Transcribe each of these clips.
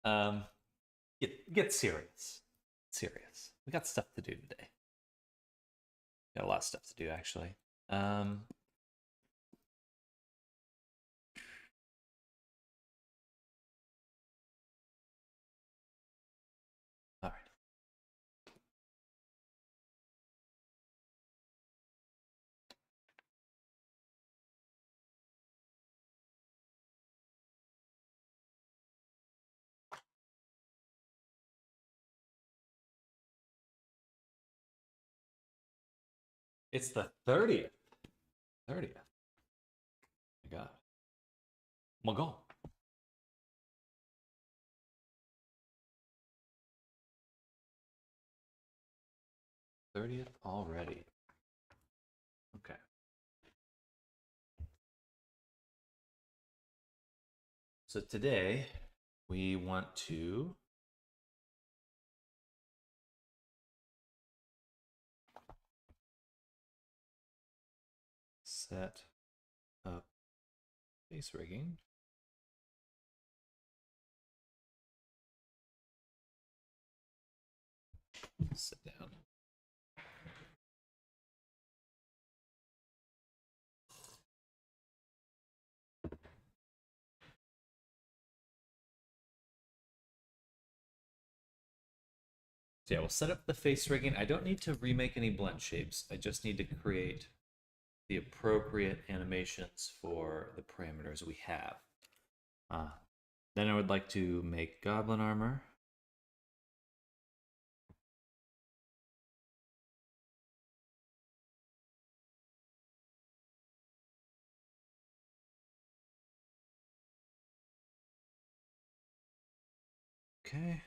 Um, get serious. Serious. We got stuff to do today. Got a lot of stuff to do actually. Um, all right. It's the 30th. 30th. My God. My God. 30th already. Okay. So today we want to set up face rigging. Sit down. So yeah, we'll set up the face rigging. I don't need to remake any blend shapes. I just need to create the appropriate animations for the parameters we have. Then I would like to make goblin armor. Okay.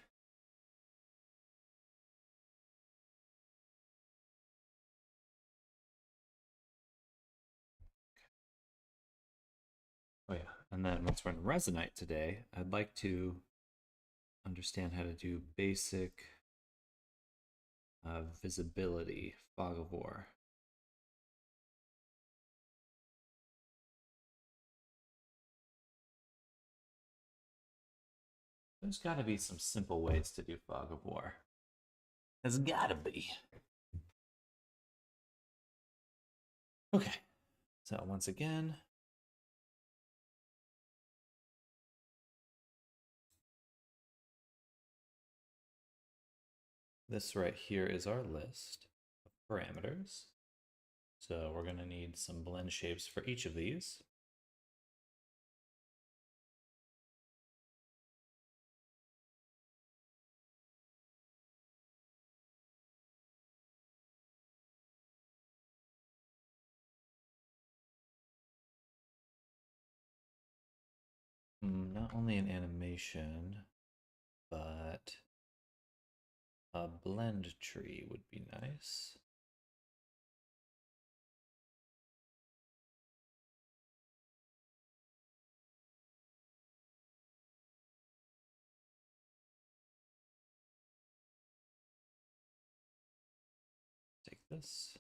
Oh yeah, and then once we're in Resonite today, I'd like to understand how to do basic visibility, fog of war. There's got to be some simple ways to do fog of war. There's got to be. Okay, so once again, this right here is our list of parameters. So we're going to need some blend shapes for each of these. Not only an animation, but a blend tree would be nice. Take this,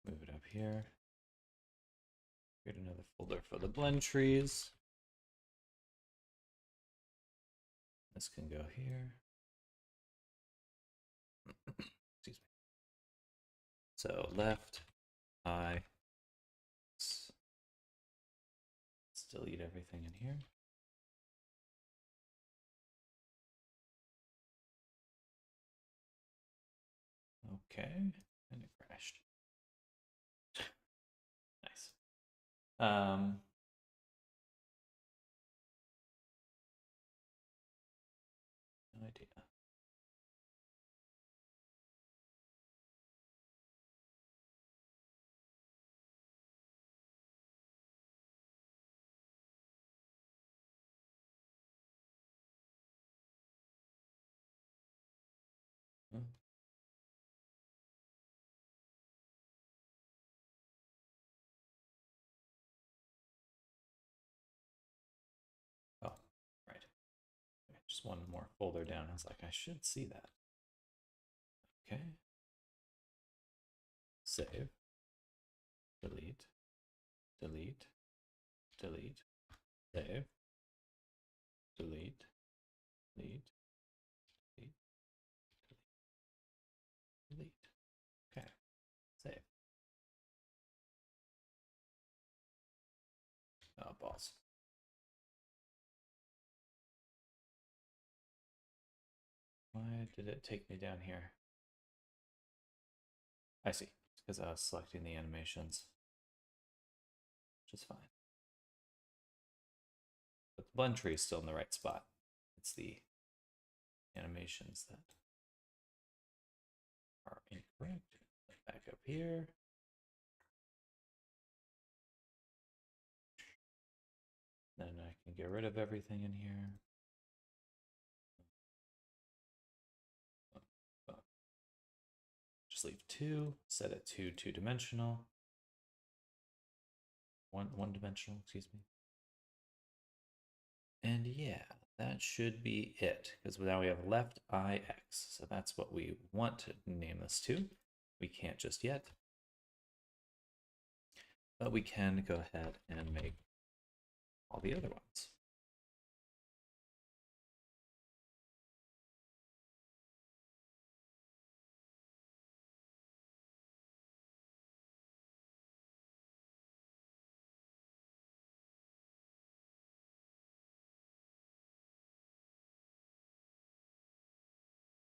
move it up here, create another folder for the blend trees. This can go here. Excuse me. So left, I. Let's delete everything in here. Okay, and it crashed. Nice. No idea. Hmm. Oh, right. Just one more folder down. I was like, I should see that. Okay. Save. Delete. Delete. Delete. Save. delete, delete, delete, delete. Okay, save. Oh, balls. Why did it take me down here? I see. It's because I was selecting the animations, which is fine. But the blend tree is still in the right spot. It's the animations that are incorrect. Back up here. Then I can get rid of everything in here. Just leave 2, set it to 2-dimensional. One-dimensional, excuse me. And yeah, that should be it, because now we have left eye X. So that's what we want to name this to. We can't just yet, but we can go ahead and make all the other ones.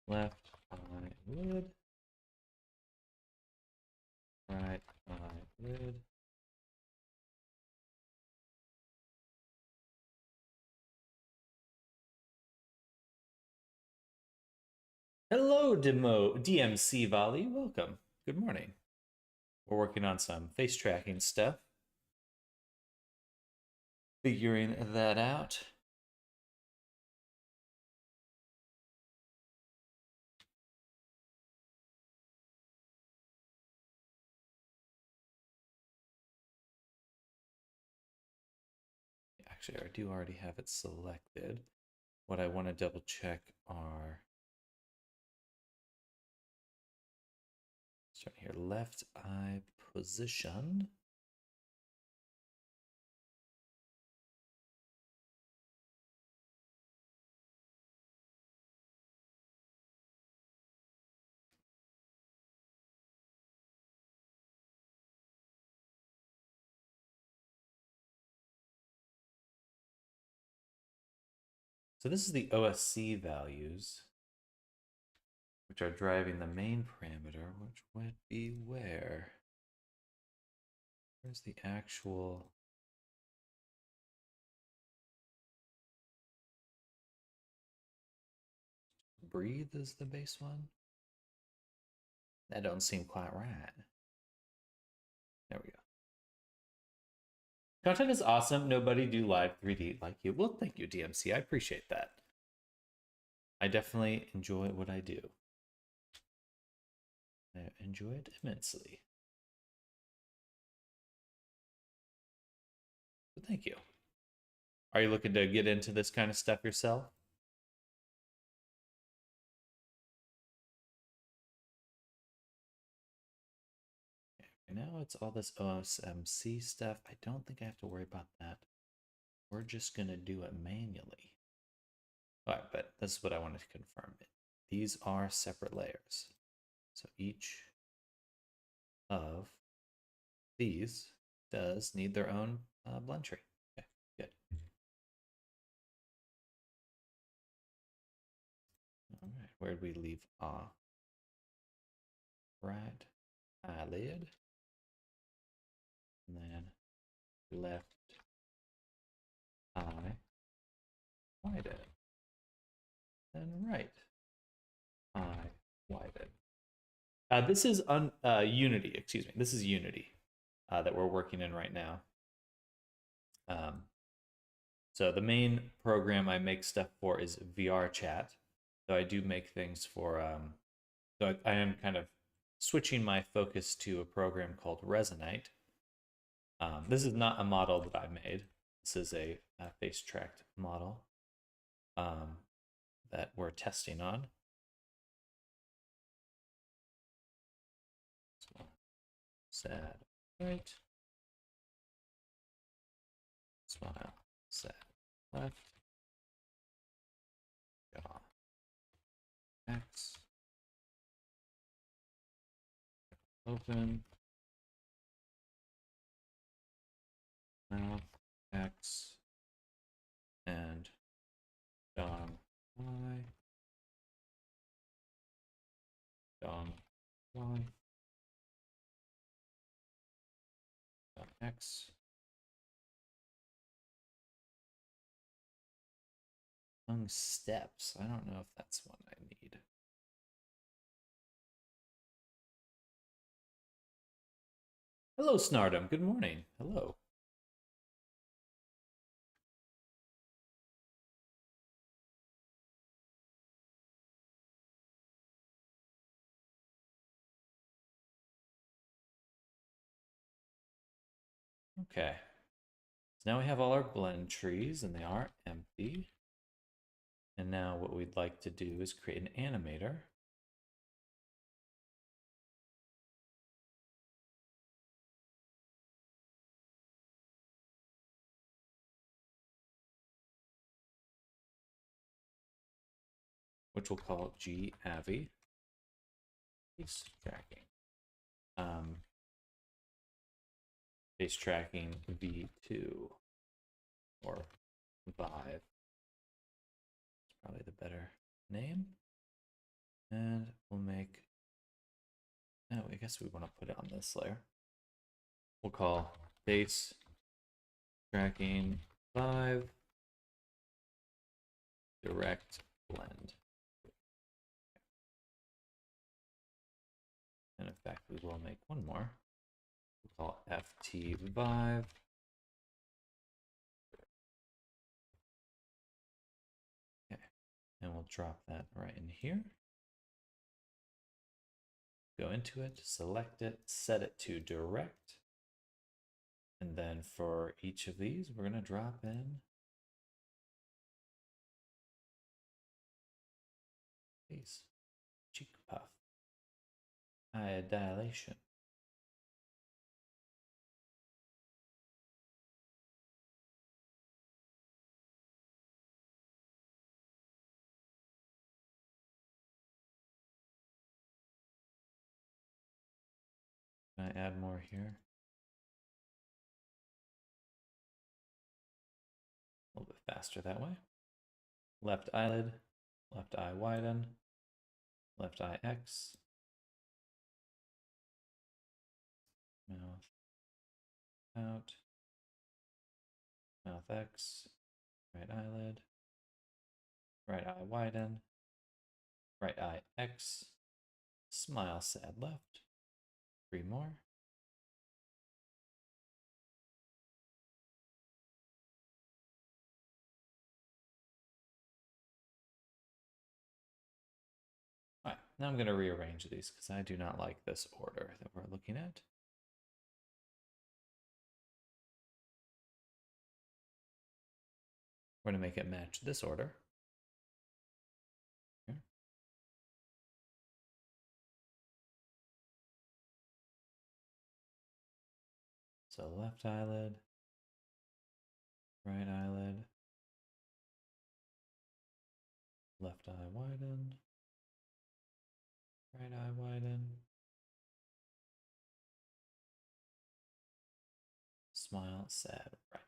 Left eye lid, right eye lid. Hello, DMC Volley. Welcome. Good morning. We're working on some face tracking stuff. Figuring that out. Actually, I do already have it selected. What I want to double check are, starting here, left eye position. So this is the OSC values, which are driving the main parameter, which would be where? Where's the actual? Breathe is the base one? That don't seem quite right. There we go. Content is awesome. Nobody do live 3D like you. Well, thank you, DMC. I appreciate that. I definitely enjoy what I do. I enjoy it immensely. But thank you. Are you looking to get into this kind of stuff yourself? Okay, now it's all this OSMC stuff. I don't think I have to worry about that. We're just going to do it manually. All right, but this is what I wanted to confirm. These are separate layers. So each of these does need their own blend tree. Okay, good. All right, where did we leave off? Right eyelid. And then left eye widen. Then right eye widen. This is Unity, excuse me. This is Unity that we're working in right now. So the main program I make stuff for is VR chat. So I do make things for, so I am kind of switching my focus to a program called Resonite. This is not a model that I made. This is a face tracked model that we're testing on. Sad, right. Smile, sad, left. X. Open. Mouth X. And dom Y. Dom Y. Dom X. Tongue steps. I don't know if that's one I need. Hello, Snardom. Good morning. Hello. Okay. So now we have all our blend trees and they are empty. And now what we'd like to do is create an animator. Which we'll call GAVI. Face tracking. Face tracking V2 or Vive. It's probably the better name. And we'll make, oh, I guess we want to put it on this layer. We'll call face tracking Vive direct blend. And in fact, we will make one more. We'll call FT Vive. Okay, and we'll drop that right in here. Go into it, select it, set it to direct. And then for each of these, we're going to drop in face, cheek puff, eye dilation. Can I add more here? A little bit faster that way. Left eyelid, left eye widen, left eye X, mouth out, mouth X, right eyelid, right eye widen, right eye X, smile sad left, 3 more. All right, now I'm going to rearrange these because I do not like this order that we're looking at. We're going to make it match this order. Here. So left eyelid, right eyelid, left eye widen, right eye widen, smile sad right,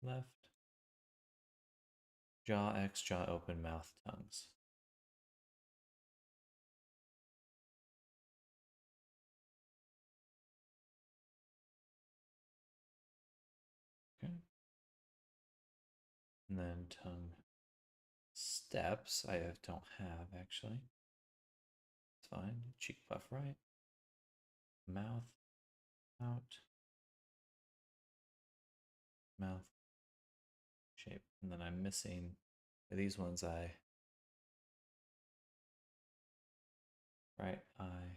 left, jaw X, jaw open, mouth, tongues. Okay. And then tongue steps I don't have actually. It's fine. Cheek puff right, mouth out, mouth shape, and then I'm missing these ones. Right eye,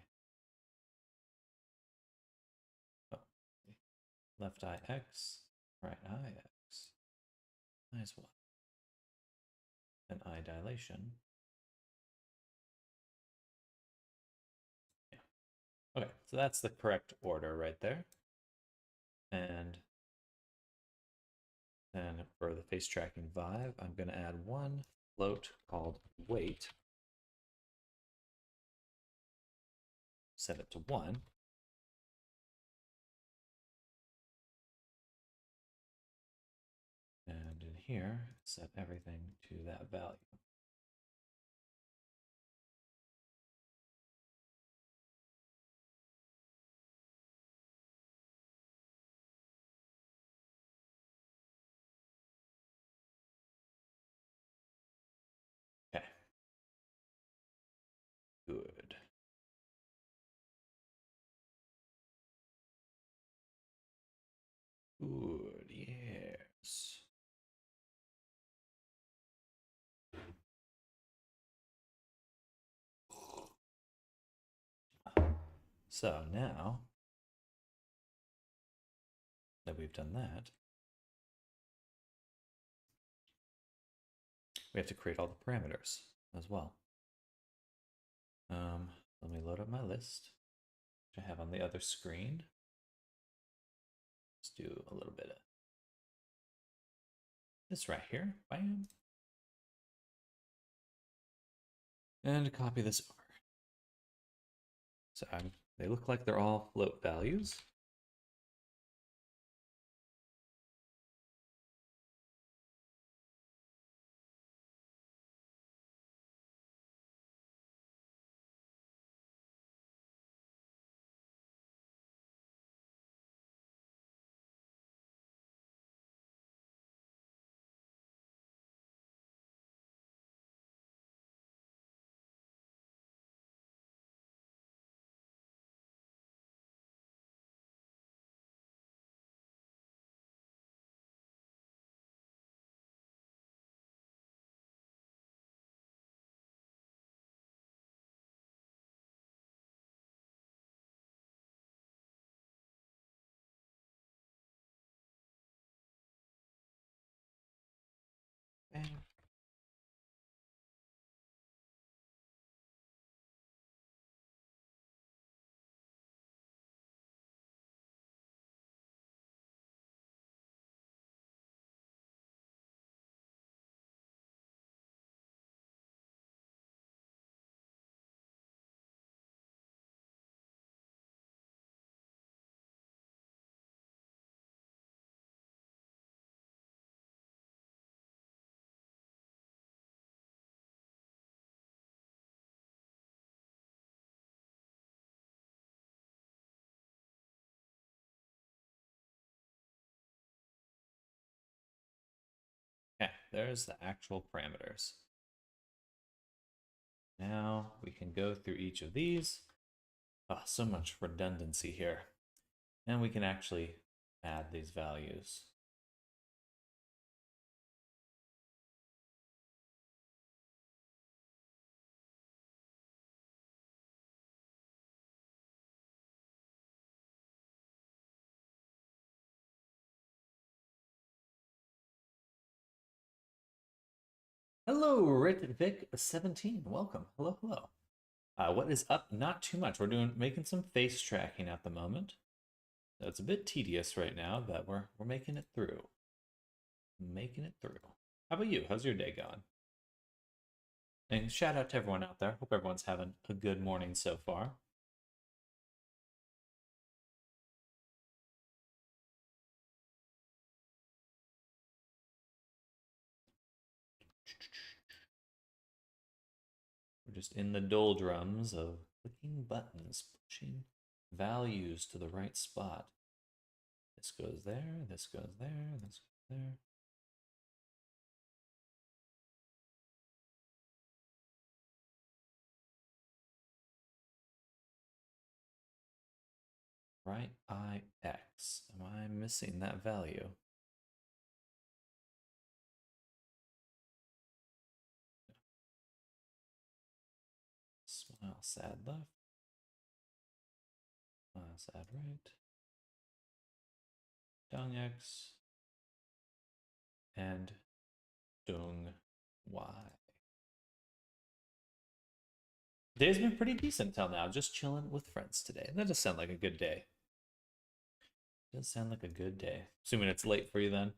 oh, left eye X, right eye X. Nice one. Then eye dilation. Yeah. Okay, so that's the correct order right there. And then for the face tracking vibe, I'm going to add one float called weight. Set it to 1. And in here, set everything to that value. Okay. Good. Good, yes. So now that we've done that, we have to create all the parameters as well. Let me load up my list, which I have on the other screen. Let's do a little bit of this right here. Bam. And copy this over. So they look like they're all float values. Bam. Okay, there's the actual parameters. Now we can go through each of these. Oh, so much redundancy here. And we can actually add these values. Hello, Ritvik17. Welcome. Hello, hello. What is up? Not too much. We're making some face tracking at the moment. So it's a bit tedious right now, but we're making it through. Making it through. How about you? How's your day going? And shout out to everyone out there. Hope everyone's having a good morning so far. We're just in the doldrums of clicking buttons, pushing values to the right spot. This goes there, this goes there, this goes there. Right eye X. Am I missing that value? Smile sad left. Smile sad right. Dung X. And Dung Y. Day's been pretty decent till now. Just chilling with friends today. That does sound like a good day. Does sound like a good day. Assuming it's late for you then.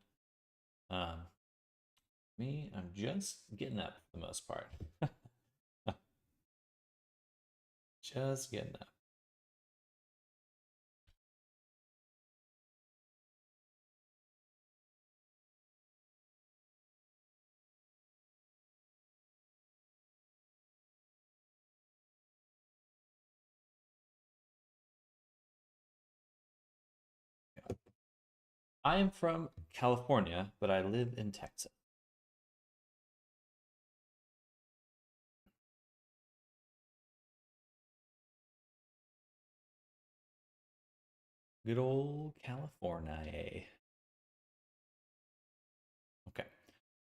Me, I'm just getting up for the most part. Just getting up. I am from California, but I live in Texas. Good old California. Okay,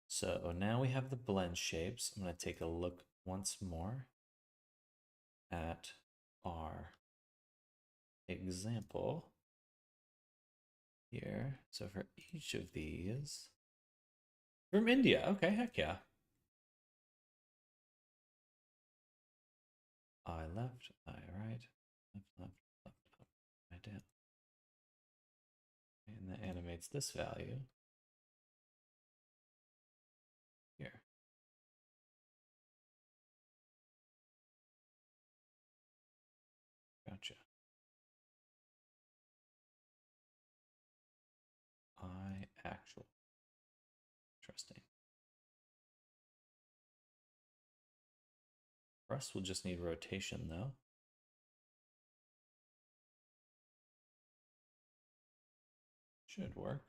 so now we have the blend shapes. I'm going to take a look once more at our example here. So for each of these, from India. Okay, heck yeah. Eye left, eye right, left, left, left, up, right down. And that animates this value here. Gotcha. Eye actual. Interesting. For us, we'll just need rotation though. Should work.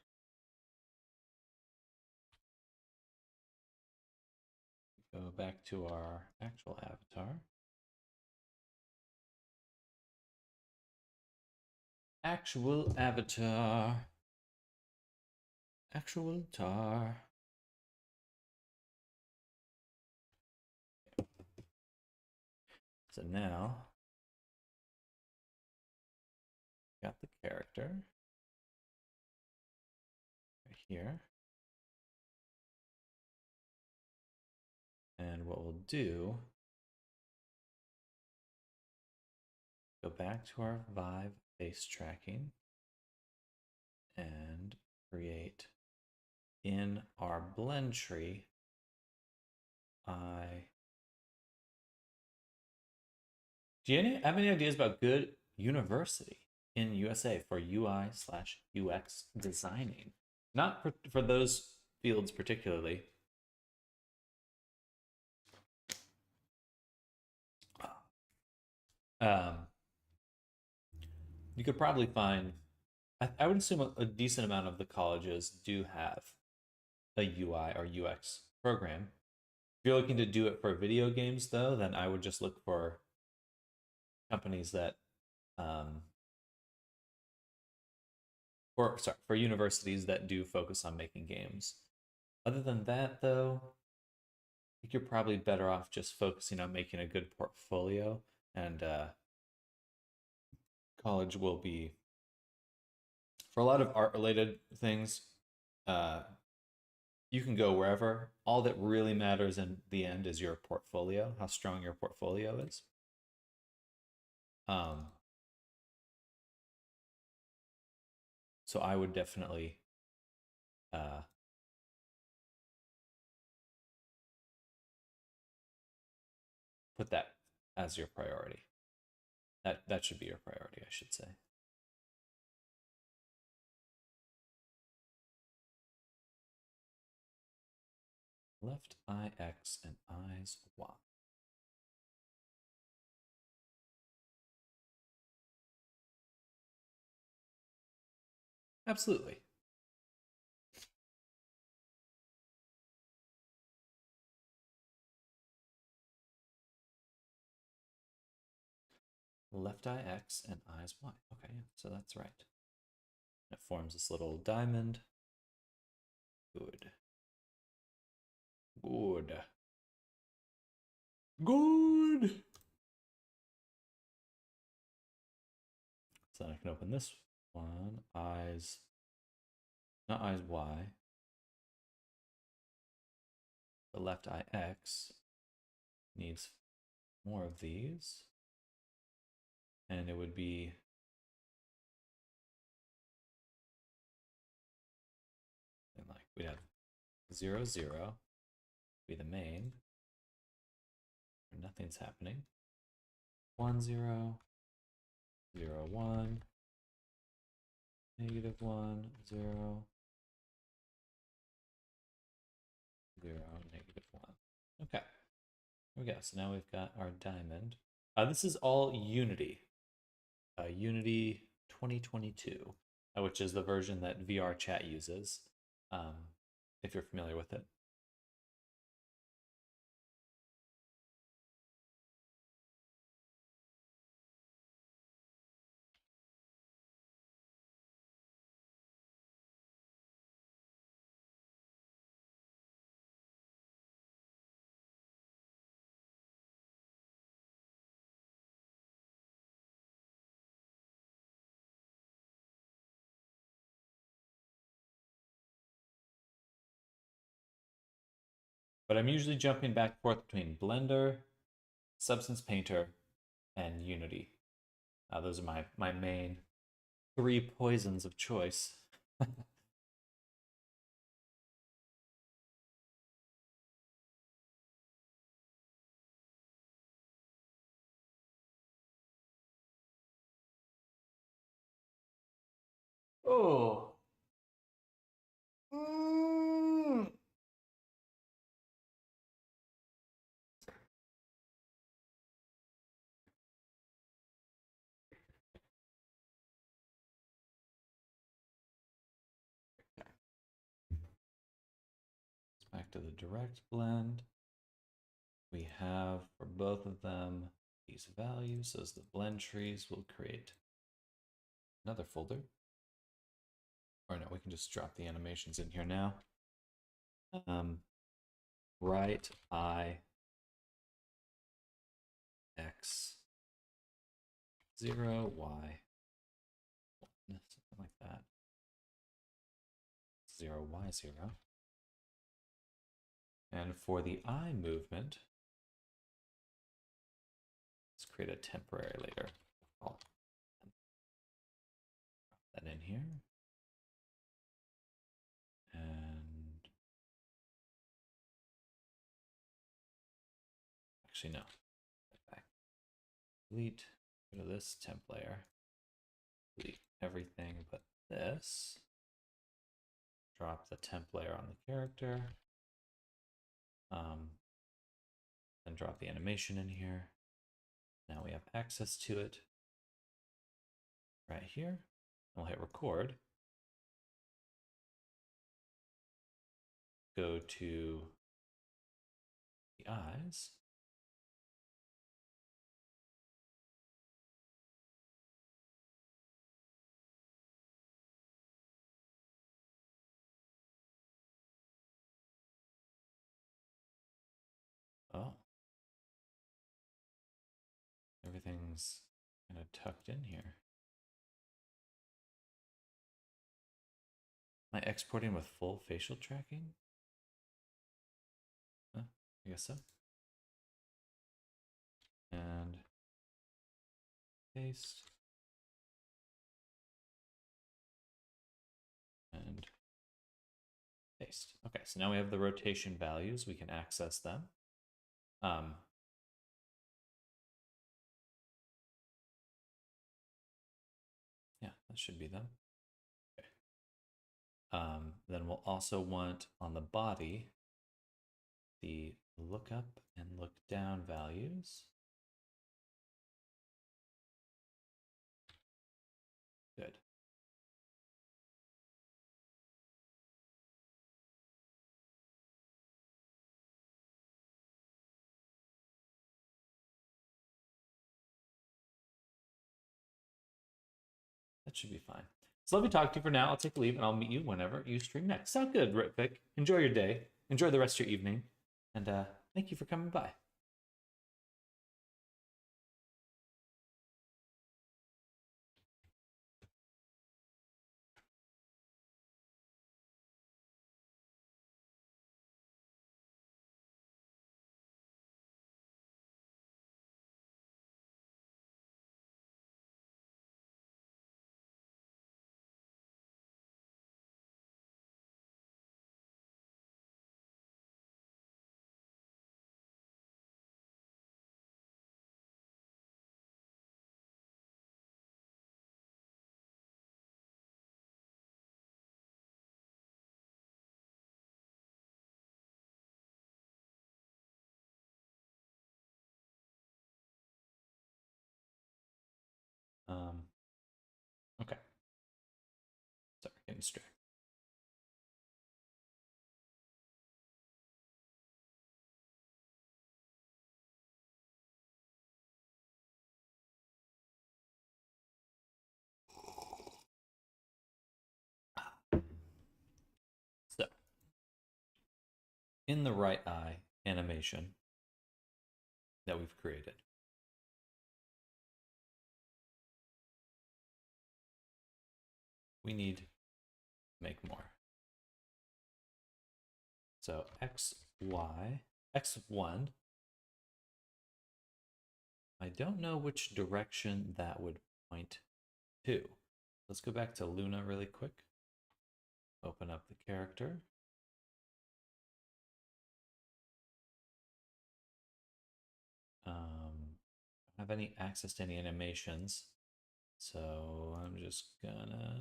Go back to our actual avatar. Actual avatar. Actual tar. So now, got the character right here. And what we'll do, go back to our Vive face tracking and create in our blend tree, do you have any ideas about good university in USA for UI/UX designing? Not for those fields particularly. Um, you could probably find, I would assume a decent amount of the colleges do have a UI or UX program. If you're looking to do it for video games, though, then I would just look for companies that, for universities that do focus on making games. Other than that, though, I think you're probably better off just focusing on making a good portfolio, and college will be, for a lot of art related things, uh, you can go wherever. All that really matters in the end is your portfolio, how strong your portfolio is. Um, so I would definitely put that as your priority. That should be your priority, I should say. Left eye X and eyes Y. Absolutely. Left eye X and eyes Y. Okay, so that's right. It forms this little diamond. Good. Good. Good. So then I can open this one. Eyes. Not eyes Y. The left eye X needs more of these. And it would be and like we'd have 0, 0, be the main. Nothing's happening. 1, 0, 0, 1, negative 1, 0, 0, negative 1. Okay. Here we go. So now we've got our diamond. This is all Unity. Unity 2022, which is the version that VR Chat uses, if you're familiar with it. But I'm usually jumping back and forth between Blender, Substance Painter, and Unity. Those are my main 3 poisons of choice. Oh. Back to the direct blend. We have for both of them these values. So as the blend trees, we'll create another folder. Or no, we can just drop the animations in here now. Right eye x 0 y 1, something like that. 0 y 0. And for the eye movement, let's create a temporary layer. I'll put that in here. And actually, no. Back. Delete. Go to this temp layer. Delete everything but this. Drop the temp layer on the character. Then drop the animation in here. Now we have access to it right here. We'll hit record. Go to the eyes. Oh. Everything's kind of tucked in here. Am I exporting with full facial tracking? I guess so. And paste. And paste. Okay, so now we have the rotation values. We can access them. Yeah, that should be them. Okay. Then we'll also want on the body the look up and look down values. Good. That should be fine. So let me talk to you for now. I'll take a leave and I'll meet you whenever you stream next. Sound good, Ritvic. Enjoy your day. Enjoy the rest of your evening. And thank you for coming by. abstract. So, in the right eye animation that we've created, we need to make more. So x1, I don't know which direction that would point to. Let's go back to Luna really quick. Open up the character. Don't have any access to any animations, so I'm just gonna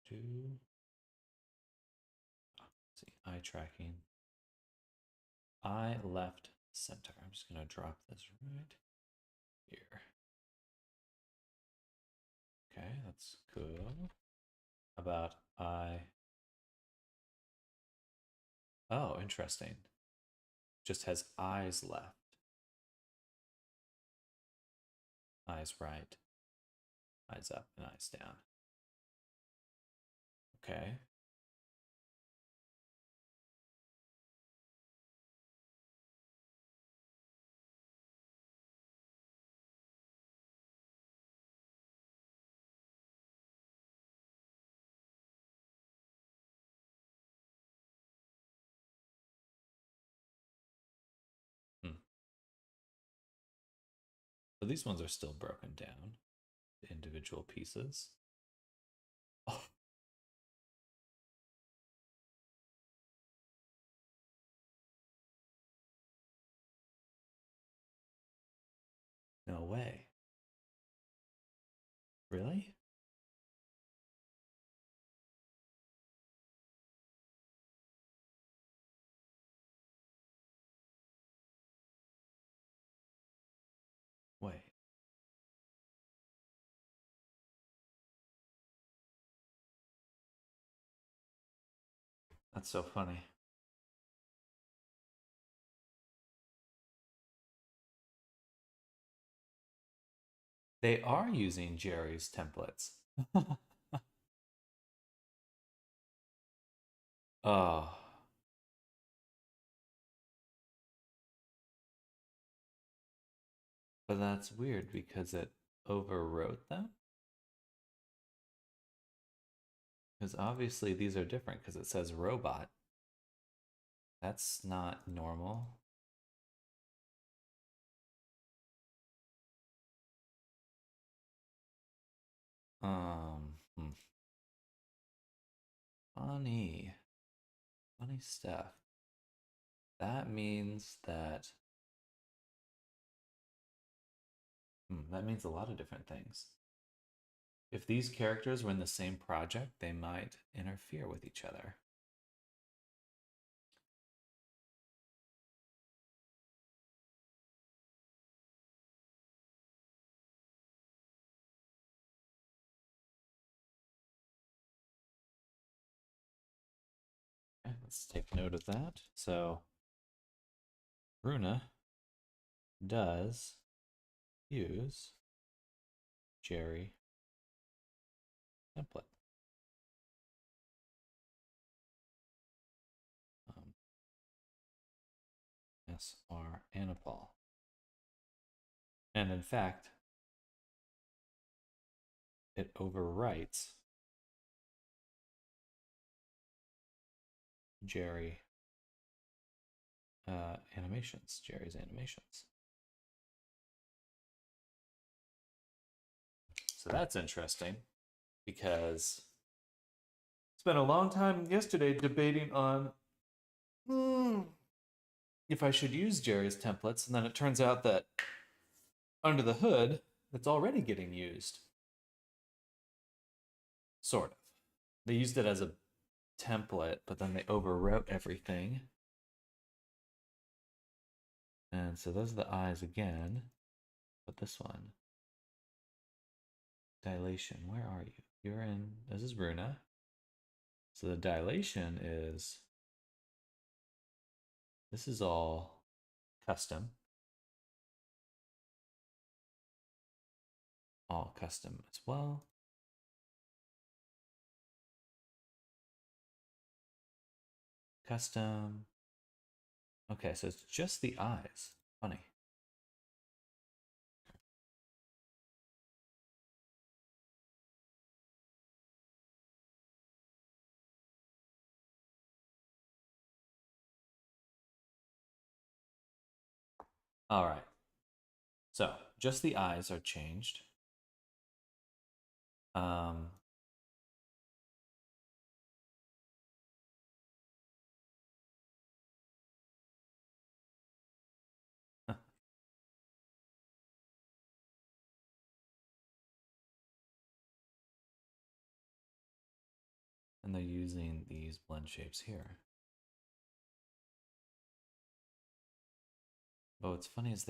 do, let's see, eye tracking, eye left center. I'm just gonna drop this right here. Okay, that's cool. How about eye? Oh, interesting. Just has eyes left. Eyes right. Eyes up and eyes down. Okay. So these ones are still broken down to individual pieces. Oh. No way. Really? Wait. That's so funny. They are using Jerry's templates. Oh. But that's weird because it overwrote them. Because obviously these are different because it says robot. That's not normal. Hmm. Funny. Funny stuff. That means that that means a lot of different things. If these characters were in the same project, they might interfere with each other. Okay, let's take note of that. So Runa does use Jerry template. SR Anipol. And in fact, it overwrites Jerry animations, Jerry's animations. So that's interesting because spent a long time yesterday debating on if I should use Jerry's templates, and then it turns out that under the hood, it's already getting used. Sort of. They used it as a template, but then they overwrote everything. And And so those are the eyes again. But this one, dilation, where are you? You're in, this is Runa. So the dilation is, this is all custom. All custom as well. Custom. Okay, so it's just the eyes. Funny. All right. So just the eyes are changed. Um, and they're using these blend shapes here. But what's funny is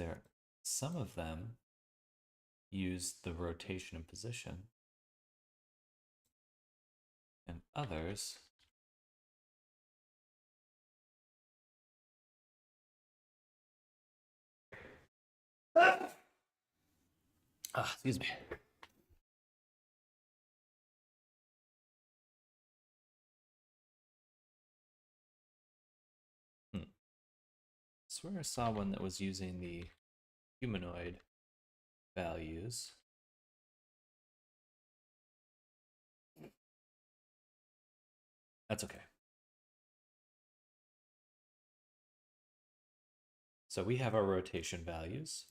some of them use the rotation and position, and others excuse me. I swear I saw one that was using the humanoid values. That's okay. So we have our rotation values.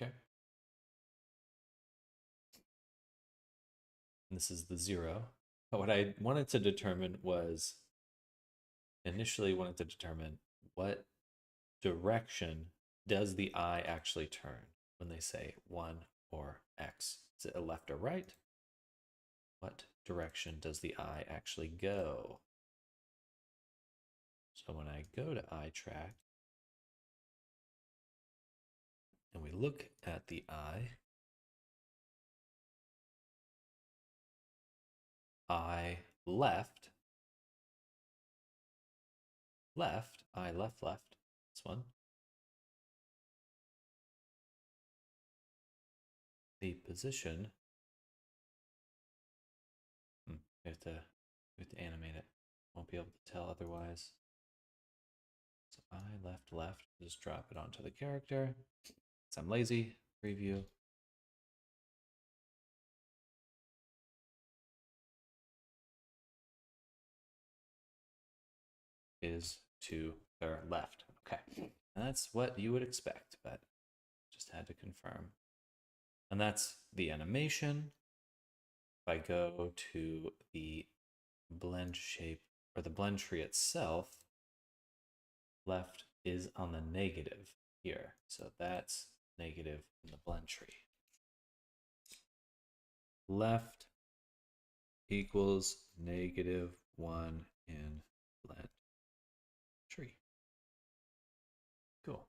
Okay. And this is the 0. But what I wanted to determine was, initially wanted to determine what direction does the eye actually turn when they say 1 or X? Is it a left or right? What direction does the eye actually go? So when I go to eye track and we look at the eye left, eye left, this one. The position, we have to animate it. Won't be able to tell otherwise. So eye left, just drop it onto the character. So I'm lazy, preview. Is to their left. Okay. And that's what you would expect, but just had to confirm. And that's the animation. If I go to the blend shape or the blend tree itself, left is on the negative here. So that's negative in the blend tree. Left equals -1 in blend tree. Cool.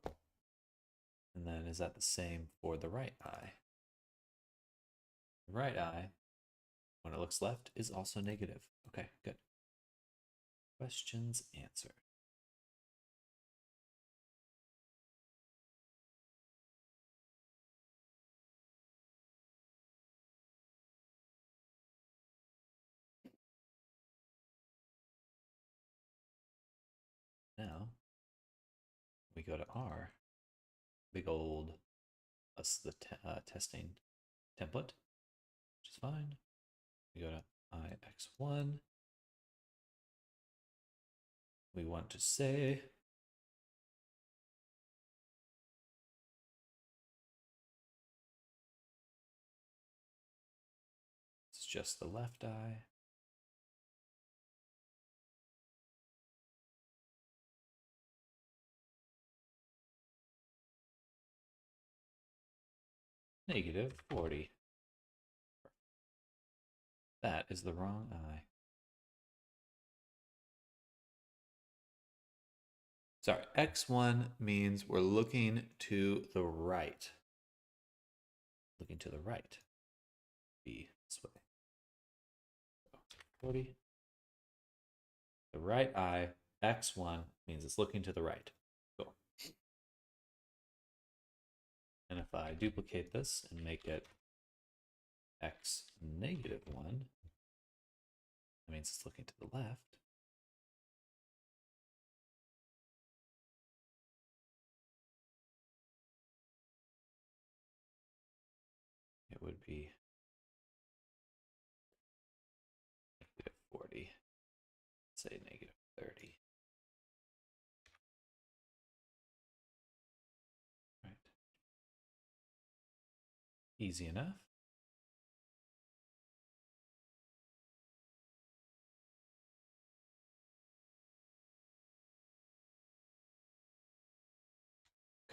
And then is that the same for the right eye? The right eye, when it looks left, is also negative. Okay, good. Questions answered. Now, we go to R, big old, us the testing template, which is fine. We go to IX1. We want to say it's just the left eye. negative 40. That is the wrong eye. Sorry, x1 means we're looking to the right. Looking to the right. Be this way. 40. The right eye, x1, means it's looking to the right. Cool. And if I duplicate this and make it x negative 1, that means it's looking to the left. It would be negative 40, say negative 30. Right. Easy enough.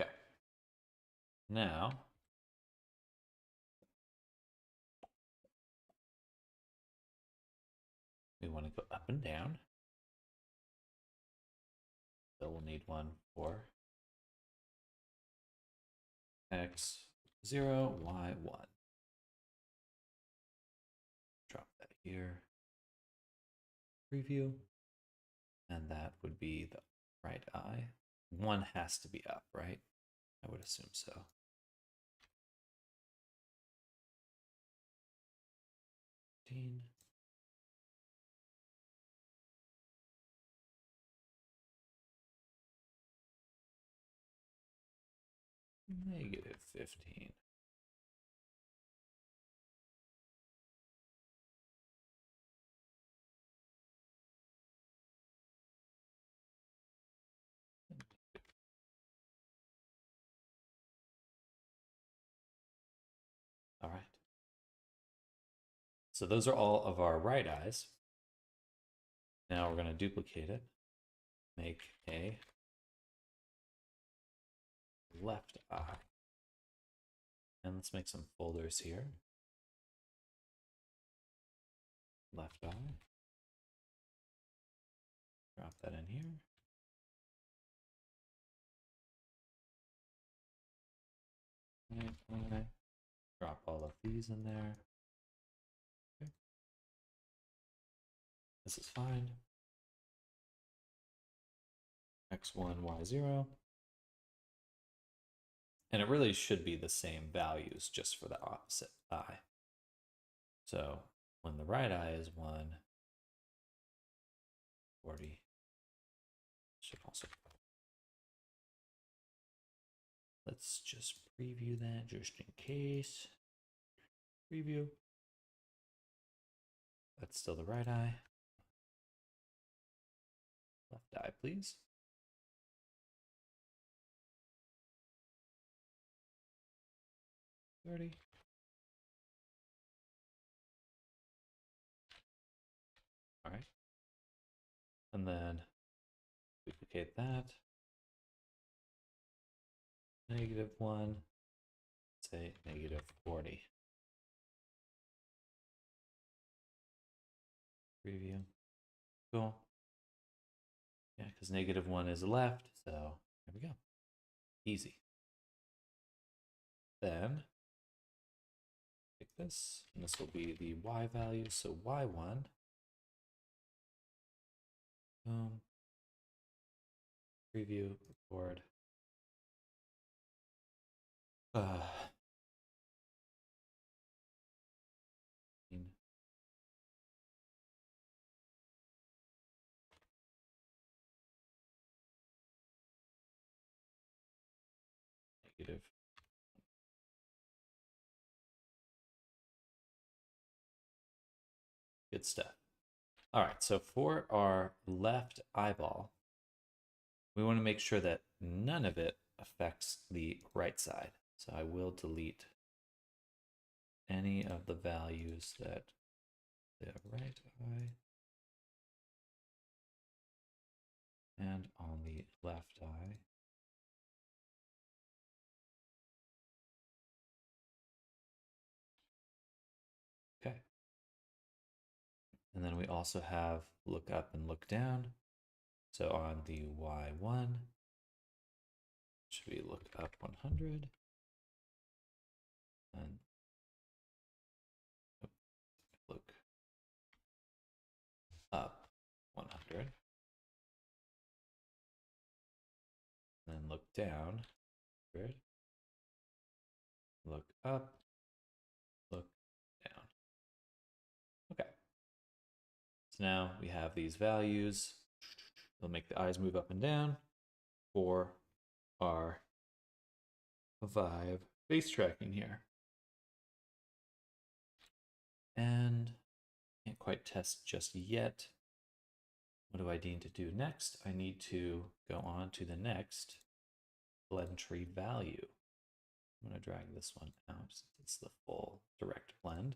Okay. Now, we want to go up and down. So we'll need one for x0, y1. Drop that here. Preview. And that would be the right eye. One has to be up, right? I would assume so. Negative 15. All right. So those are all of our right eyes. Now we're going to duplicate it. Make a left eye. And let's make some folders here. Left eye. Drop that in here. Right eye. Drop all of these in there. Okay. This is fine. X1, Y0. And it really should be the same values just for the opposite eye. So when the right eye is 1, 40 should also. Let's just preview that just in case. Preview. That's still the right eye. Left eye, please. All right. And then duplicate that. Negative 1, say negative 40. Preview. Cool. Yeah, because negative 1 is left, so there we go. Easy. Then take this, and this will be the y value. So y1. Boom. Preview, record. Negative. Good stuff. All right, so for our left eyeball, we want to make sure that none of it affects the right side. So I will delete any of the values that the right eye and on the left eye. And then we also have look up and look down. So on the Y1, should we look up 100? And look up 100. And then look down 100. Look up, look down. Okay. So now we have these values. They'll make the eyes move up and down for our Vive face tracking here. And can't quite test just yet. What do I need to do next? I need to go on to the next blend tree value. I'm going to drag this one out since it's the full direct blend.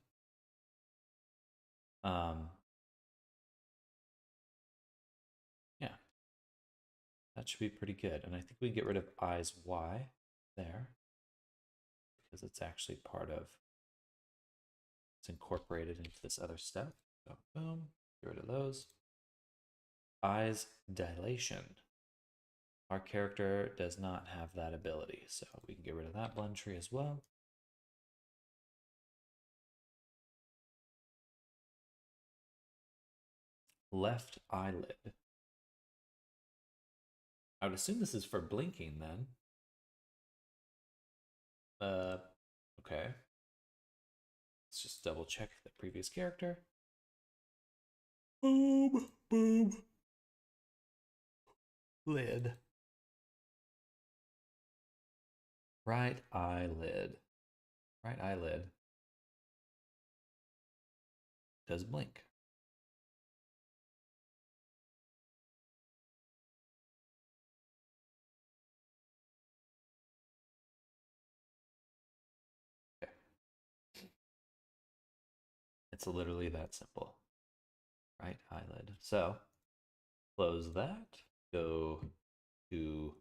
Yeah, that should be pretty good. And I think we get rid of eyes Y there because it's actually part of, it's incorporated into this other step. So boom, get rid of those. Eyes dilation. Our character does not have that ability, so we can get rid of that blend tree as well. Left eyelid. I would assume this is for blinking then. Okay. Let's just double check the previous character. Boom, boom. Lid. Right eyelid. Right eyelid does blink. Okay. It's literally that simple. Right eyelid. So close that. Go to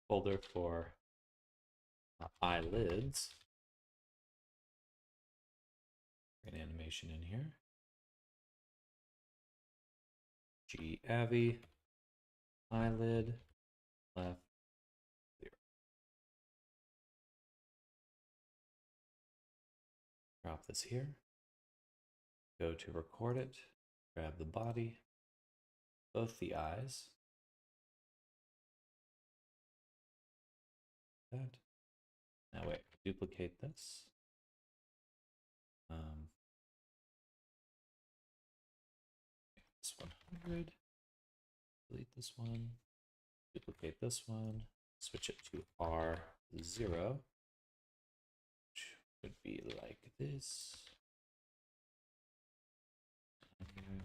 folder for eyelids. An animation in here. G-Avi, eyelid, left, clear. Drop this here. Go to record it. Grab the body, both the eyes. That. Now wait, duplicate this. This 100. Delete this one. Duplicate this one. Switch it to R0, which would be like this. Okay.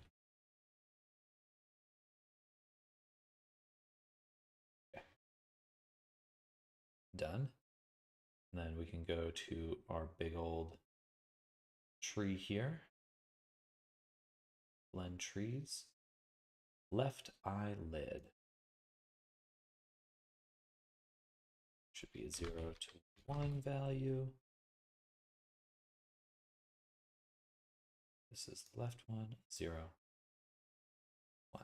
Done. And then we can go to our big old tree here. Blend trees. Left eyelid. Should be a 0 to 1 value. This is the left one, 0, 1.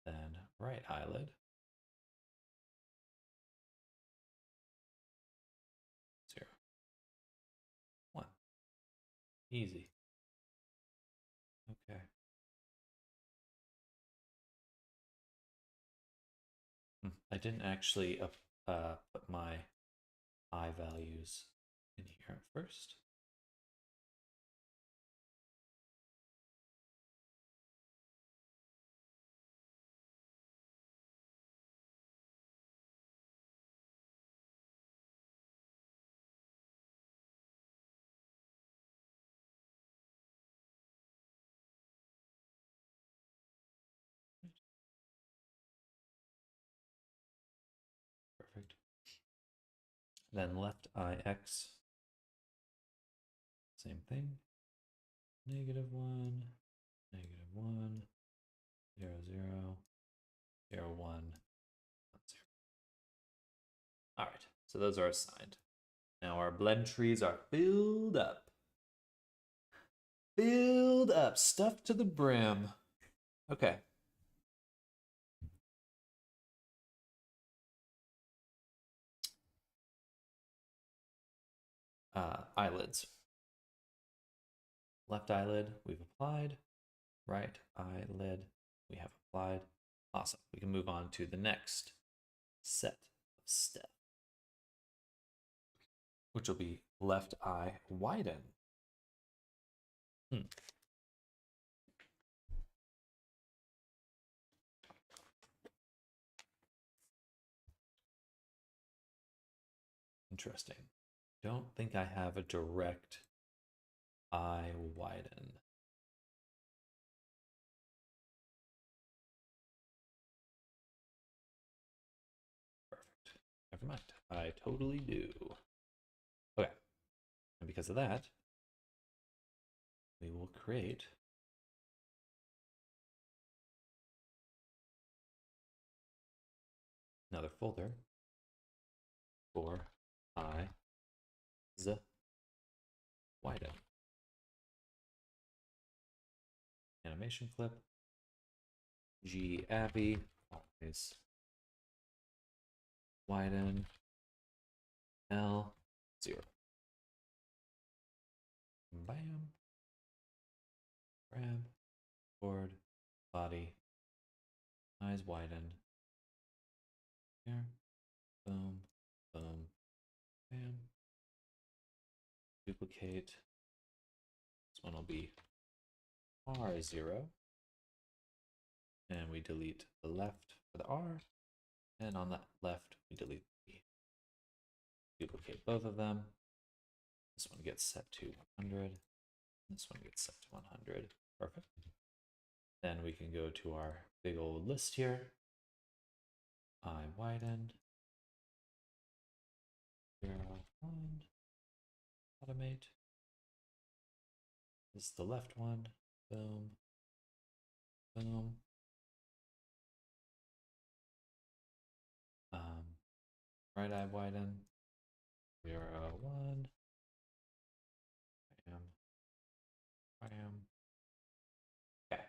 Then right eyelid. 0, 1. Easy. Okay. I didn't actually put my eye values in here first. Then left eye X, same thing. -1, -1, 0, 0, 0, 1, 0. All right, so those are assigned. Now our blend trees are filled up. Filled up, stuffed to the brim. Okay. Eyelids. Left eyelid, we've applied. Right eyelid, we have applied. Awesome. We can move on to the next set of steps, which will be left eye widen. Interesting. Don't think I have a direct eye widen. Perfect. Never mind. I totally do. Okay. And because of that, we will create another folder for eyes widen. Animation clip. G-Abby eyes widen L0. Bam. Grab, board, body, eyes widen. Here. Boom, boom, bam. Duplicate. This one will be R0. And we delete the left for the R. And on the left, we delete the B. Duplicate both of them. This one gets set to 100. This one gets set to 100. Perfect. Then we can go to our big old list here. Eye widen. 0, 1. Automate. This is the left one. Boom. Boom. Right eye widen. 0, 1. Bam. Okay.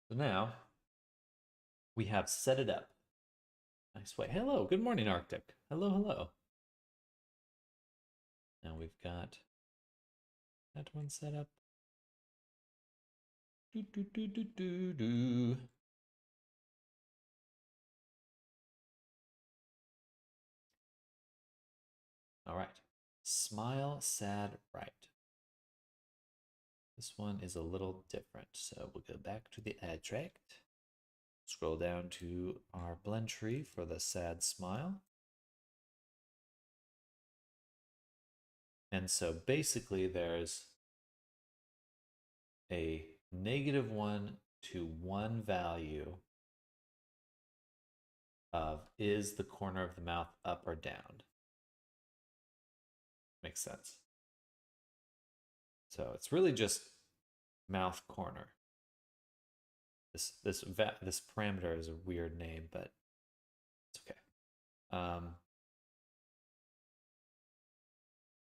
So now we have set it up. Nice way. Hello. Good morning, Arctic. Hello, hello. Now we've got that one set up. Do, do, do, do, do, do. All right. Smile, sad, right. This one is a little different. So we'll go back to the adtract. Scroll down to our blend tree for the sad smile. And so basically there's a -1 to 1 value of is the corner of the mouth up or down. Makes sense. So it's really just mouth corner. This parameter is a weird name, but it's okay. All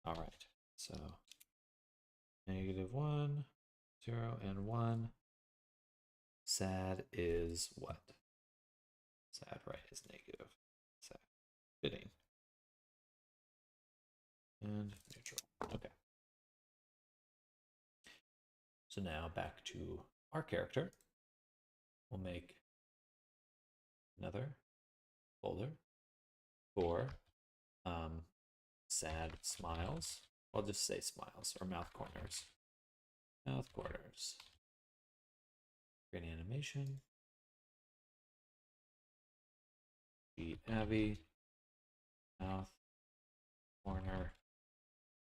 right. So -1, 0, and 1. Sad is what? Sad right is negative. Sad. Fitting. And neutral. Okay. So now back to our character. We'll make another folder for sad smiles. I'll just say smiles or mouth corners. Mouth corners. Create animation. G-Abby. Mouth corner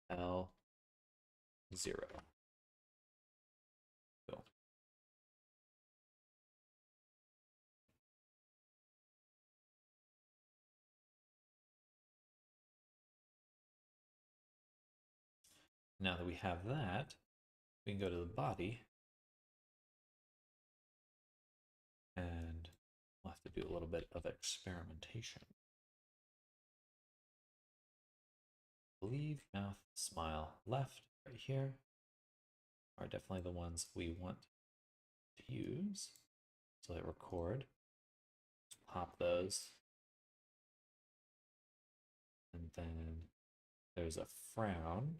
L0. Cool. Now that we have that, we can go to the body and we'll have to do a little bit of experimentation. Believe, mouth, smile, left, right here are definitely the ones we want to use. So hit record, pop those. And then there's a frown,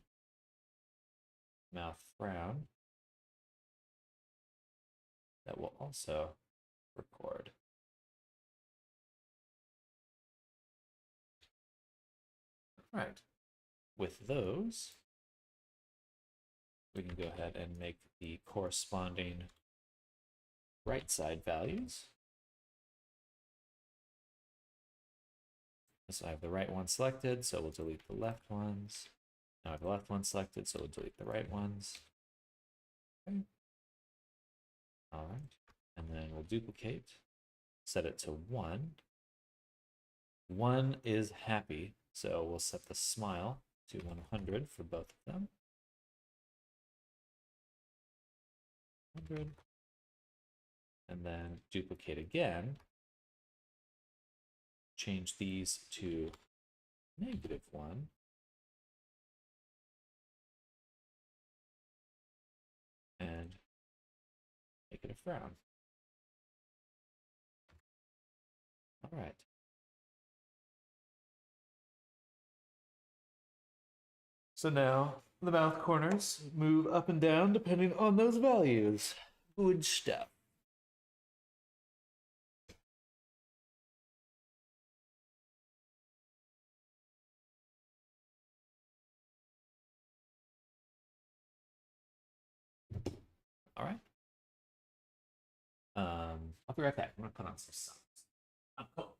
mouth frown, that will also record. All right. With those, we can go ahead and make the corresponding right side values. So I have the right one selected, so we'll delete the left ones. Now I have the left one selected, so we'll delete the right ones. Okay. All right. And then we'll duplicate, set it to 1. 1 is happy, so we'll set the smile to 100 for both of them. 100. And then duplicate again. Change these to -1. And make it a frown. All right. So now the mouth corners move up and down depending on those values. Good stuff. All right. I'll be right back. I'm gonna put on some socks. I'm cold.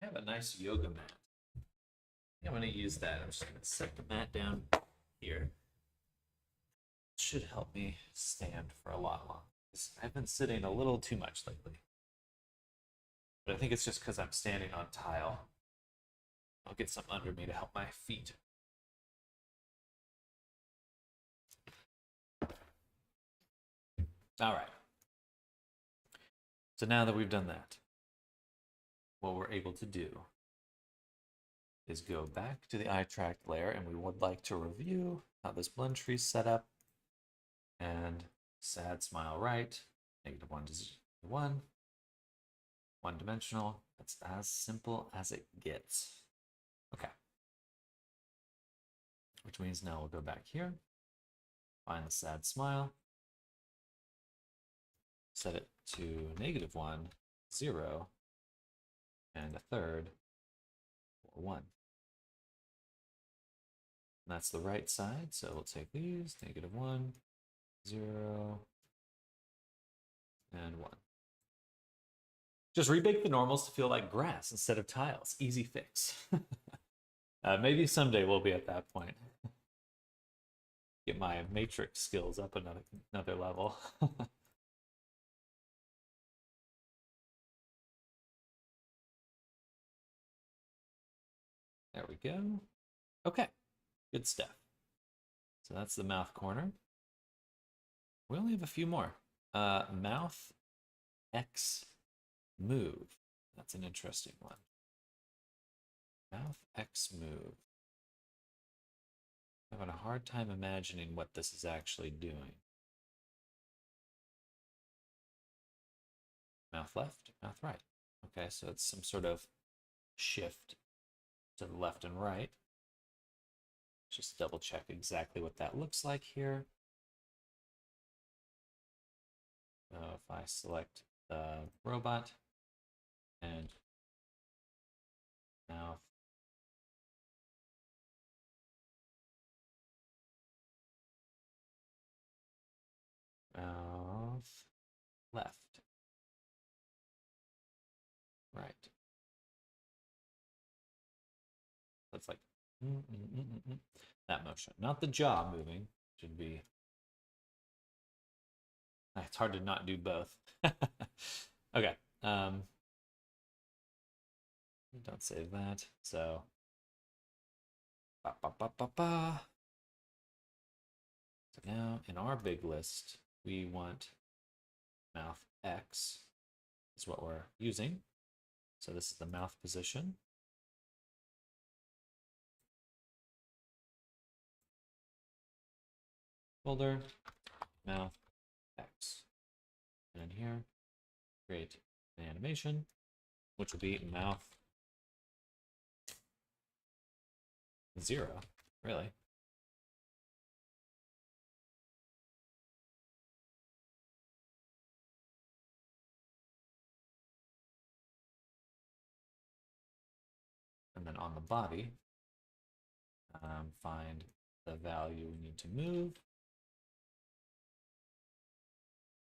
I have a nice yoga mat. I'm going to use that. I'm just going to set the mat down here. It should help me stand for a lot longer. I've been sitting a little too much lately. But I think it's just because I'm standing on tile. I'll get some under me to help my feet. All right. So now that we've done that, what we're able to do is go back to the eye tract layer, and we would like to review how this blend tree is set up. And sad smile right, -1 to 1, one dimensional. That's as simple as it gets. Okay. Which means now we'll go back here, find the sad smile, set it to -1, 0, and a third, or 1. And that's the right side, so we'll take these, -1, 0, and 1. Just rebake the normals to feel like grass instead of tiles. Easy fix. Maybe someday we'll be at that point. Get my matrix skills up another level. There we go. Okay, good stuff. So that's the mouth corner. We only have a few more. Mouth X move. That's an interesting one. Mouth X move. I'm having a hard time imagining what this is actually doing. Mouth left, mouth right. Okay, so it's some sort of shift to the left and right. Just double check exactly what that looks like here. So if I select the robot and mouth, mouth, left, right. That's like that motion, not the jaw moving. Should be. It's hard to not do both. Okay. Don't save that. So. Ba, ba, ba, ba, ba. So now in our big list, we want mouth X is what we're using. So this is the mouth position. Folder, mouth X. And in here, create an animation, which will be mouth 0, really. And then on the body, find the value we need to move.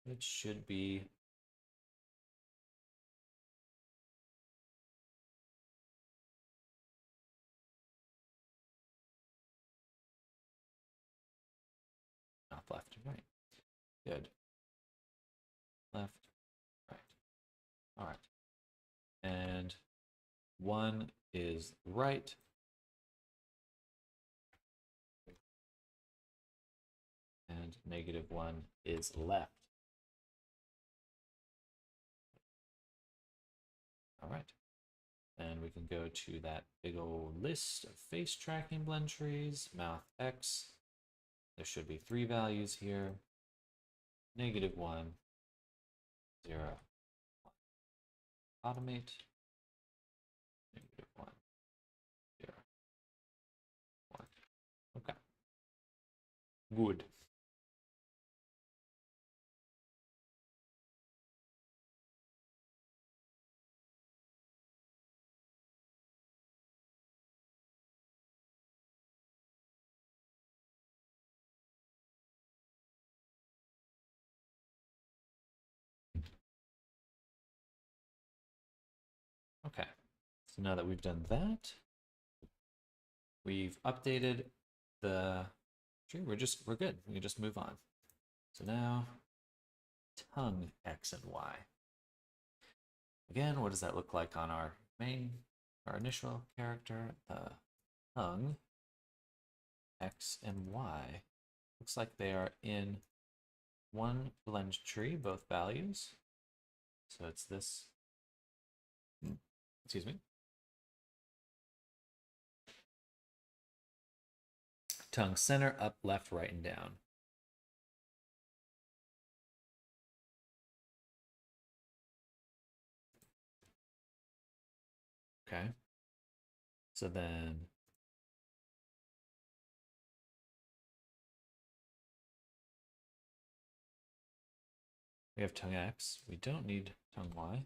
It should be mouth left and right. Good. Left, right. All right. And 1 is right. And -1 is left. All right. And we can go to that big old list of face tracking blend trees, mouth X. There should be 3 values here. -1, 0, 1. Automate. -1, 0, 1. Okay. Good. Okay. So now that we've done that, we've updated the tree. We're good. We can just move on. So now tongue X and Y. Again, what does that look like on our initial character? The tongue X and Y. Looks like they are in one blend tree, both values. So it's this, excuse me. Tongue center, up, left, right, and down. Okay. So then we have tongue X. We don't need tongue Y. In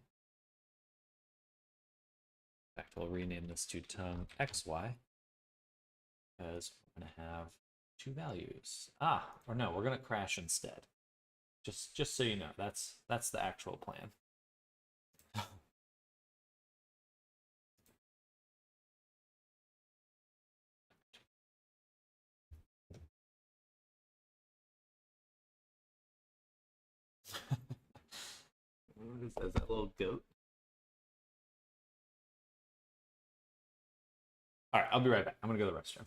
fact, we'll rename this to tongue XY because we're going to have 2 values. Or no, we're going to crash instead. Just so you know, that's the actual plan. What is that little goat? All right, I'll be right back. I'm gonna go to the restroom.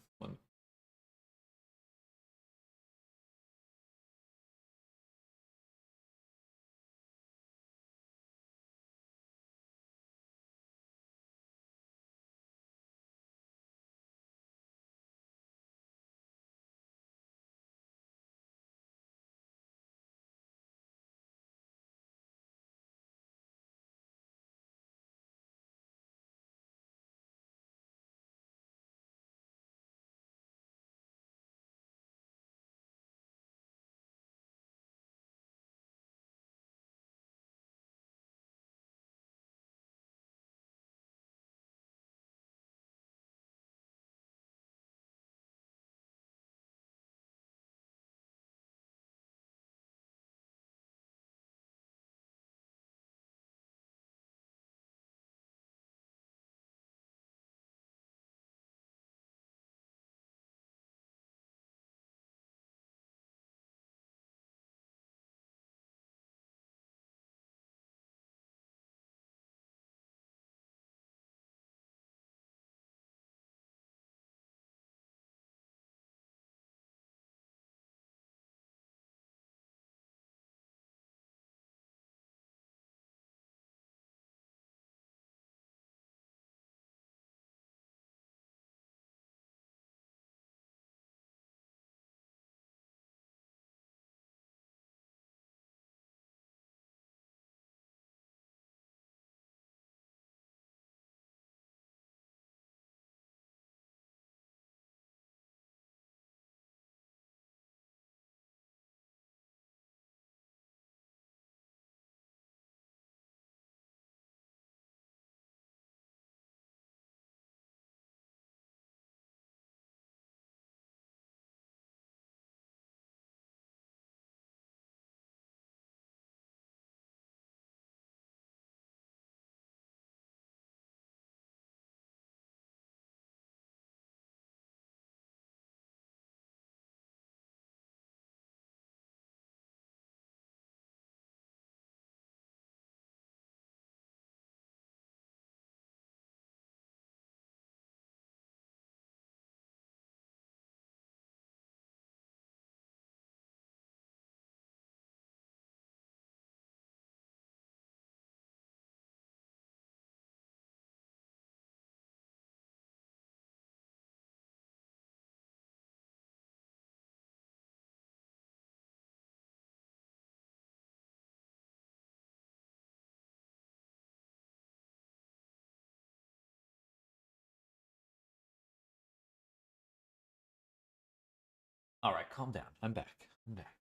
All right, calm down. I'm back. I'm back.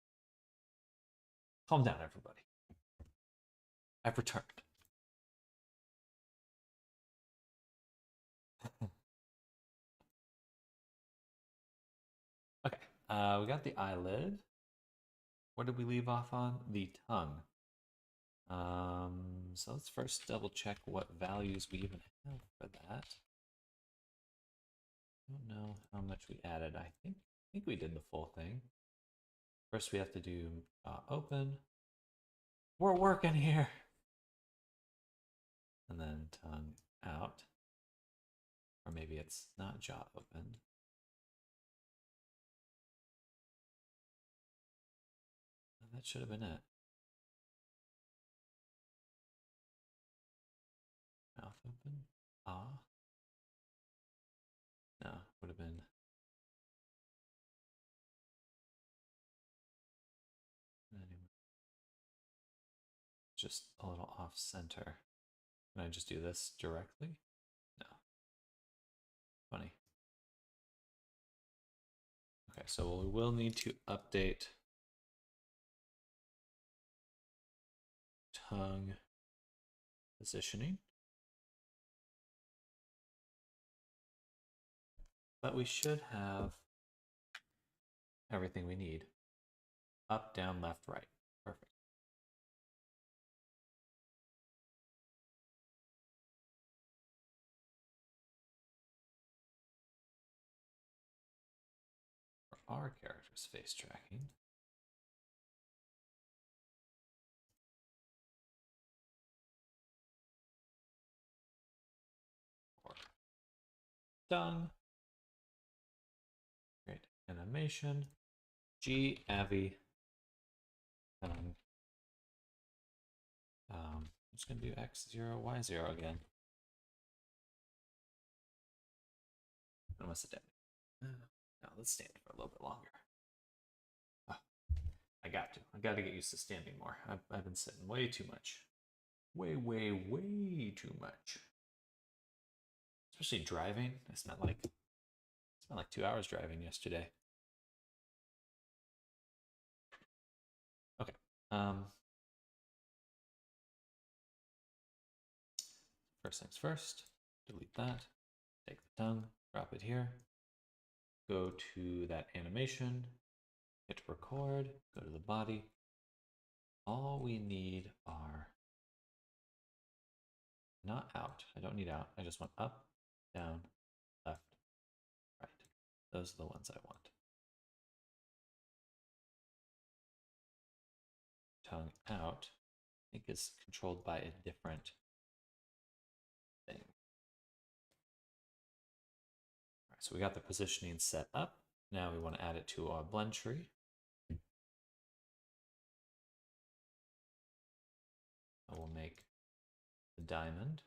Calm down, everybody. I've returned. Okay, we got the eyelid. What did we leave off on? The tongue. So let's first double check what values we even have for that. I don't know how much we added. I think we did the full thing. First, we have to do open. We're working here. And then tongue out. Or maybe it's not jaw open. That should have been it. Mouth open. Ah. No, would have been. Anyway. Just a little off center. Can I just do this directly? No. Funny. Okay, so we will need to update tongue positioning. But we should have everything we need. Up, down, left, right. Perfect. For our character's face tracking, or tongue, great animation, G, Avi, tongue. I'm just going to do X0, Y0 again. I must have done it. Now let's stand for a little bit longer. Oh, I got to get used to standing more. I've been sitting way too much. Way too much. Especially driving. I spent like 2 hours driving yesterday. Okay. First things first, delete that. Take the tongue, drop it here. Go to that animation, hit record, go to the body. All we need are not out. I don't need out. I just want up, down, left, right. Those are the ones I want. Tongue out, I think, is controlled by a different thing. All right, so we got the positioning set up. Now we want to add it to our blend tree. I will make the diamond.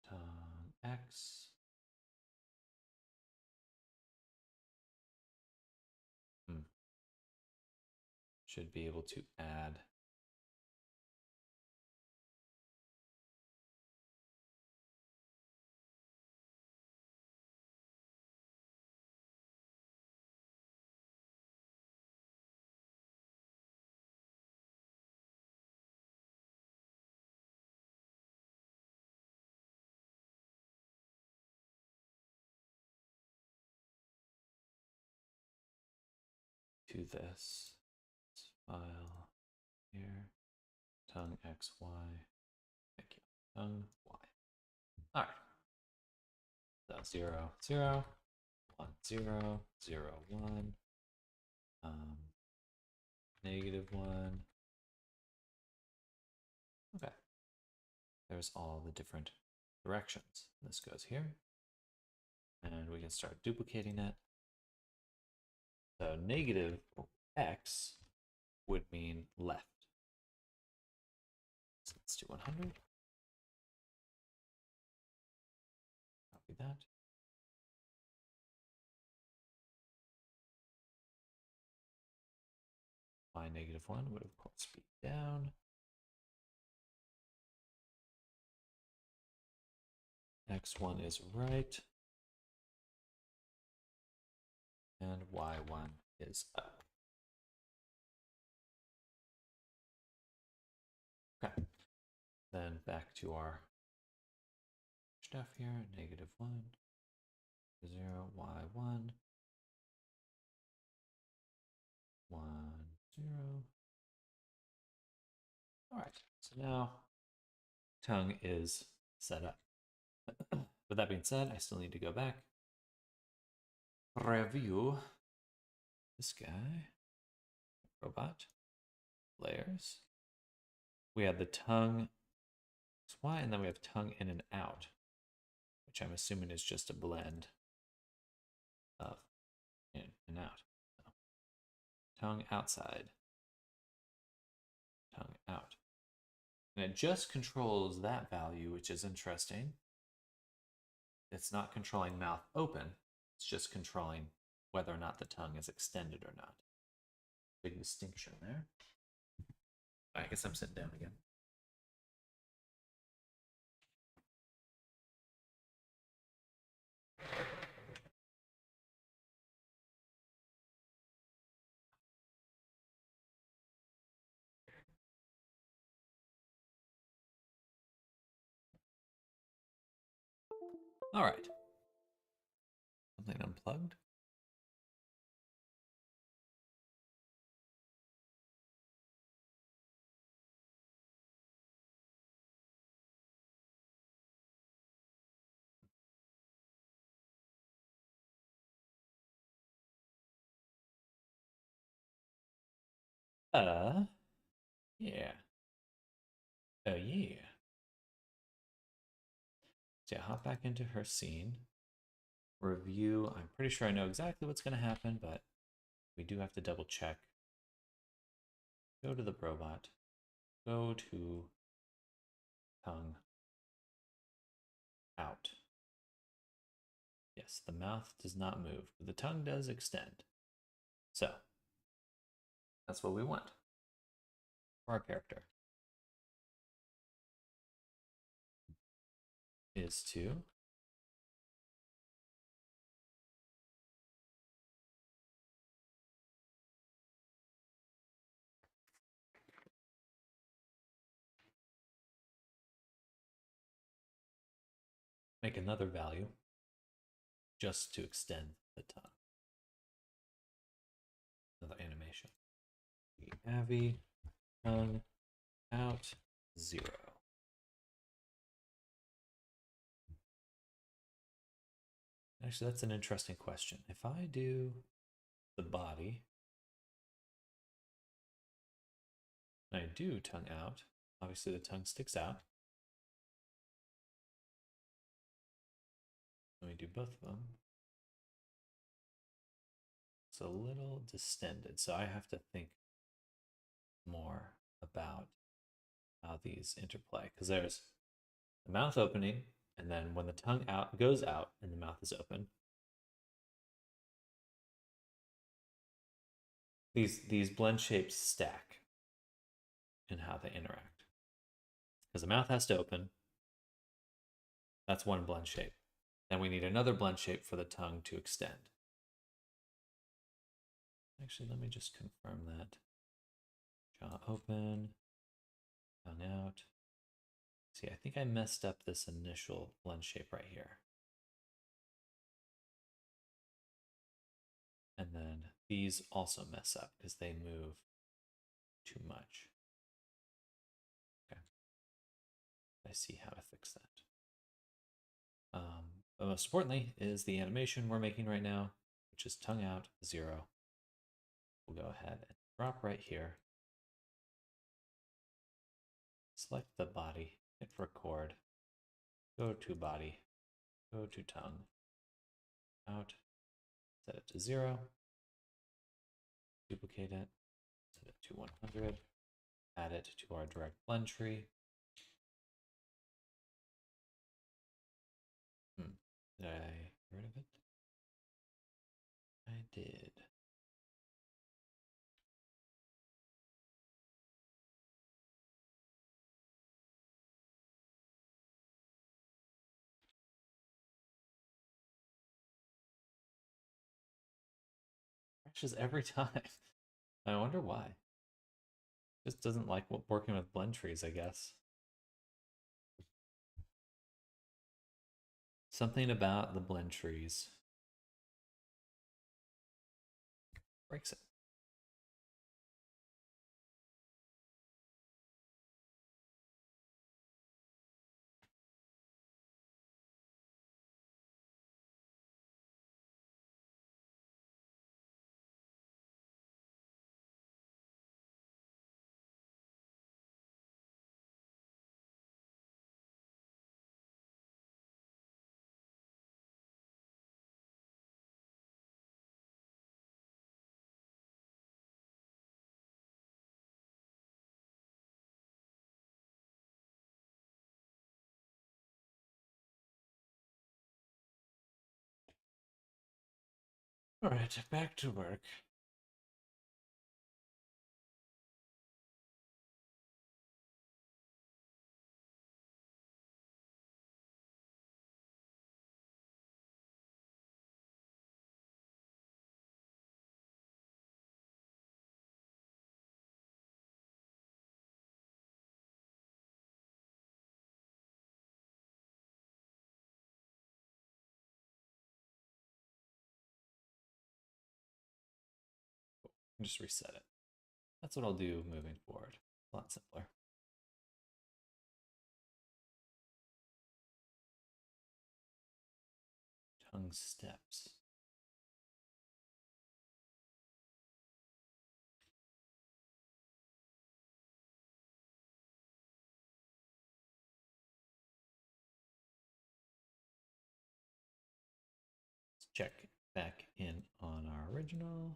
Tongue X. Should be able to add to this file here. Tongue XY. Thank you. Tongue Y. All right. So 0, 0, 1, 0, 0, 1. -1. Okay. There's all the different directions. This goes here. And we can start duplicating it. So negative X would mean left. So let's do 100. Copy that. Y -1 would of course be down. X1 is right. and y1 is up. Okay, then back to our stuff here, -1, 0, y1, 1, 0. All right, so now tongue is set up. With that being said, I still need to go back, review this guy, robot, layers. We have the tongue Y, and then we have tongue in and out, which I'm assuming is just a blend of in and out. So, tongue outside, tongue out. And it just controls that value, which is interesting. It's not controlling mouth open, it's just controlling whether or not the tongue is extended or not. Big distinction there. I guess I'm sitting down again. All right. Something unplugged. Yeah. Yeah. So yeah, hop back into her scene. Review. I'm pretty sure I know exactly what's going to happen, but we do have to double check. Go to the robot. Go to tongue out. Yes, the mouth does not move, but the tongue does extend. So that's what we want for our character. Is to make another value just to extend the tongue. Another animation. Avi, tongue out, 0. Actually, that's an interesting question. If I do the body, and I do tongue out, obviously the tongue sticks out. Let me do both of them. It's a little distended, so I have to think more about how these interplay, because there's the mouth opening, and then when the tongue out goes out and the mouth is open, these blend shapes stack in how they interact. Because the mouth has to open, that's one blend shape. Then we need another blend shape for the tongue to extend. Actually, let me just confirm that. Jaw open, tongue out. See, I think I messed up this initial blend shape right here. And then these also mess up because they move too much. Okay. I see how to fix that. But most importantly is the animation we're making right now, which is tongue out, 0. We'll go ahead and drop right here. Select the body, hit record, go to body, go to tongue, out, set it to 0, duplicate it, set it to 100, add it to our direct blend tree. Did I get rid of it? I did. crashes every time. I wonder why. Just doesn't like working with blend trees, I guess. Something about the blend trees breaks it. All right, back to work. Just reset it. That's what I'll do moving forward. A lot simpler. Tongue steps. Let's check back in on our original.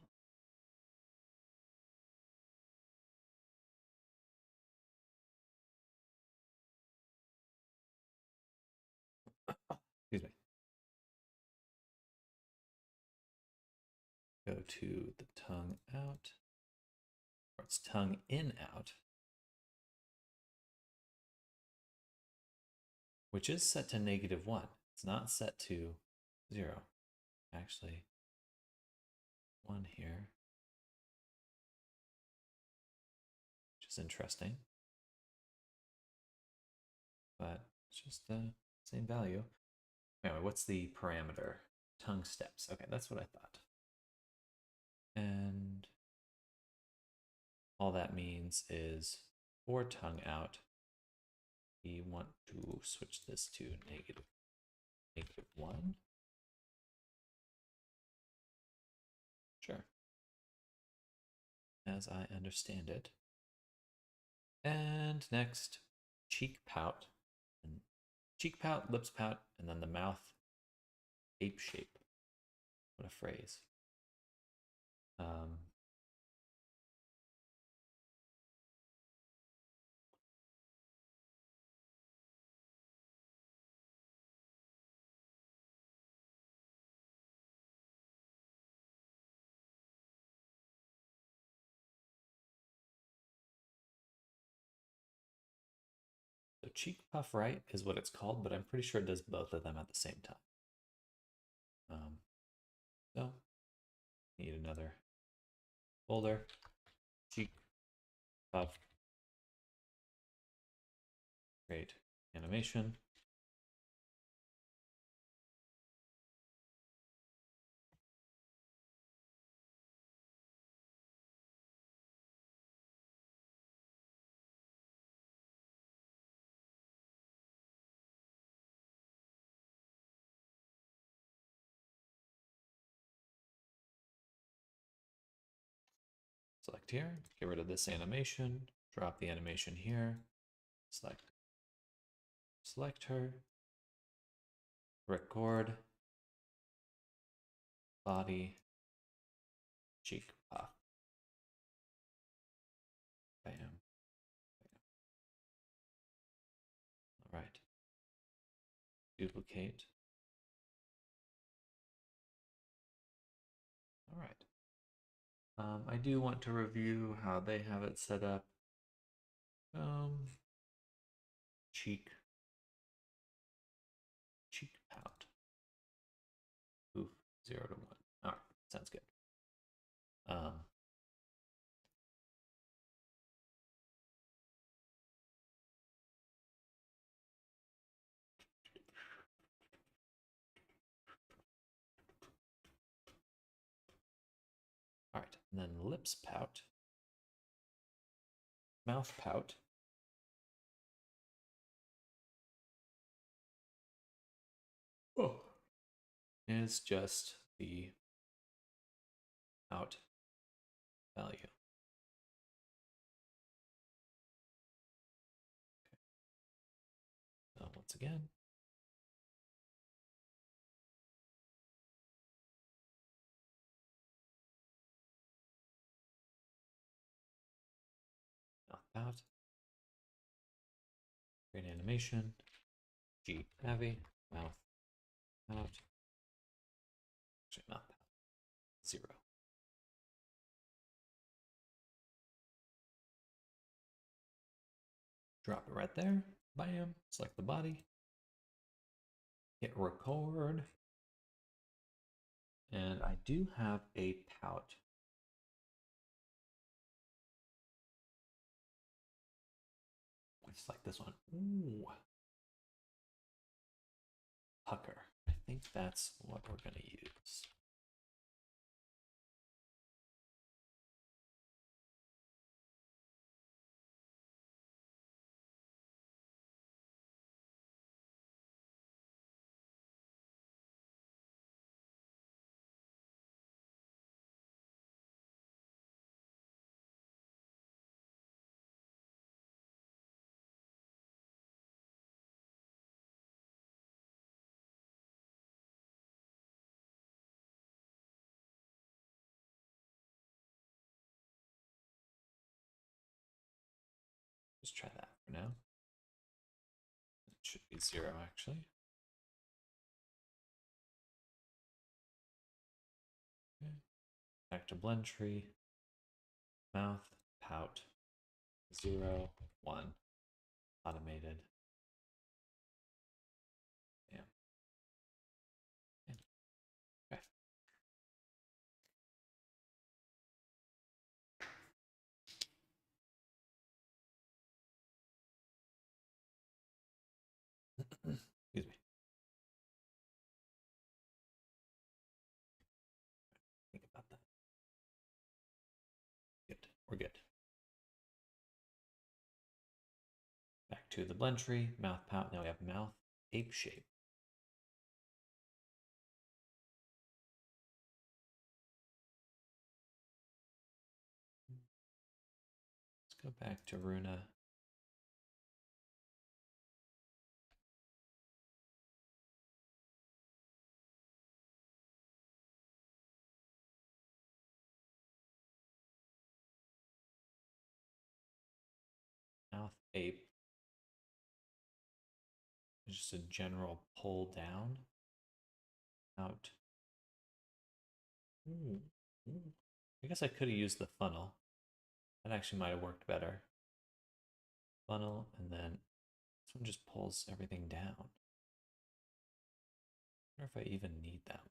Excuse me. Go to the tongue out, or it's tongue in out, which is set to -1. It's not set to 0. Actually, 1 here, which is interesting. But it's just the same value. Anyway, what's the parameter? Tongue steps. Okay, that's what I thought. And all that means is for tongue out, we want to switch this to -1. Sure. As I understand it. And next, cheek pout. And cheek pout, lips pout, and then the mouth ape shape. What a phrase. So cheek puff right is what it's called, but I'm pretty sure it does both of them at the same time. So need another folder. Cheek puff. Create animation. Select here, get rid of this animation, drop the animation here, select her, record, body, cheek puff. Bam. Bam. All right. Duplicate. All right. I do want to review how they have it set up. Cheek pout. Oof, 0 to 1. All right, sounds good. Um, all right, and then lips pout, mouth pout. Oh. Is just the out value. Okay. So once again, mouth pout, create animation, G Navi, mouth pout, actually mouth pout, 0. Drop it right there, bam, select the body, hit record, and I do have a pout. It's like this one. Ooh. Pucker. I think that's what we're going to use. Just try that for now. It should be 0 actually. Okay. Back to blend tree. Mouth, pout, 0, 1. Automated. Yeah. Okay. Excuse me. Think about that. Good. We're good. Back to the blend tree. Mouth, pout. Now we have mouth, ape shape. Let's go back to Runa. Mouth, ape. It's just a general pull down. Out. Ooh. Ooh. I guess I could have used the funnel. That actually might have worked better. Funnel, and then this one just pulls everything down. I wonder if I even need that one.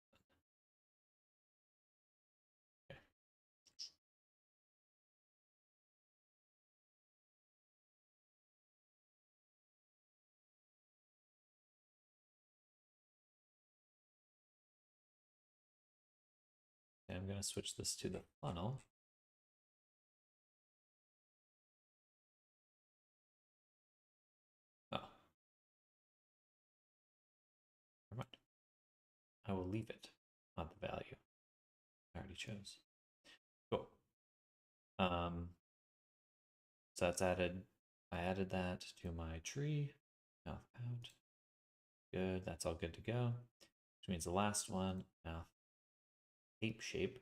Okay. And I'm going to switch this to the funnel. Oh. Never mind. I will leave it, not the value. I already chose. Cool. So that's added. I added that to my tree. Mouth out. Good. That's all good to go. Which means the last one, mouth ape shape.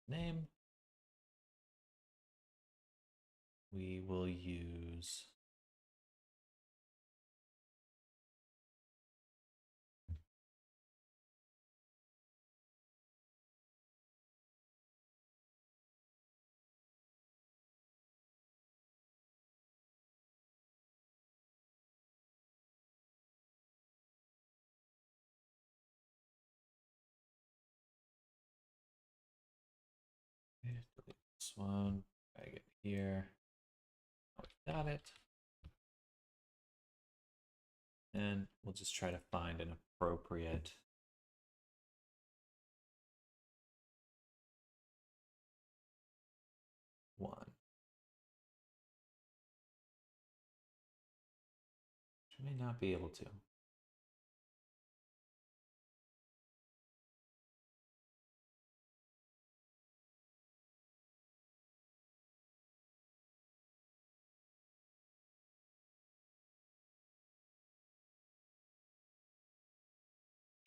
Name. We will use one. Drag it here. Got it. And we'll just try to find an appropriate one. Which may not be able to.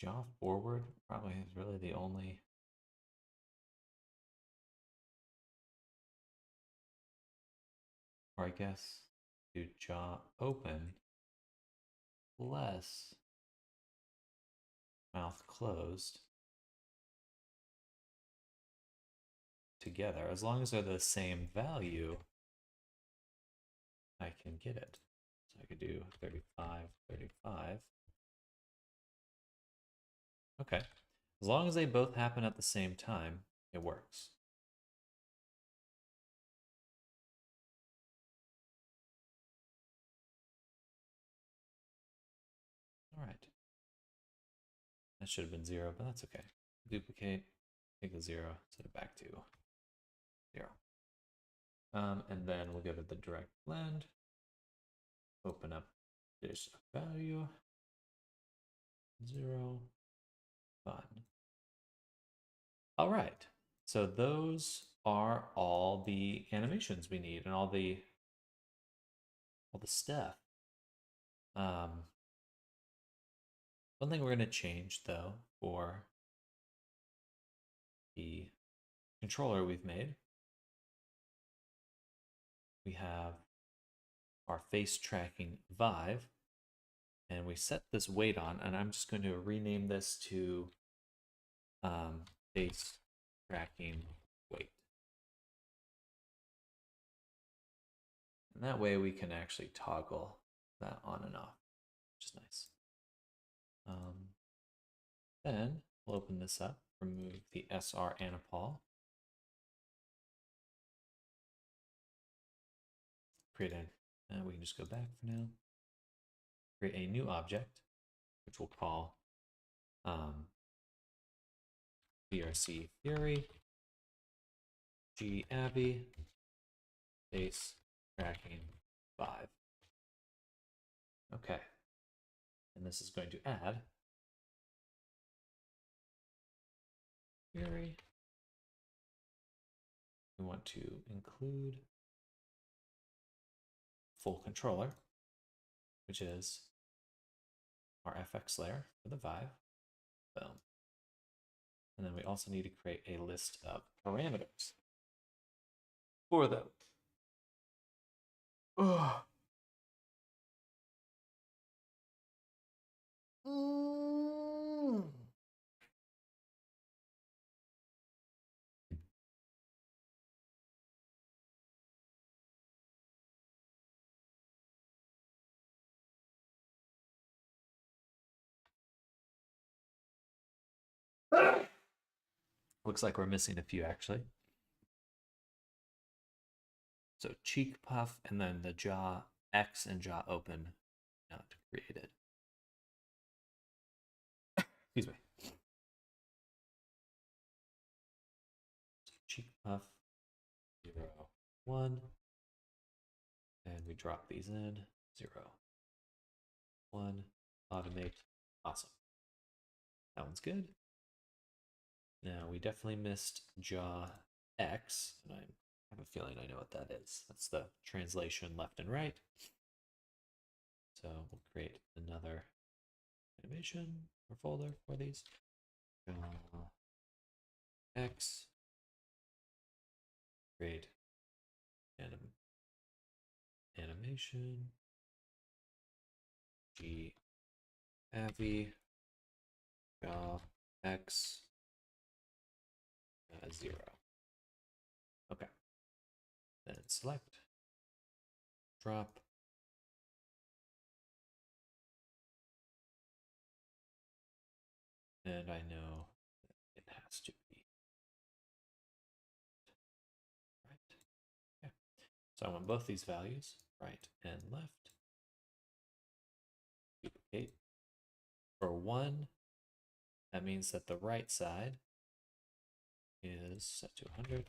Jaw forward probably is really the only. Or I guess do jaw open less mouth closed together. As long as they're the same value, I can get it. So I could do 35, 35. Okay. As long as they both happen at the same time, it works. All right. That should have been 0, but that's okay. Duplicate, take the 0, set it back to 0. And then we'll go to the direct blend, open up dish value, 0, fun. All right, so those are all the animations we need and all the stuff. One thing we're going to change though for the controller we've made, we have our face tracking Vive, and we set this weight on, and I'm just going to rename this to face tracking weight. And that way we can actually toggle that on and off, which is nice. Then we'll open this up, remove the SR Anapol, create a, we can just go back for now, create a new object, which we'll call VRC Fury G Abby face tracking 5. Okay, and this is going to add Fury. We want to include full controller, which is our FX layer for the Vive. Boom. And then we also need to create a list of parameters for them. Oh. Looks like we're missing a few actually. So cheek puff and then the jaw X and jaw open not created. Excuse me. So cheek puff 0, 1. And we drop these in 0, 1. Automate. Awesome. That one's good. Now we definitely missed jaw X, and I have a feeling I know what that is. That's the translation left and right. So we'll create another animation or folder for these. Jaw X. Create animation. G Avi jaw X 0. Okay. Then select, drop, and I know it has to be right. So I want both these values, right and left. Duplicate. For 1, that means that the right side is set to 100.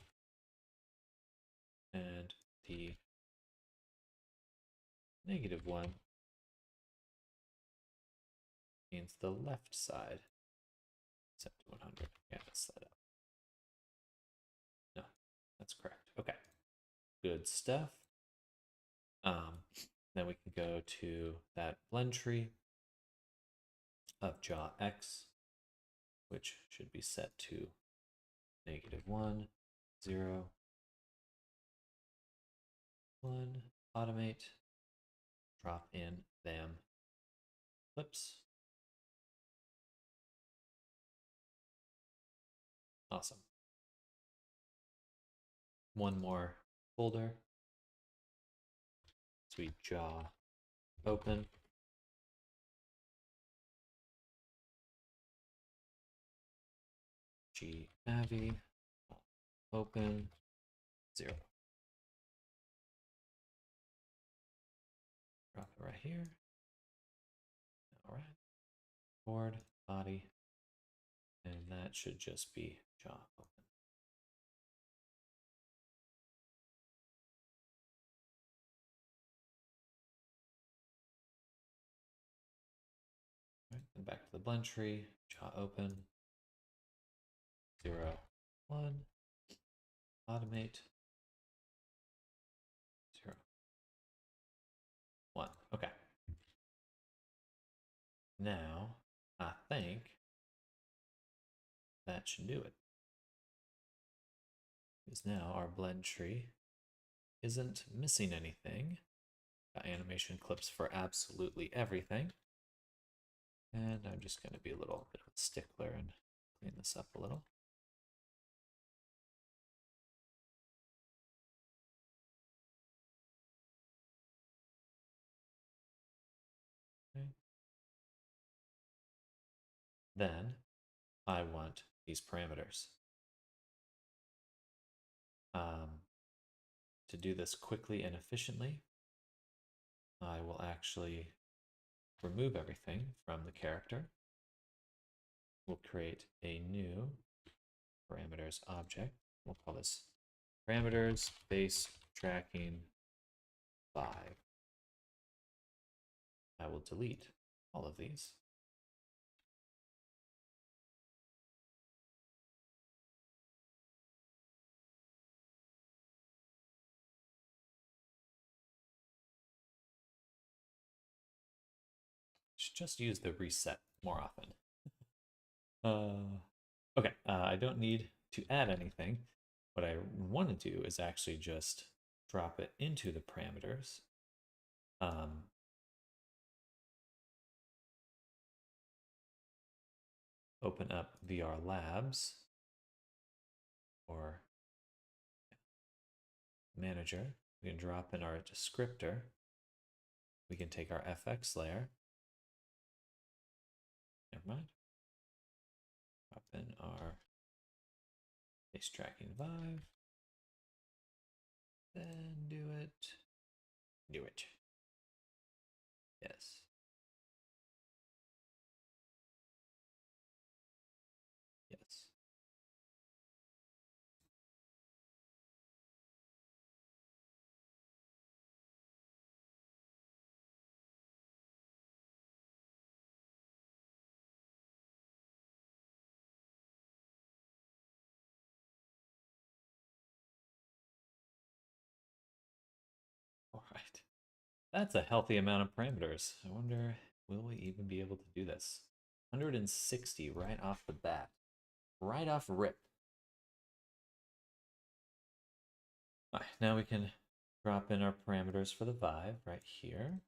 And the -1 means the left side set to 100. Yeah, that's that up. No, that's correct. Okay, good stuff. Then we can go to that blend tree of jaw X, which should be set to -1, 0, 1, automate, drop in them clips. Awesome. One more folder. Sweet jaw open. G-Avi open 0. Drop it right here. All right. Board, body, and that should just be jaw open. Right, and back to the blend tree, jaw open, 0, 1, automate, 0, 1. Okay. Now, I think that should do it. Because now our blend tree isn't missing anything. Got animation clips for absolutely everything. And I'm just going to be a little bit of a stickler and clean this up a little. Okay. Then I want these parameters. To do this quickly and efficiently, I will actually remove everything from the character. We'll create a new parameters object. We'll call this parameters face tracking 5. I will delete all of these. Should just use the reset more often. Okay, I don't need to add anything. What I want to do is actually just drop it into the parameters. Open up VR Labs or Manager. We can drop in our descriptor. We can take our FX layer. Never mind. Drop in our face tracking Vive. Then do it. Do it. Yes. Yes. All right. That's a healthy amount of parameters. I wonder, will we even be able to do this? 160 right off the bat. Right off rip. All right, now we can drop in our parameters for the Vive right here.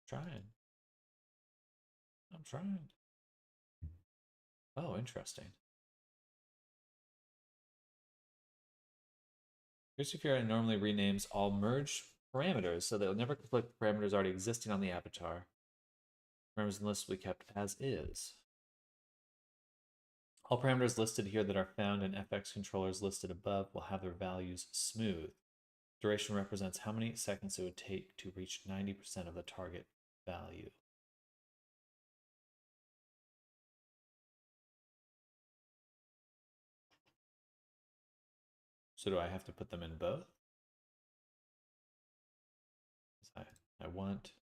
Trying. I'm trying. Oh, interesting. Crucifier normally renames all merged parameters so they'll never conflict with parameters already existing on the avatar. Parameters in the list will be kept as is. All parameters listed here that are found in FX controllers listed above will have their values smooth. Duration represents how many seconds it would take to reach 90% of the target value. So do I have to put them in both? I want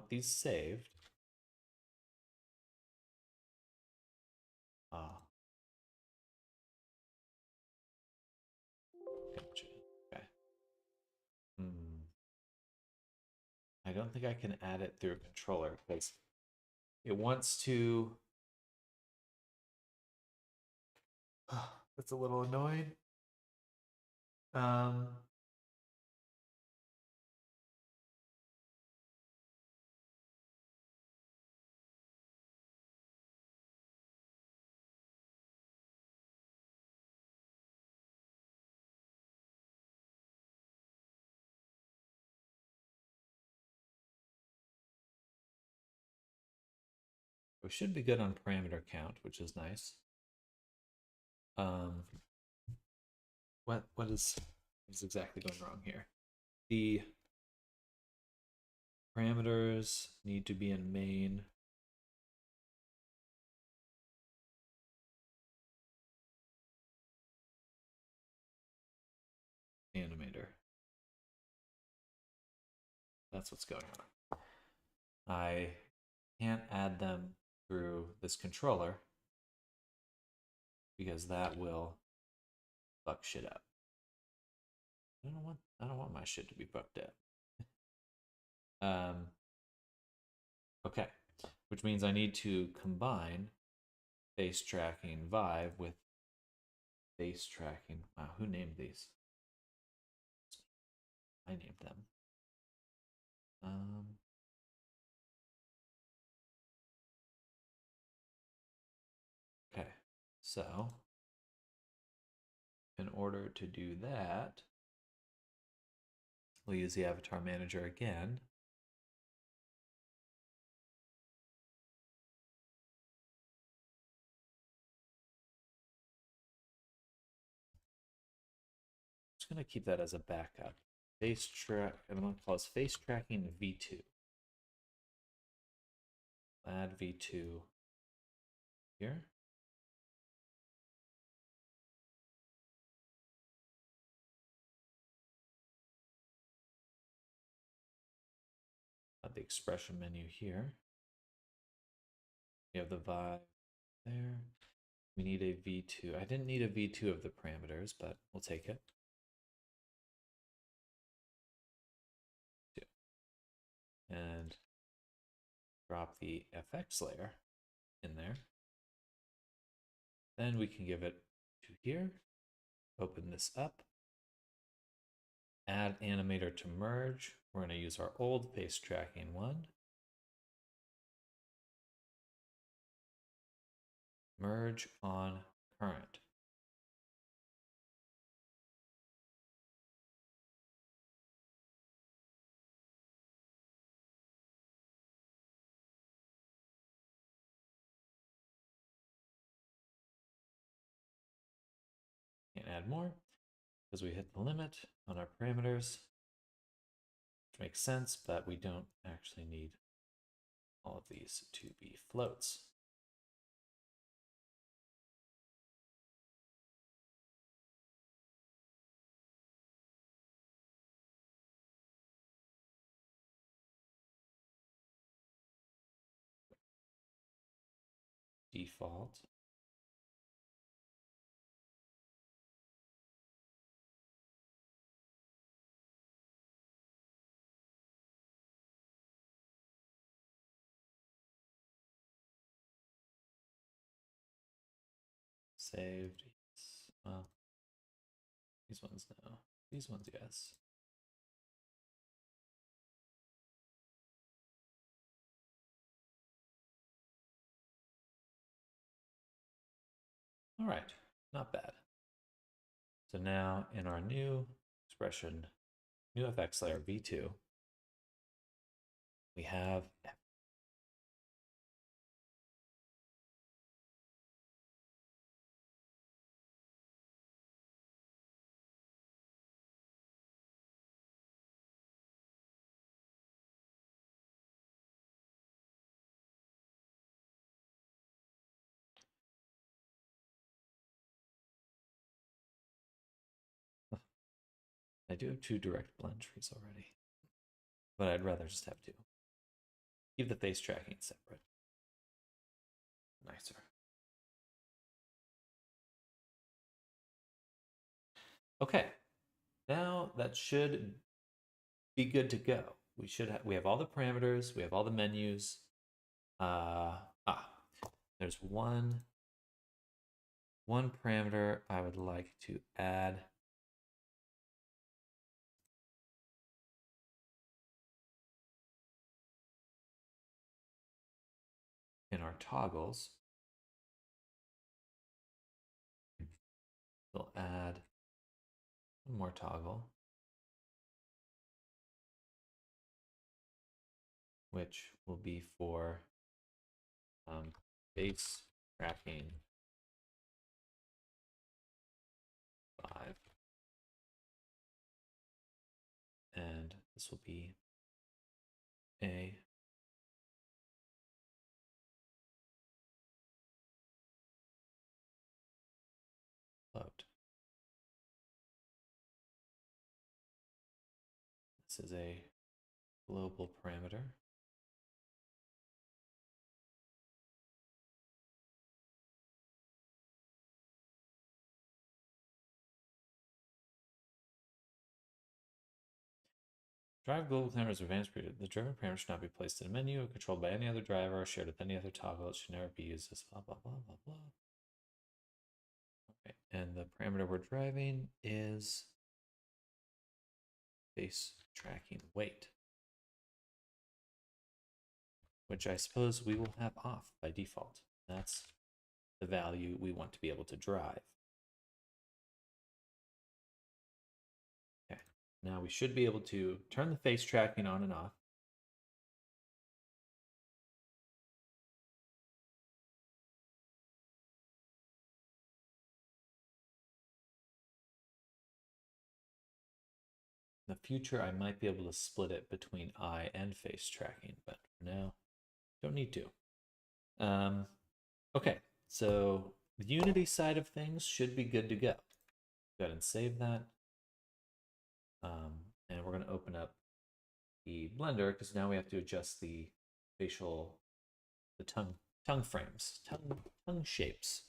these saved. Ah. Gotcha. Okay. I don't think I can add it through a controller because it wants to. That's a little annoying. We should be good on parameter count, which is nice. What is exactly going wrong here? The parameters need to be in main. Animator. That's what's going on. I can't add them through this controller because that will fuck shit up. I don't want my shit to be fucked up. Okay, which means I need to combine face tracking Vive with face tracking. Wow, who named these? I named them. Okay, so in order to do that, we'll use the avatar manager again. I'm just going to keep that as a backup. Face track, I'm going to call this face tracking V2. Add V2 here. Add the expression menu here. We have the Vive there. We need a V2. I didn't need a V2 of the parameters, but we'll take it. And drop the FX layer in there. Then we can give it to here. Open this up. Add animator to merge. We're going to use our old face tracking one. Merge on current. Can't add more because we hit the limit on our parameters, which makes sense, but we don't actually need all of these to be floats. Default. Saved. Well, these ones no. These ones, yes. All right, not bad. So now in our new expression, new FX layer V2, we have I do have 2 direct blend trees already, but I'd rather just have 2. Keep the face tracking separate. Nicer. Okay, now that should be good to go. We have all the parameters, we have all the menus. There's one parameter I would like to add. In our toggles, we'll add one more toggle, which will be for face tracking 5. And this will be a float. This is a global parameter. Drive global parameters are advanced period. The driver parameter should not be placed in a menu or controlled by any other driver or shared with any other toggle. It should never be used as blah, blah, blah, blah, blah. Okay, and the parameter we're driving is face tracking weight, which I suppose we will have off by default. That's the value we want to be able to drive. Okay, now we should be able to turn the face tracking on and off. In the future, I might be able to split it between eye and face tracking, but for now, don't need to. Okay, so the Unity side of things should be good to go. Go ahead and save that. And we're going to open up the Blender because now we have to adjust the facial, the tongue frames, tongue shapes.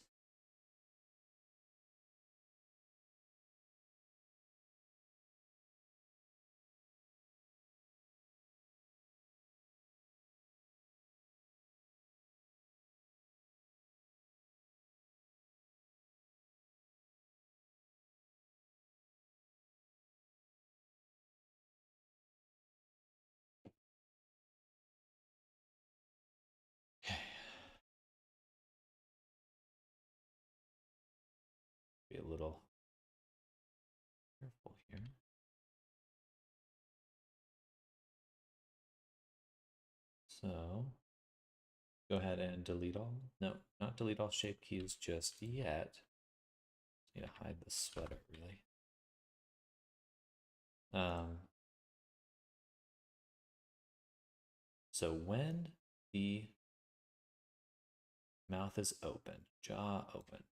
Okay. Be a little careful here. So go ahead and delete all. No, not delete all shape keys just yet. Need to hide the sweater really. So when the mouth is open, jaw open,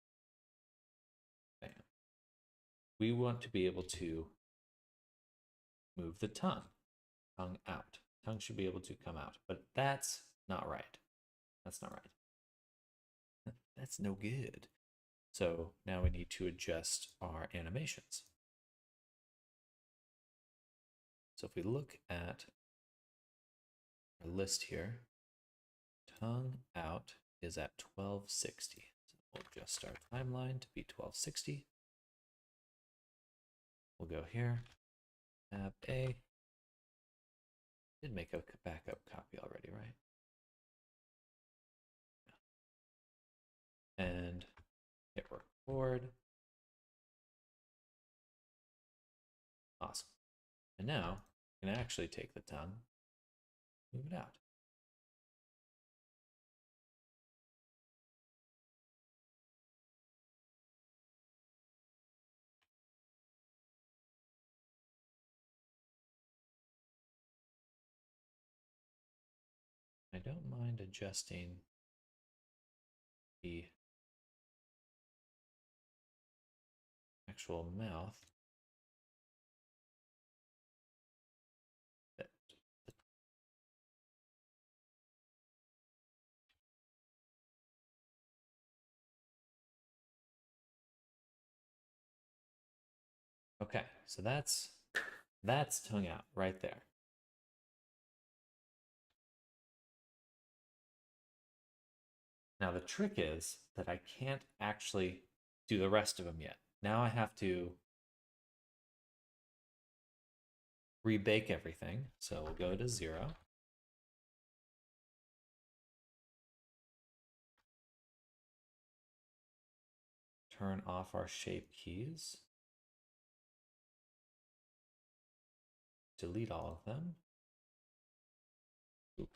bam, we want to be able to move the tongue out. Tongue should be able to come out, but that's not right. That's not right. That's no good. So now we need to adjust our animations. So if we look at our list here, tongue out is at 1260. So we'll adjust our timeline to be 1260. We'll go here, tab A. Did make a backup copy already, right? And hit record. Awesome. And now I can actually take the tongue, move it out. I don't mind adjusting the actual mouth. Okay, so that's tongue out right there. Now the trick is that I can't actually do the rest of them yet. Now I have to rebake everything. So we'll go to 0. Turn off our shape keys. Delete all of them. Oop.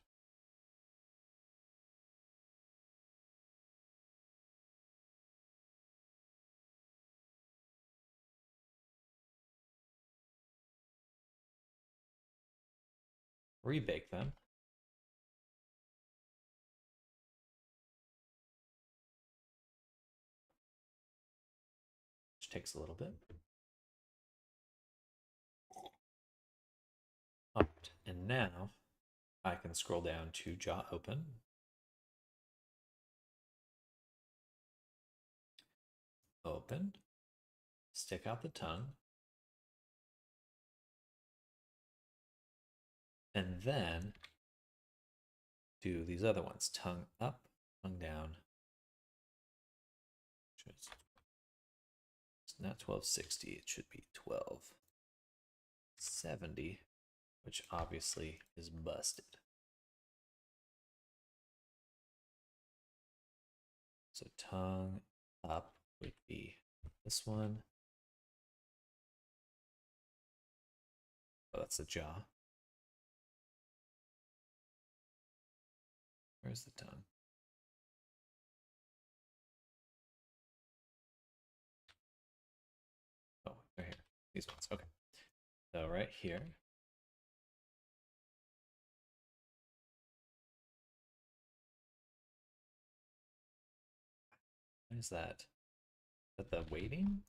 Rebake them. Which takes a little bit. And now I can scroll down to jaw open. Open. Stick out the tongue. And then do these other ones. Tongue up, tongue down. It's not 1260, it should be 1270, which obviously is busted. So tongue up would be this one. Oh, that's the jaw. Where's the tongue? Oh, they're here. These ones. Okay. So right here. What is that? Is that the weighting?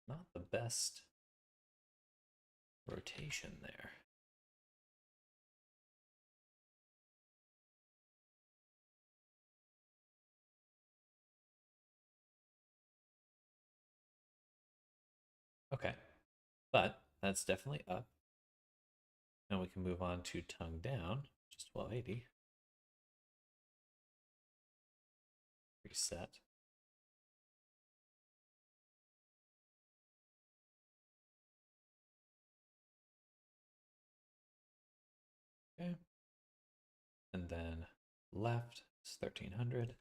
Not the best rotation there. Okay, but that's definitely up. Now we can move on to tongue down, just 1280. Reset. Okay. And then left is 1300.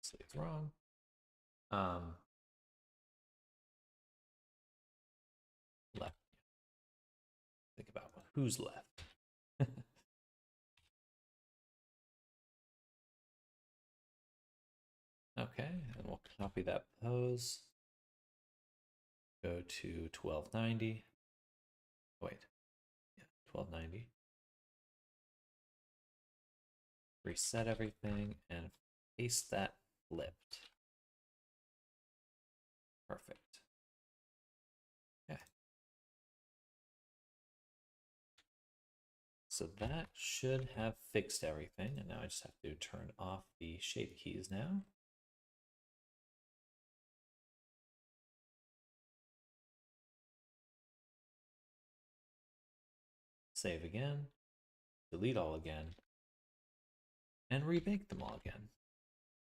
So it's wrong. Left. Think about who's left. Okay, and we'll copy that pose. Go to 1290. Wait, yeah, 1290. Reset everything and paste that flipped. Perfect. Okay. So that should have fixed everything, and now I just have to turn off the shape keys now. Save again. delete all again, and remake them all again.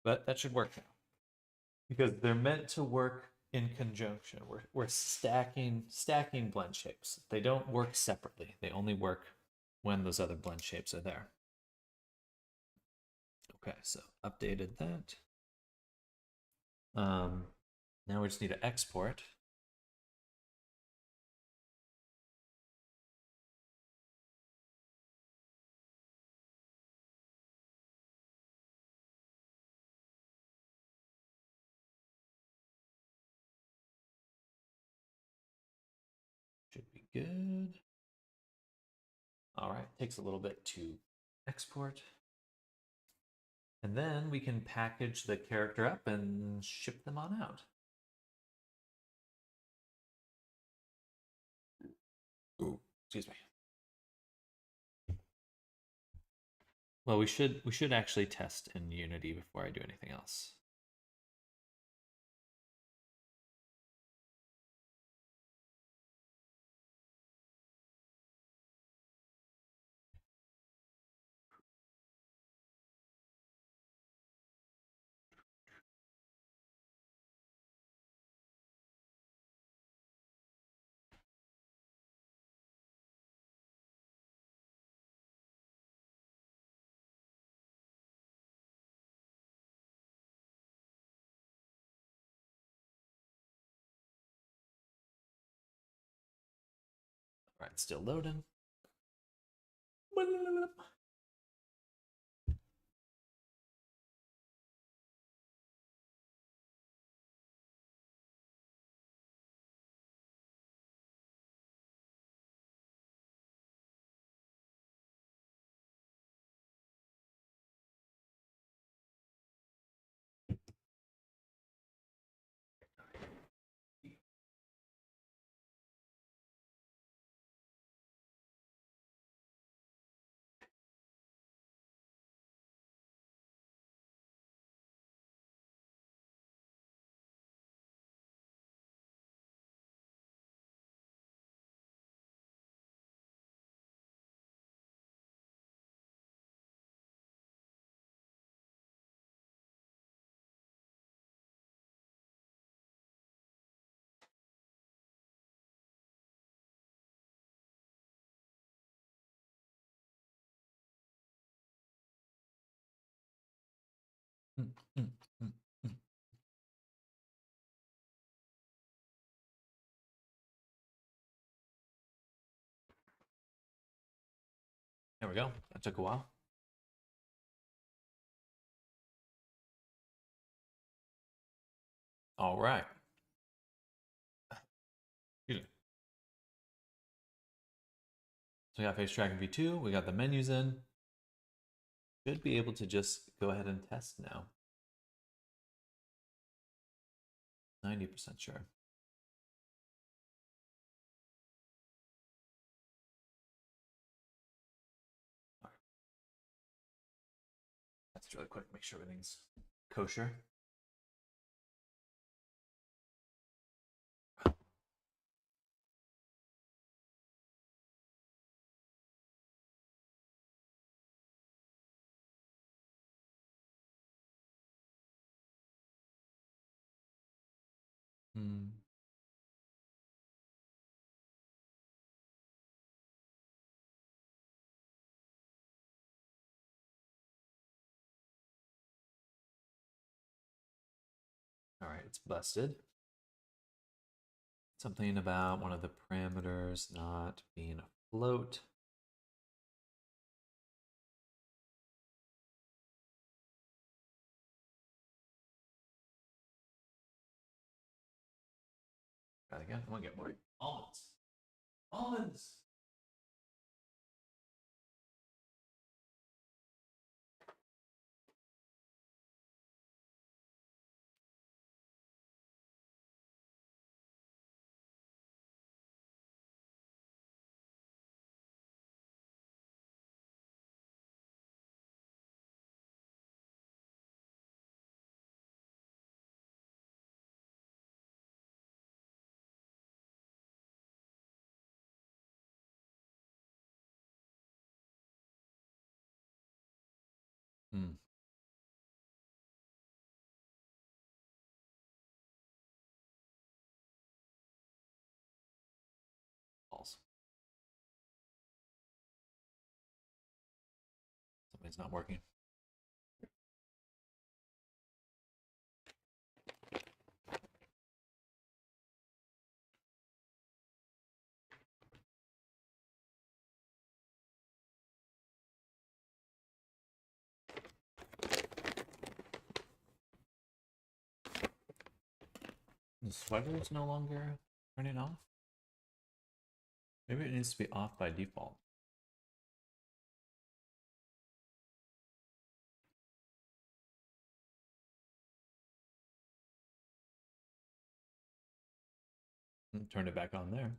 But that should work now. Because they're meant to work in conjunction. We're stacking blend shapes. They don't work separately. They only work when those other blend shapes are there. Okay, so updated that. Now we just need to export. Should be good. All right, takes a little bit to export. And then we can package the character up and ship them on out. Ooh, excuse me. Well, we should actually test in Unity before I do anything else. All right, still loading. There we go. That took a while. All right. Excuse me. So we got face tracking v2. We got the menus in. Should be able to just go ahead and test now. 90% sure. All right. That's really quick. Make sure everything's kosher. Hmm. All right, it's busted. Something about one of the parameters not being a float. Try it again. I want to get more almonds. Almonds! Hmm. False. Something's not working. The sweater is no longer turning off? Maybe it needs to be off by default. And turn it back on there.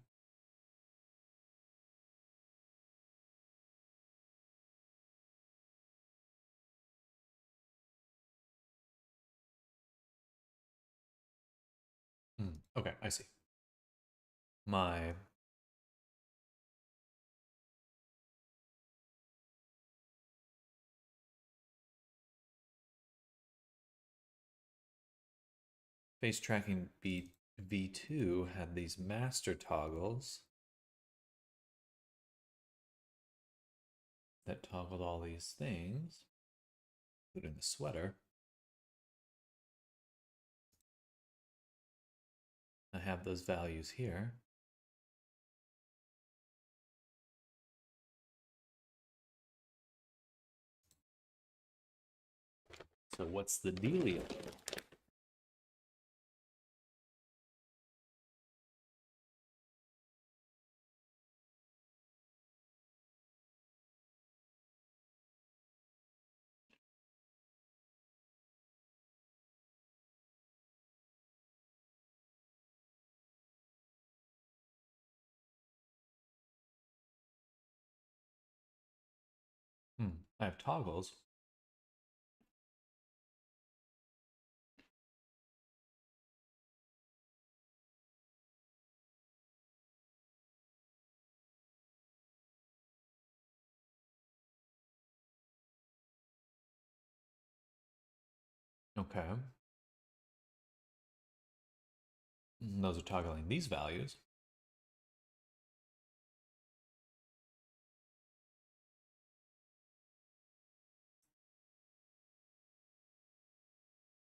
Okay, I see. My face tracking V2 had these master toggles that toggled all these things, including the sweater. I have those values here. So what's the dealio? I have toggles. Okay. Those are toggling these values.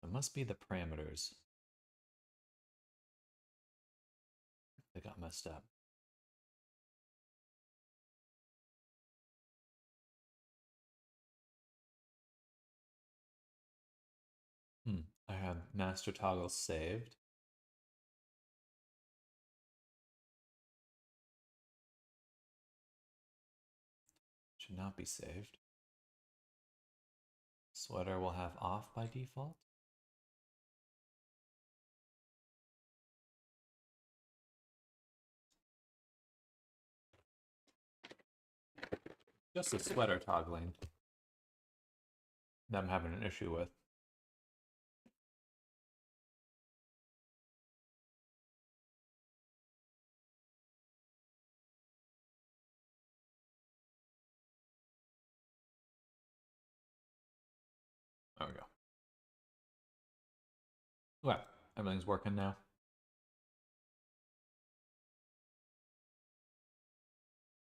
It must be the parameters that got messed up. I have master toggles saved. Should not be saved. Sweater will have off by default. Just the sweater toggling that I'm having an issue with. There we go. Okay, everything's working now.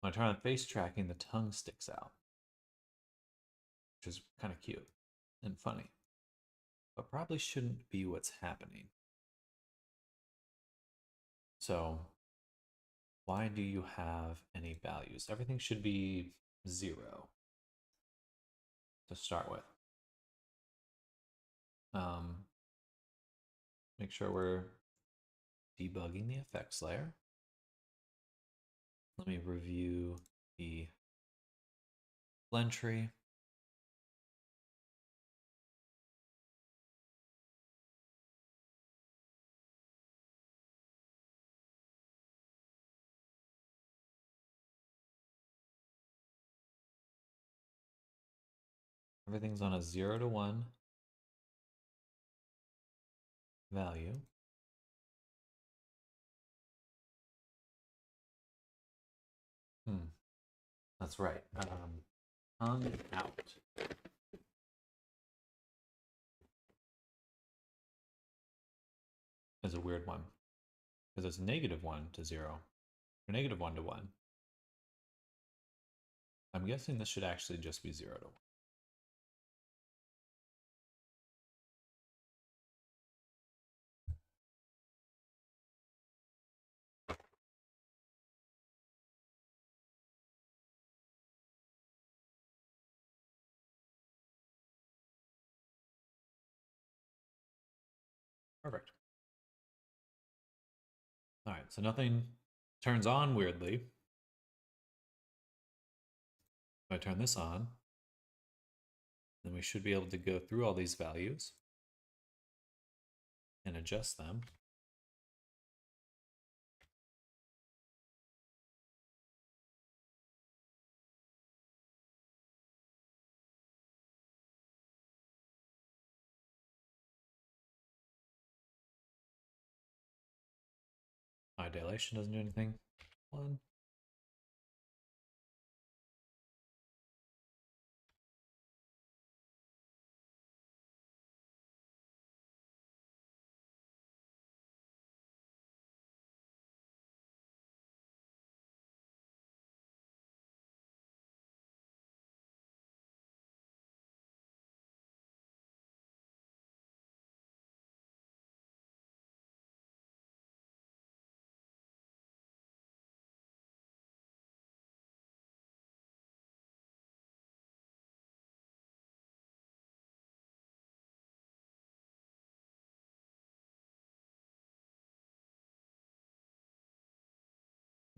When I turn on face tracking, the tongue sticks out, which is kind of cute and funny, but probably shouldn't be what's happening. So why do you have any values? Everything should be 0 to start with. Make sure we're debugging the effects layer. Let me review the blend tree. Everything's on a 0 to 1 value. That's right. Tongue out. is a weird one because it's -1 to 0 or -1 to 1. I'm guessing this should actually just be 0 to 1. Perfect. All right, so nothing turns on weirdly. If I turn this on, then we should be able to go through all these values and adjust them. My dilation doesn't do anything. 1.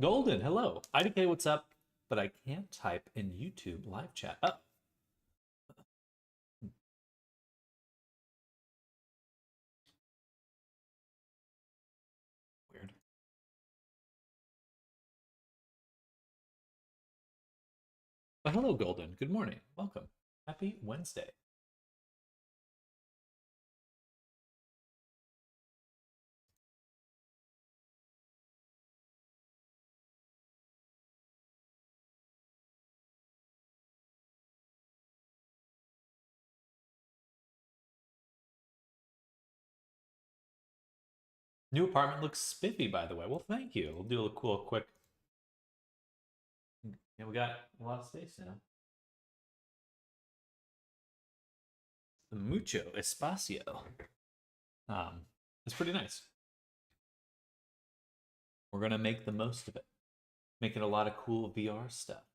Golden, hello. IDK, what's up? But I can't type in YouTube live chat. Oh. Weird. Well, hello, Golden. Good morning. Welcome. Happy Wednesday. New apartment looks spiffy, by the way. Well, thank you. We'll do a cool, quick. Yeah, we got a lot of space now. Mucho espacio. It's pretty nice. We're gonna make the most of it. Making a lot of cool VR stuff.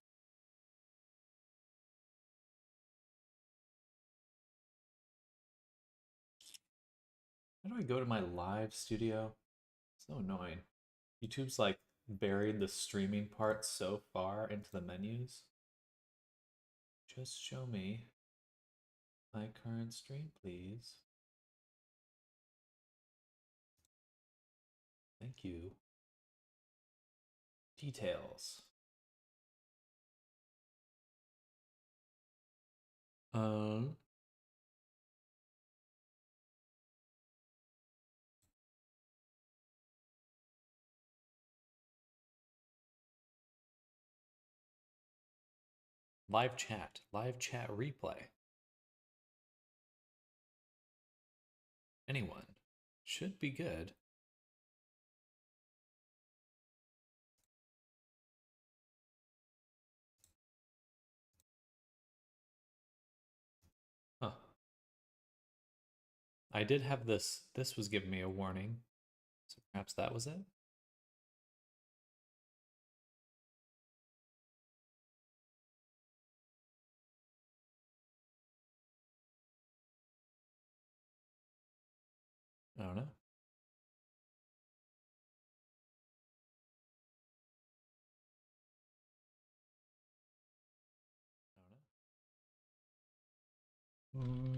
How do I go to my live studio? So annoying. YouTube's like buried the streaming part so far into the menus. Just show me my current stream, please. Thank you. Details. Live chat replay. Anyone should be good. Huh. I did have this. This was giving me a warning. So perhaps that was it? I don't know.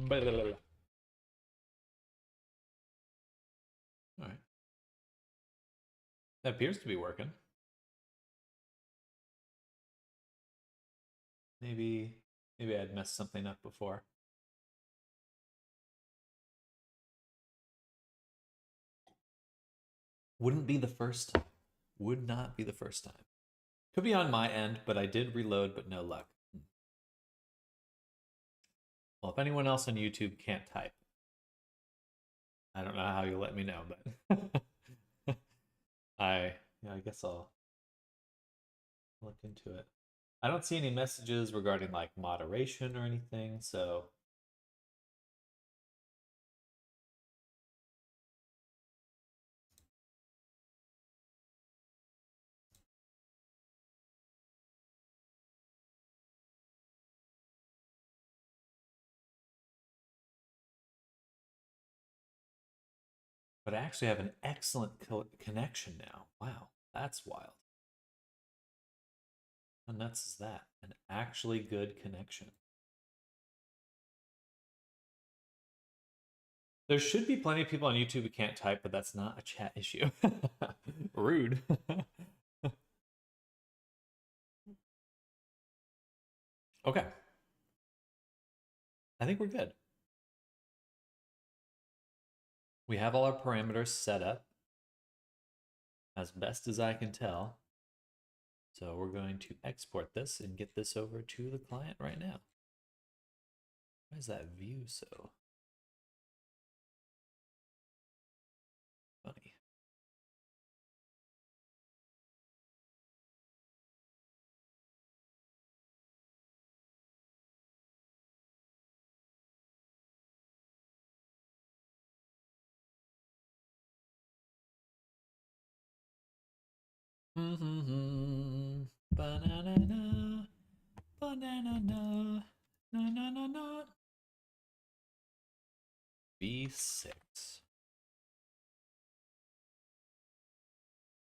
Blah, blah, blah, blah. All right. That appears to be working. Maybe I'd messed something up before. Wouldn't be the first time. Would not be the first time. Could be on my end, but I did reload, but no luck. Well, if anyone else on YouTube can't type, I don't know how you let me know, but I guess I'll look into it. I don't see any messages regarding like moderation or anything, so but I actually have an excellent connection now. Wow, that's wild. How nuts is that? An actually good connection. There should be plenty of people on YouTube who can't type, but that's not a chat issue. Rude. Okay. I think we're good. We have all our parameters set up as best as I can tell. So we're going to export this and get this over to the client right now. Why is that view so funny? Banana, banana, na na na na. V6.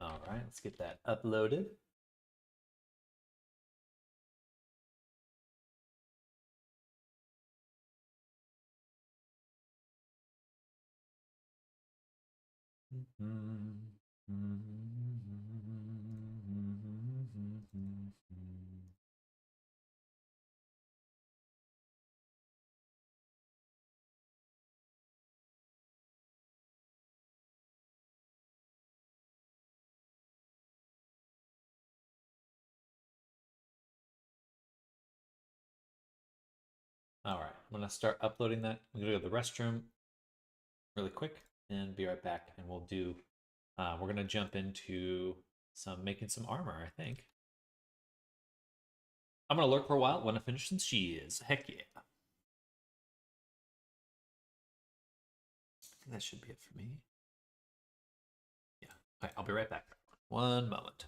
All right, let's get that uploaded. All right, I'm gonna start uploading that. I'm gonna go to the restroom really quick and be right back. And we'll do. We're gonna jump into making some armor. I think I'm gonna lurk for a while. When I finish some shears, heck yeah. I think that should be it for me. Yeah. All right, I'll be right back. One moment.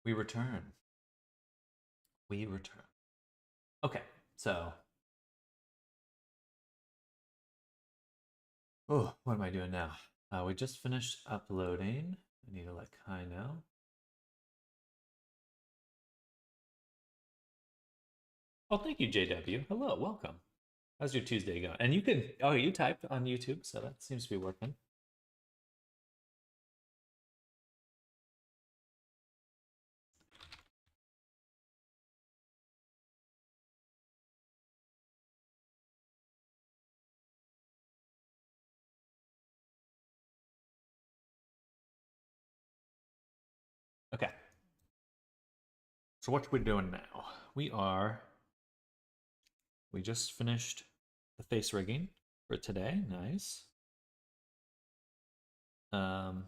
We return. We return. Okay, so. Oh, what am I doing now? We just finished uploading. I need to let Kai know. Oh, thank you, JW. Hello, welcome. How's your Tuesday going? And you can, oh, you typed on YouTube, so that seems to be working. Okay. So what we doing now? We just finished the face rigging for today. Nice. I'm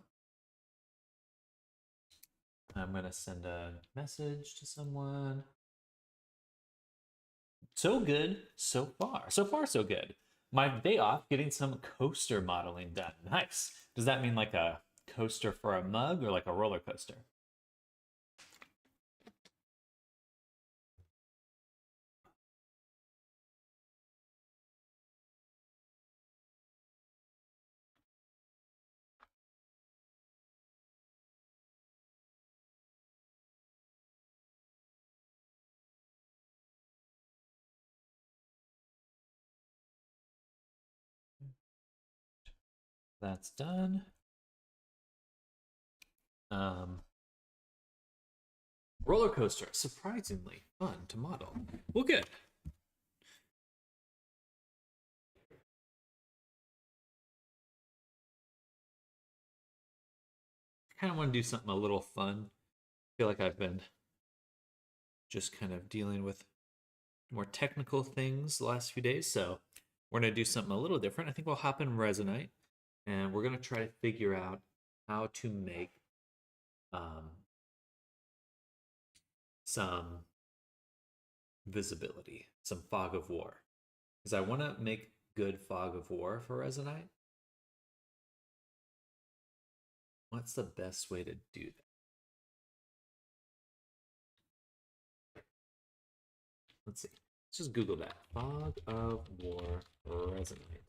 gonna send a message to someone. So good so far. So far, so good. My day off getting some coaster modeling done. Nice. Does that mean like a coaster for a mug or like a roller coaster? That's done. Roller coaster, surprisingly fun to model. Well, good. I kind of want to do something a little fun. I feel like I've been just kind of dealing with more technical things the last few days, so we're going to do something a little different. I think we'll hop in Resonite, and we're going to try to figure out how to make some visibility, some fog of war. Because I want to make good fog of war for Resonite. What's the best way to do that? Let's see. Let's just Google that. Fog of war Resonite.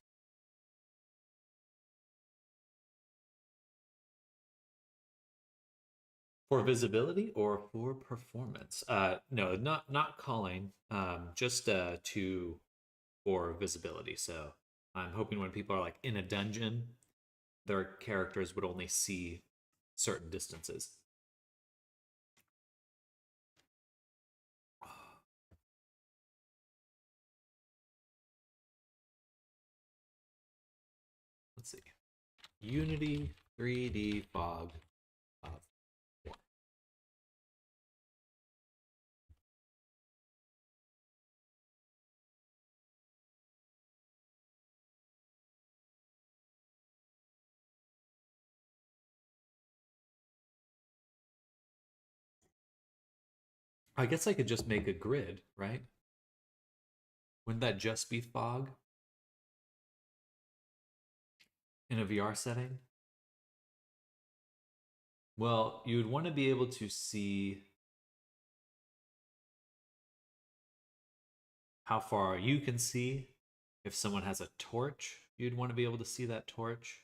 For visibility or for performance? No, not calling. Just to for visibility. So I'm hoping when people are like in a dungeon, their characters would only see certain distances. Let's see. Unity 3D fog of war. I guess I could just make a grid, right? Wouldn't that just be fog in a VR setting? Well, you would want to be able to see how far you can see. If someone has a torch, you'd want to be able to see that torch.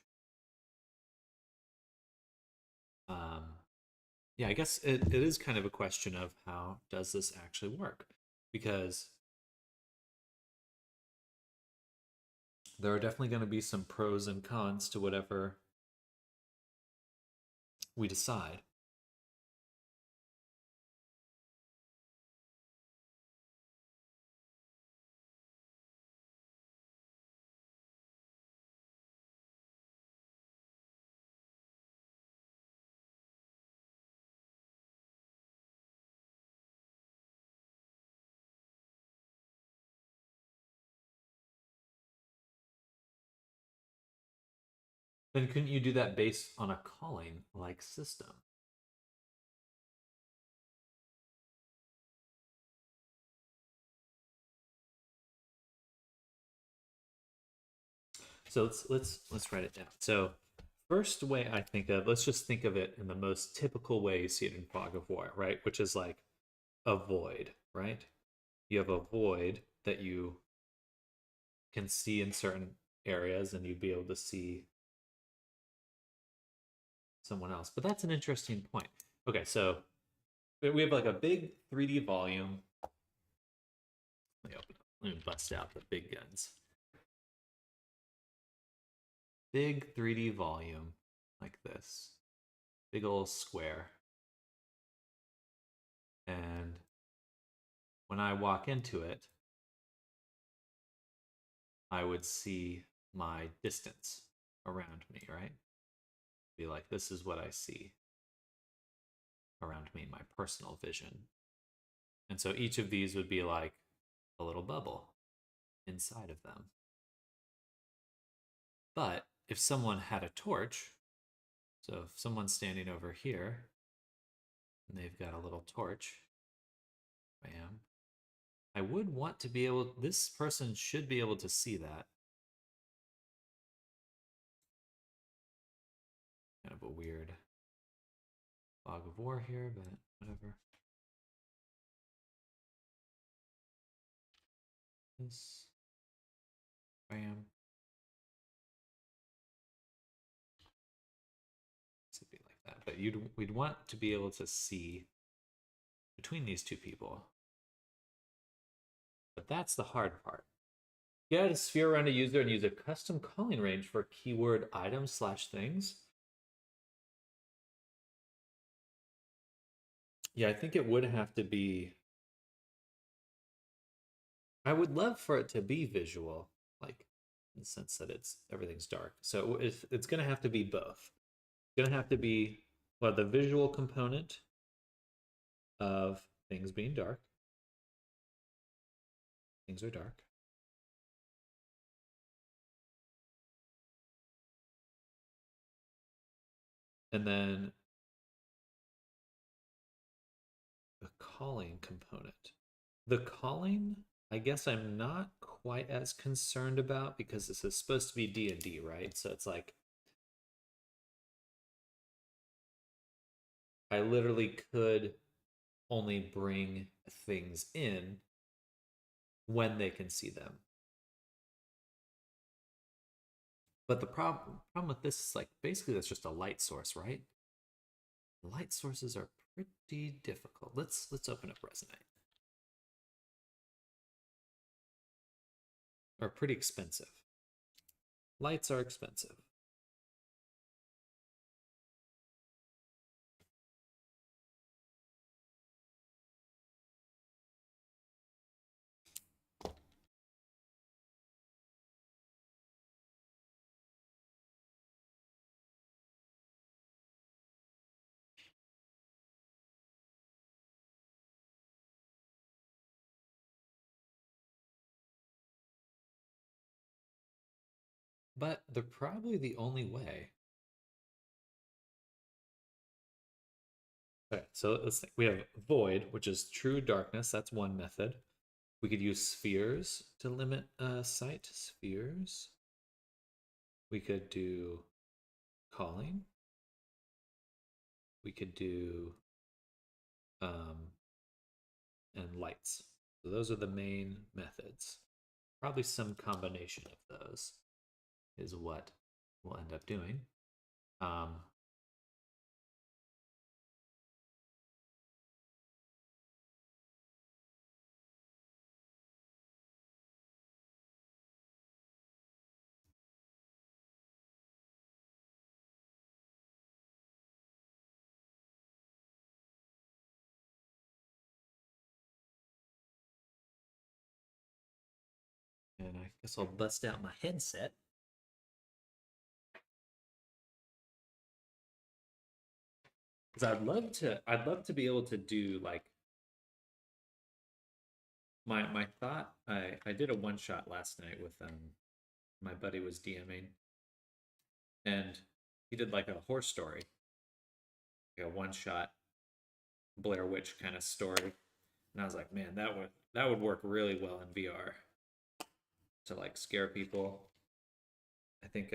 Um, yeah, I guess it is kind of a question of how does this actually work? Because there are definitely going to be some pros and cons to whatever we decide. Then couldn't you do that based on a calling like system? So let's write it down. So first way I think of, let's just think of it in the most typical way you see it in fog of war, right? Which is like a void, right? You have a void that you can see in certain areas and you'd be able to see someone else. But that's an interesting point. Okay, so we have like a big 3D volume. Let me open up. Let me bust out the big guns. Big 3D volume like this. Big old square. And when I walk into it, I would see my distance around me, right? Be like, this is what I see around me, my personal vision. And so each of these would be like a little bubble inside of them. But if someone had a torch, so if someone's standing over here and they've got a little torch, bam, I would want to be able, this person should be able to see that. Kind of a weird fog of war here, but whatever. This, bam. It'd be like that, but we'd want to be able to see between these two people. But that's the hard part. Get a sphere around a user and use a custom calling range for keyword items / things. Yeah, I think it would have to be. I would love for it to be visual, like in the sense that everything's dark. So it's going to have to be both. It's going to have to be the visual component of things being dark. Things are dark. And then the calling component. The calling, I guess I'm not quite as concerned about because this is supposed to be D&D, right? So it's like I literally could only bring things in when they can see them. But the problem with this is like basically that's just a light source, right? Light sources are pretty difficult. Let's open up Resonate. Are pretty expensive. Lights are expensive. But they're probably the only way. Okay, so let's think. We have void, which is true darkness. That's one method. We could use spheres to limit sight. Spheres. We could do calling. We could do and lights. So those are the main methods. Probably some combination of those is what we'll end up doing. And I guess I'll bust out my headset. Because I'd love to be able to do like my thought. I did a one shot last night with my buddy was DMing, and he did like a horror story, like a one shot Blair Witch kind of story, and I was like, man, that would work really well in VR to like scare people. I think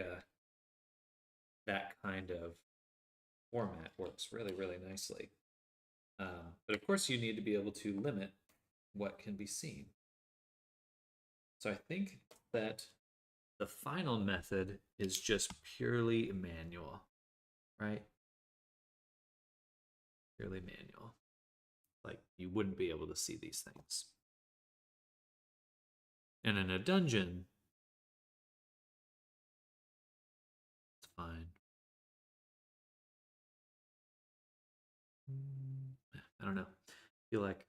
that kind of format works really, really nicely. But of course, you need to be able to limit what can be seen. So I think that the final method is just purely manual, right? Purely manual. Like you wouldn't be able to see these things. And in a dungeon, it's fine. I don't know. I feel like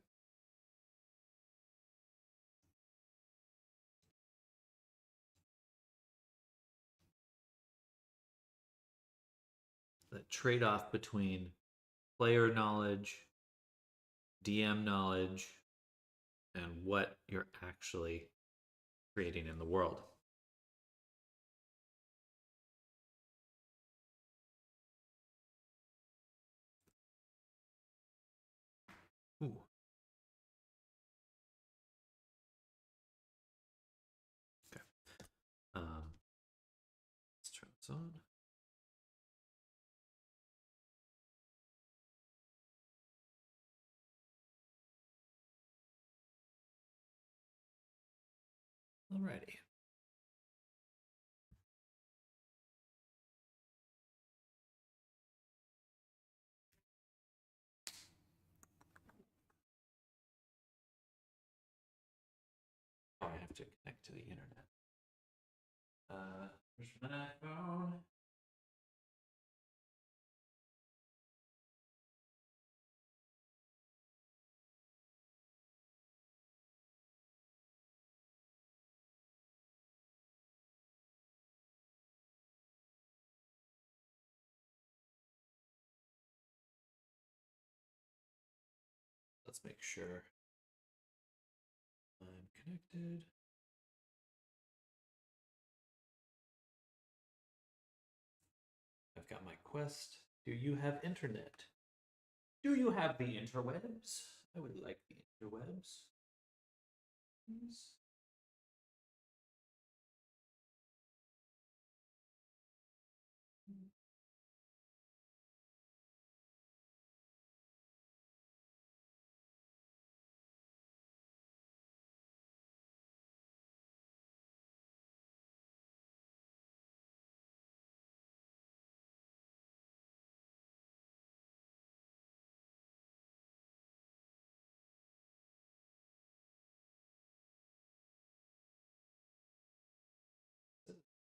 the trade off between player knowledge, DM knowledge, and what you're actually creating in the world. Ooh. Okay. Let's turn this on. Alrighty. Oh, I have to connect to the internet. Where's my iPhone? Let's make sure I'm connected. I've got my Quest. Do you have internet? Do you have the interwebs? I would like the interwebs. Please.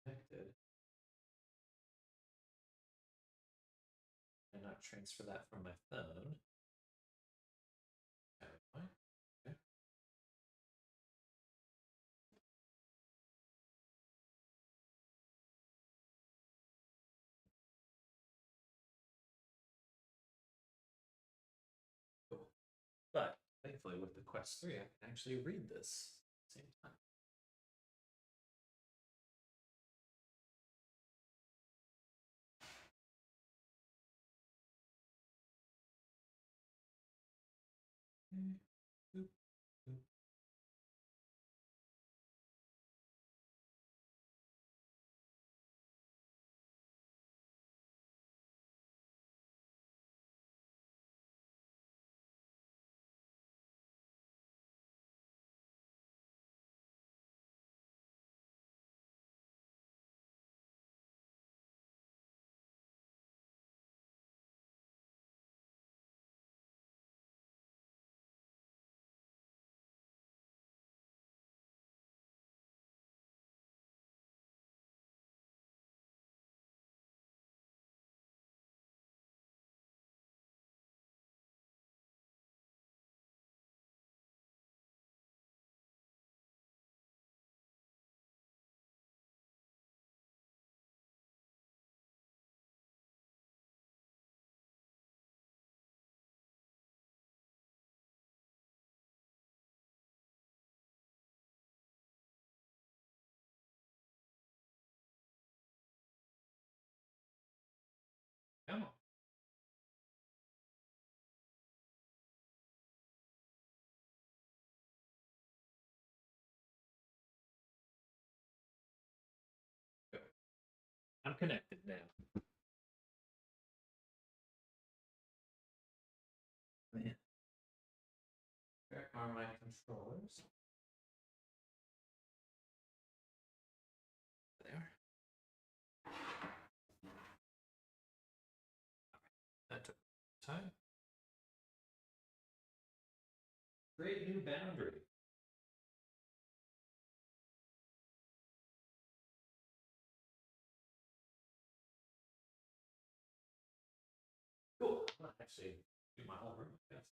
Connected. And not transfer that from my phone. Okay. Cool. But thankfully, with the Quest 3, I can actually read this at the same time. Boop, boop. I'm connected now. Man. Where are my controllers? There. That took time. Create new boundary. Cool. Well, actually, do my whole room, I guess.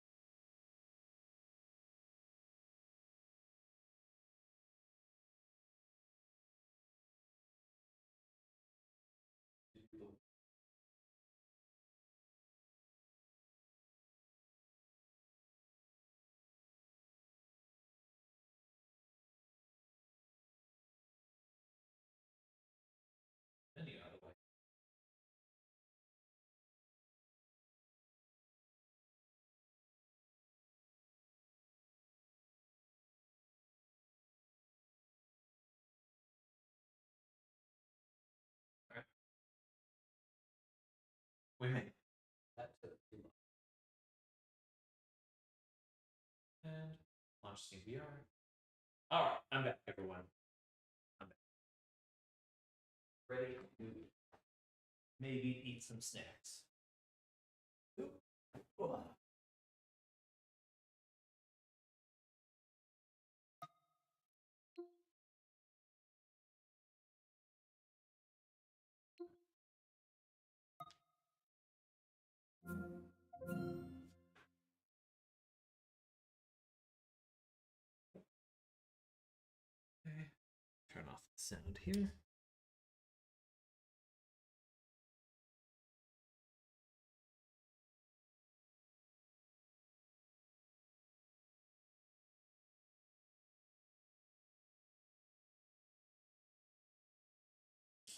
Any other way. All right. We made it. That took too long. And launch CBR. All right, I'm back, everyone. I'm back. Ready to maybe eat some snacks. Ooh. Whoa. Okay. Turn off the sound here.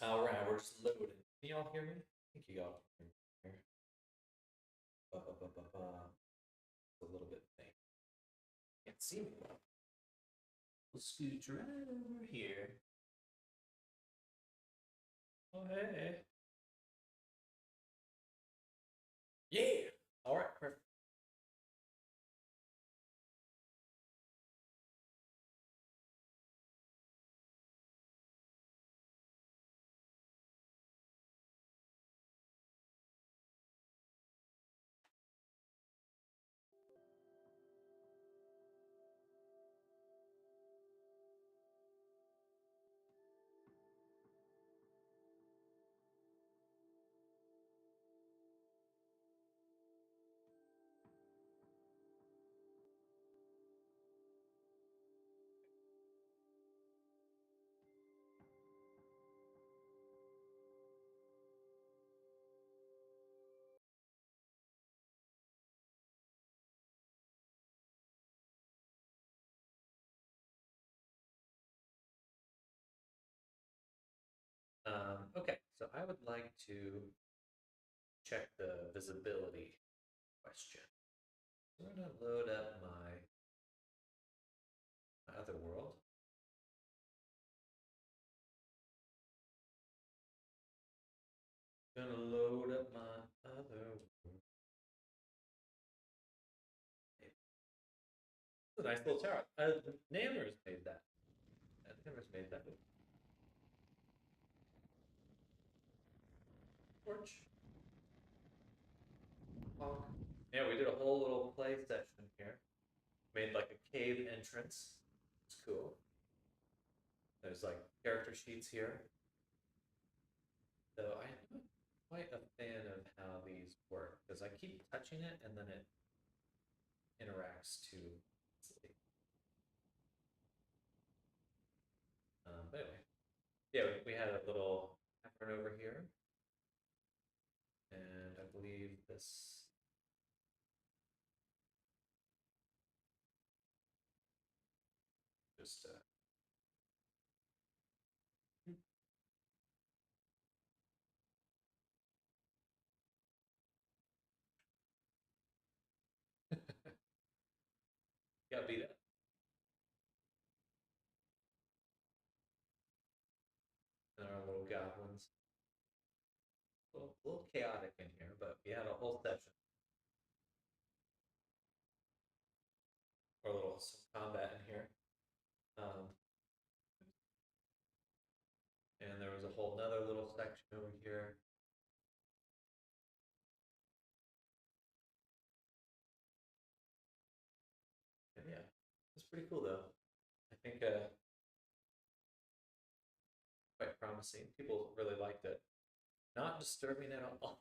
All right, we're just loading. Can y'all hear me? I think you all can hear me. It's a little bit faint. Can't see me. We'll scooch right over here. Oh, hey. Yeah. All right, perfect. Okay, so I would like to check the visibility question. So we're going to load up my other world. Gonna load up my other world. It's a nice little tower. Nammers made that. Nammers made that. Torch. Yeah, we did a whole little play session here. Made like a cave entrance. It's cool. There's like character sheets here. So I'm not quite a fan of how these work because I keep touching it and then it interacts too easily. But anyway, yeah, we had a little pattern over here, and I believe this just gotta beat it. And our little goblins. a little chaotic in here, but we had a whole session or a little some combat in here. Um, and there was a whole nother little section over here. And yeah, it's pretty cool though. I think quite promising. People really liked it. Not disturbing at all.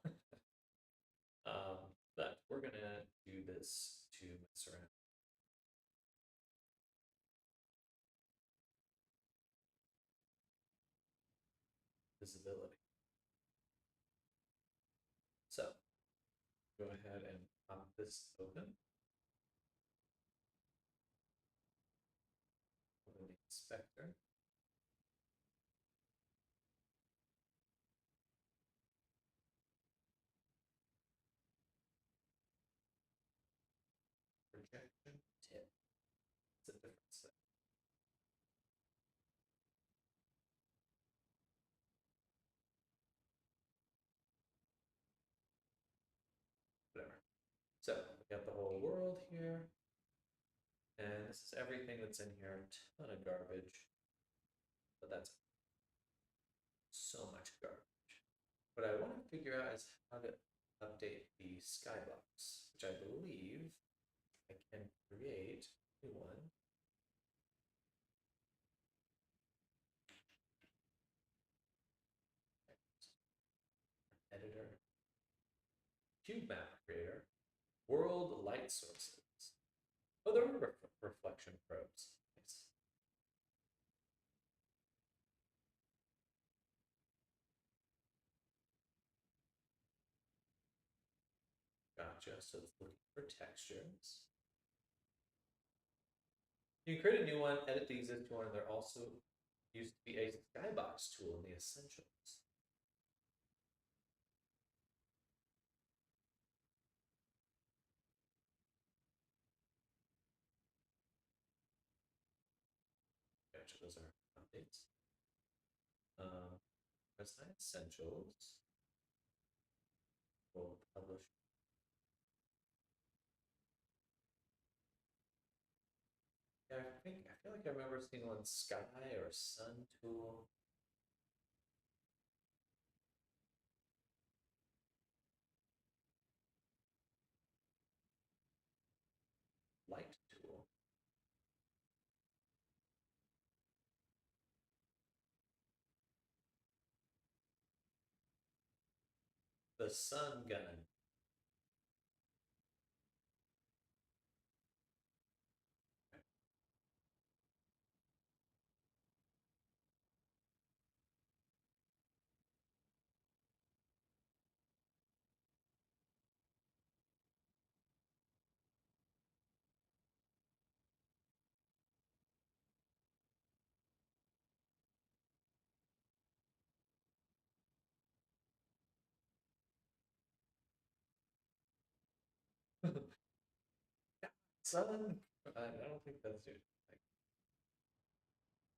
But we're gonna do this to mess around. Visibility. So go ahead and pop this open. Open the inspector. Projection tip. It's a different thing. Whatever. So we got the whole world here. And this is everything that's in here. A ton of garbage. But that's so much garbage. What I want to figure out is how to update the skybox, which I believe I can create a new one. Editor. Cube map creator. World light sources. Oh, there are reflection probes. Nice. Gotcha. So it's looking for textures. You can create a new one, edit the existing one, and there also used to be a skybox tool in the essentials. Gotcha, those are updates. That's not essentials. We'll publish. Yeah, I feel like I remember seeing one sky or sun tool. Light tool. The sun gun. Sun. I don't think that's it.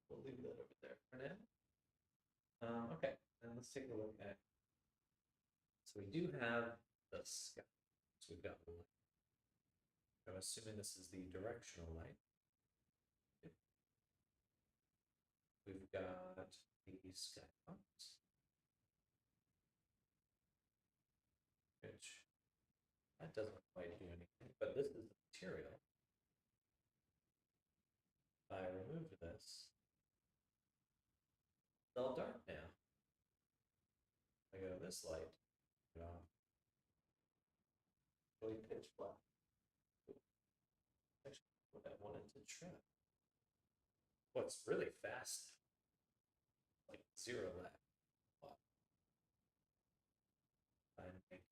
We'll leave that over there for now. Okay, and let's take a look at. So we do have the sky. So we've got the light. I'm assuming this is the directional light. We've got the skybox, which that doesn't quite do anything, but this is the material. If I remove this, it's all dark now. I go to this light, turn it off. Really pitch black. Actually, what I wanted to try. What's really fast? Like 0 left. What? I make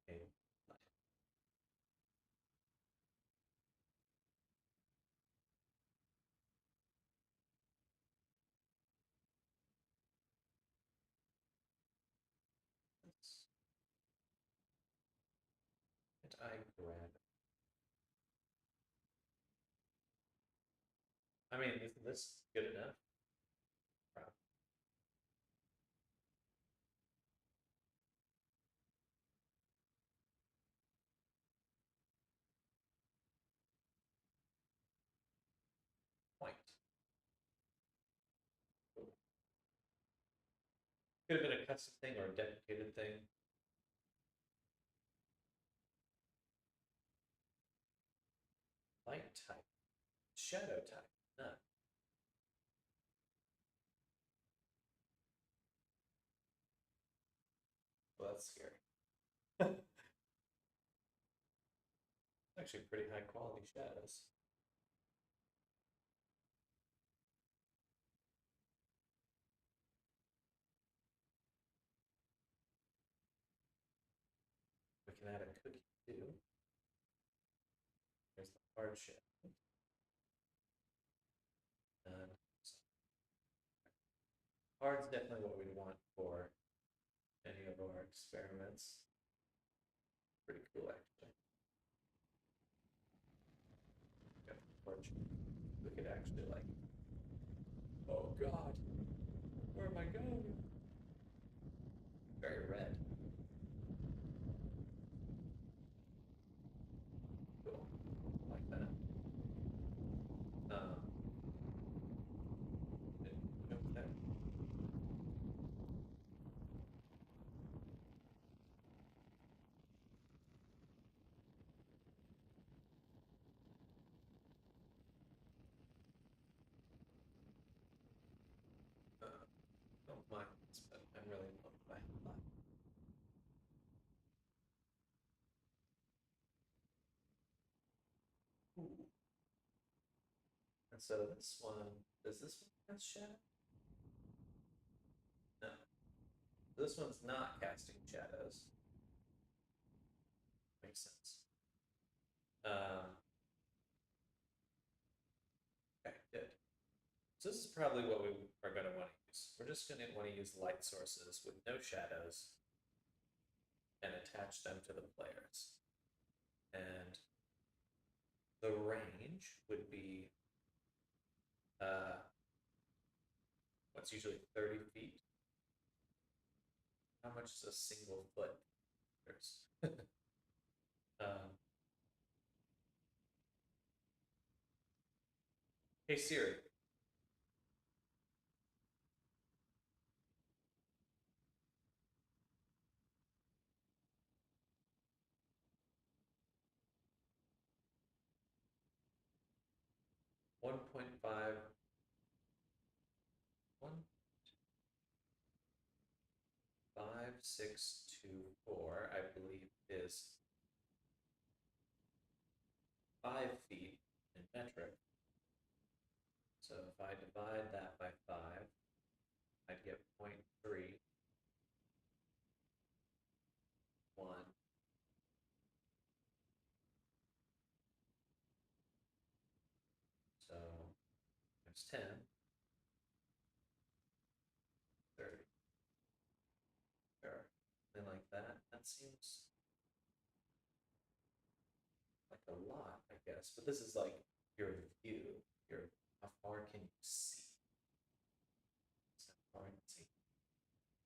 a light. And I grab it. I mean, isn't this good enough? Probably. Could have been a custom thing or a deprecated thing. Light type. Shadow type. None. Well, that's scary. Actually, pretty high quality shadows. We can add a cookie too. There's the hard shadow. And hard's definitely what we'd want for any of our experiments. Pretty cool, actually. Got the torch. We could actually like, oh god, where am I going? Very red. Cool, like that. Um, jump there. Don't mind this, but I'm really loved by a lot. Ooh. And so this one, does this one cast shadow? No. This one's not casting shadows. Makes sense. Okay, good. So this is probably what we are going to want to use. We're just going to want to use light sources with no shadows and attach them to the players. And the range would be what's usually 30 feet. How much is a single foot? um, hey Siri. One point five. 1.5624, I believe, is 5 feet in metric. So if I divide that by 5, I'd get 0.31. So times 10, 30. Sure. Something like that. That seems like a lot, I guess. But this is like your view. Your how far can you see? How far can you see?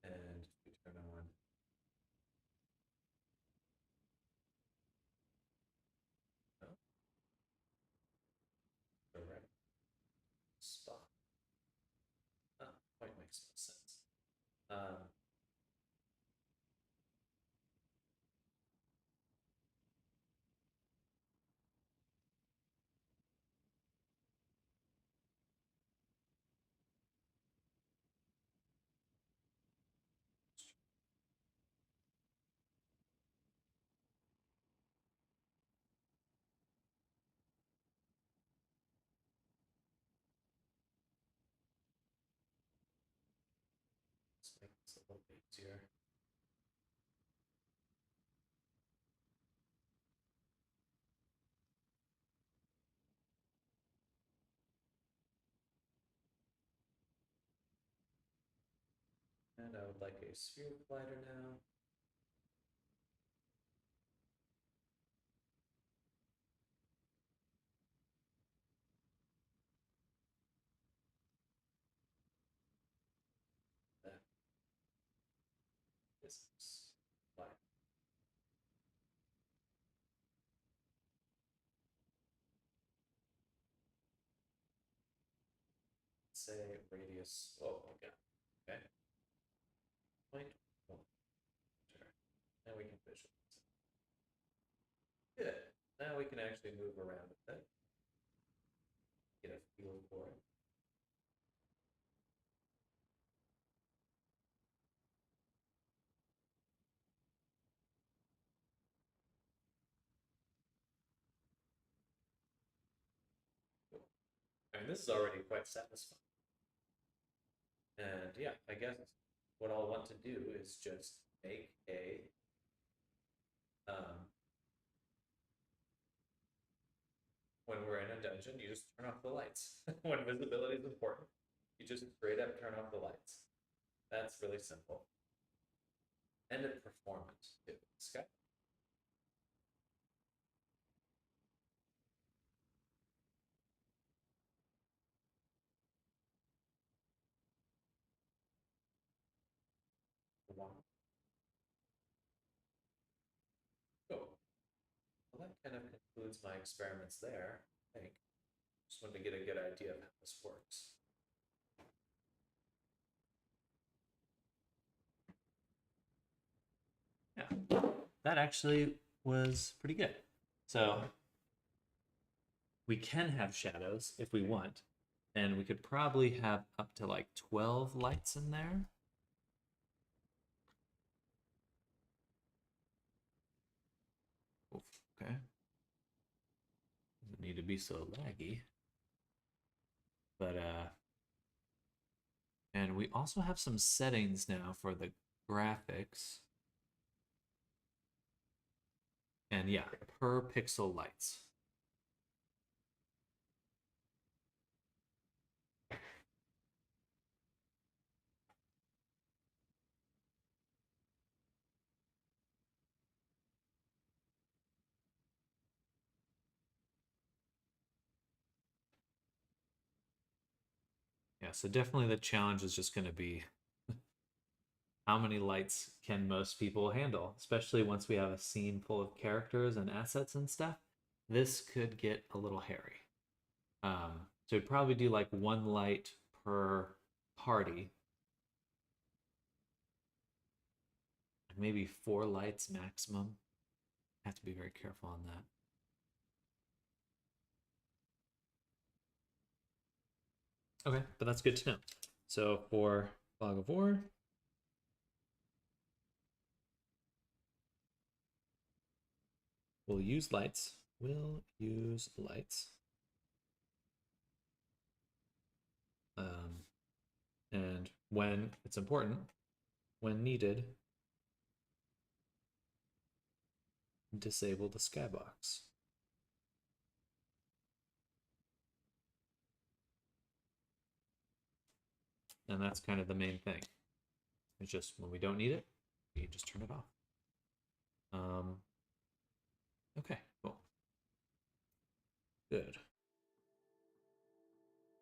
And if we turn on oh, the right spot. Oh, point makes no sense. Let's make this a little bit easier. And I would like a sphere collider now. That is fine. Say radius. Oh, okay. Okay. 0.1. Now we can visualize it. Good. Now we can actually move around with it. Get a feel for it. Cool. I mean, this is already quite satisfying. And yeah, I guess what I'll want to do is just make a when we're in a dungeon, you just turn off the lights. When visibility is important, you just straight up turn off the lights. That's really simple. And a performance too. Sky. Cool. Well, that kind of concludes my experiments there, I think. Just wanted to get a good idea of how this works. Yeah, that actually was pretty good. So we can have shadows if we want, and we could probably have up to like 12 lights in there. Oof, okay. Doesn't need to be so laggy. But and we also have some settings now for the graphics. And yeah, per pixel lights. Yeah, so definitely the challenge is just going to be how many lights can most people handle, especially once we have a scene full of characters and assets and stuff. This could get a little hairy. So we'd probably do like one light per party, maybe 4 lights maximum. Have to be very careful on that. Okay, but that's good to know. So for Fog of War, we'll use lights. We'll use lights. And when it's important, when needed, disable the skybox. And that's kind of the main thing. It's just when we don't need it, we just turn it off. Okay, cool. Good.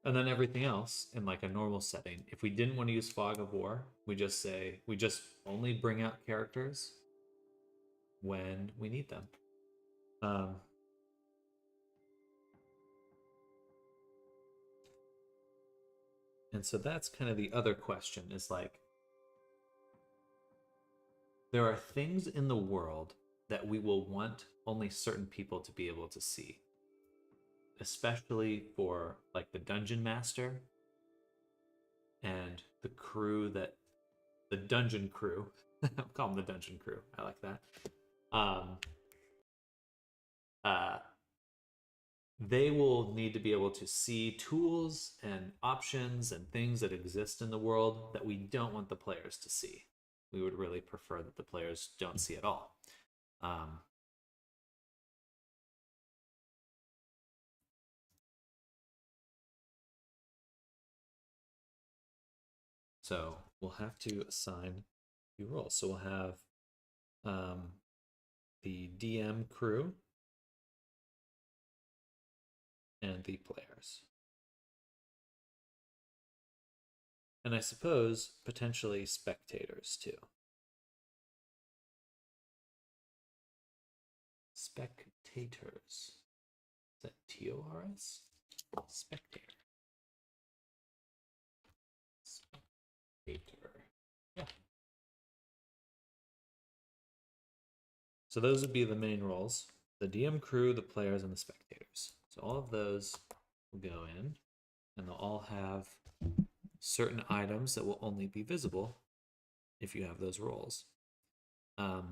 And then everything else in like a normal setting, if we didn't want to use Fog of War, we just say, we just only bring out characters when we need them. And so that's kind of the other question is like, there are things in the world that we will want only certain people to be able to see, especially for like the dungeon master and the crew that the dungeon crew. I'll call them the dungeon crew. I like that. They will need to be able to see tools and options and things that exist in the world that we don't want the players to see. We would really prefer that the players don't see at all. So we'll have to assign a few roles. So we'll have the DM crew and the players. And I suppose potentially spectators too. Spectators. Is that TORS? Spectator. Spectator. Yeah. So those would be the main roles: the DM crew, the players, and the spectators. So all of those will go in, and they'll all have certain items that will only be visible if you have those roles. Yeah,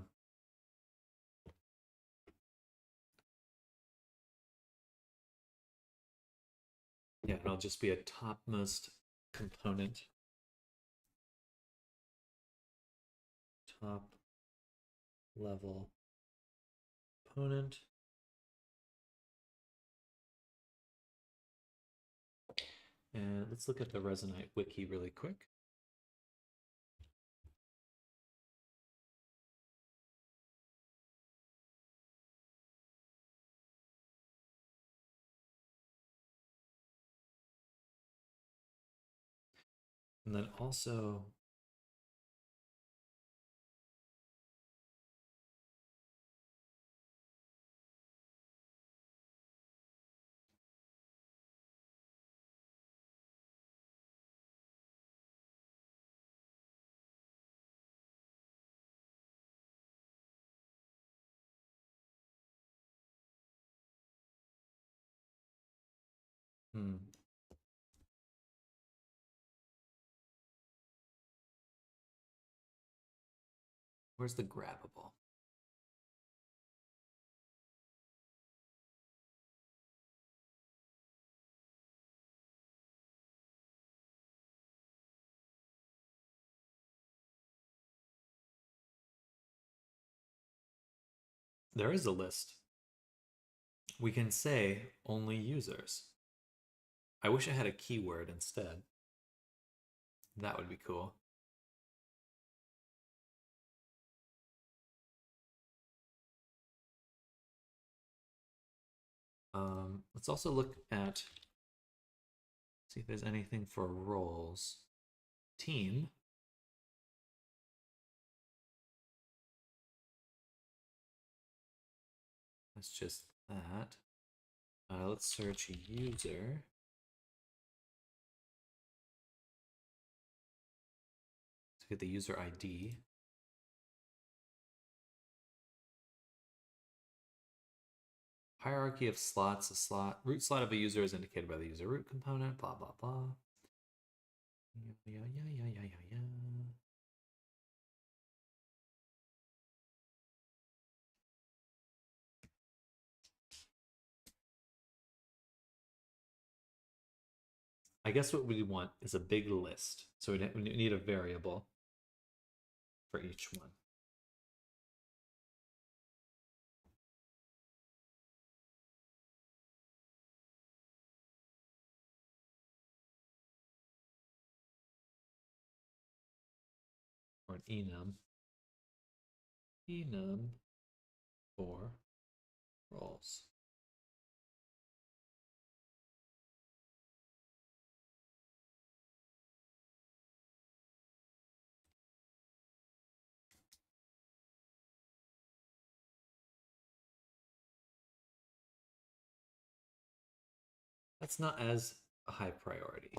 it'll just be a topmost component. Top level component. And let's look at the Resonite wiki really quick. And then also, where's the grabbable? There is a list. We can say only users. I wish I had a keyword instead. That would be cool. Let's also look at, see if there's anything for roles. Team. That's just that. Let's search user. Let's get the user ID. Hierarchy of slots. A slot, root slot of a user is indicated by the user root component, blah, blah, blah. Yeah. I guess what we want is a big list. So we need a variable for each one. Or an enum for roles. That's not as a high priority.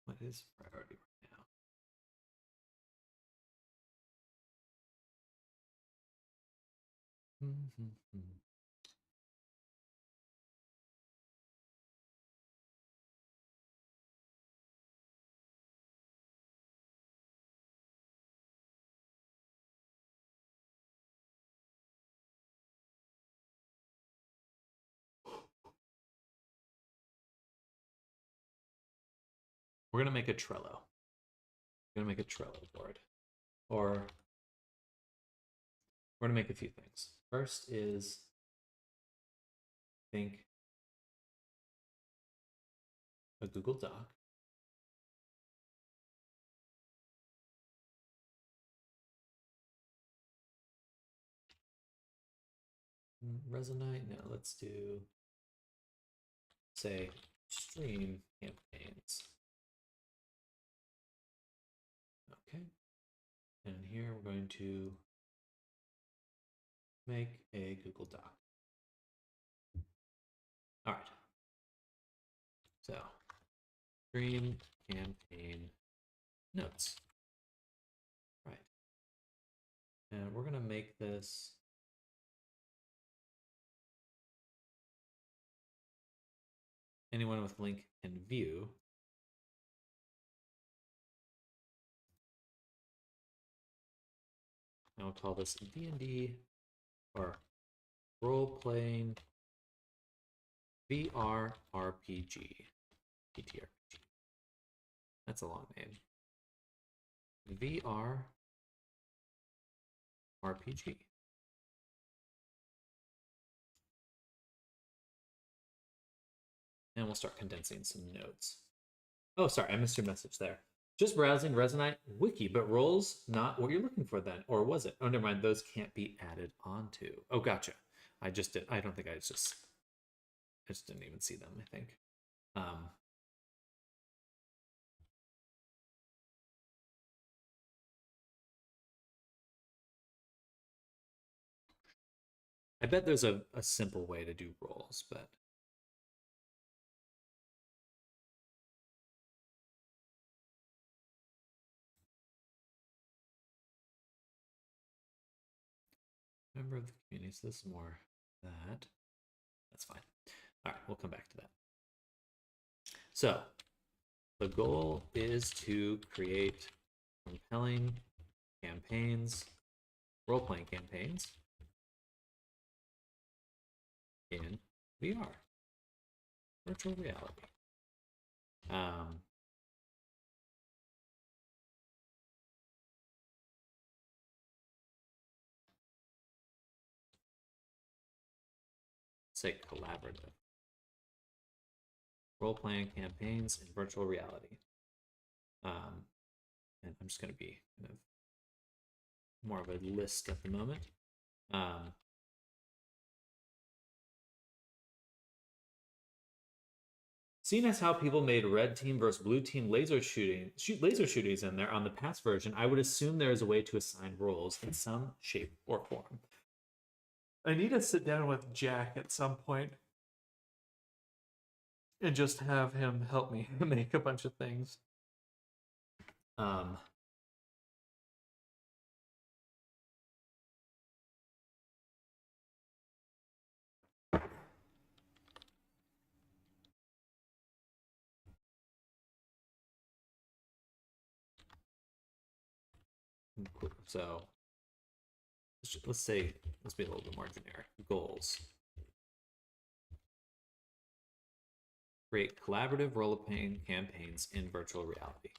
What is priority right now? We're gonna make a Trello. We're gonna make a Trello board. Or we're gonna make a few things. First is, think a Google Doc. Resonite. No, let's do, say, stream campaigns. Okay. And here we're going to make a Google Doc. All right. So, stream campaign notes. Right. And we're going to make this anyone with link can view. And we'll call this D&D or role-playing VR RPG. PTRPG. That's a long name. VR RPG. And we'll start condensing some notes. Oh, sorry, I missed your message there. Just browsing Resonite Wiki, but roles not what you're looking for then, or was it? Oh, never mind, those can't be added onto. Oh, gotcha. I just did. I don't think I just didn't even see them, I think. I bet there's a simple way to do roles, but member of the community, so this is more that. That's fine. All right, we'll come back to that. So the goal is to create compelling campaigns, role-playing campaigns in VR, virtual reality. Say collaborative. Role-playing campaigns in virtual reality. And I'm just going to be kind of more of a list at the moment. Seeing as how people made red team versus blue team laser shootings in there on the past version, I would assume there is a way to assign roles in some shape or form. I need to sit down with Jack at some point and just have him help me make a bunch of things. So let's say, let's be a little bit more generic. Goals. Create collaborative role-playing campaigns in virtual reality.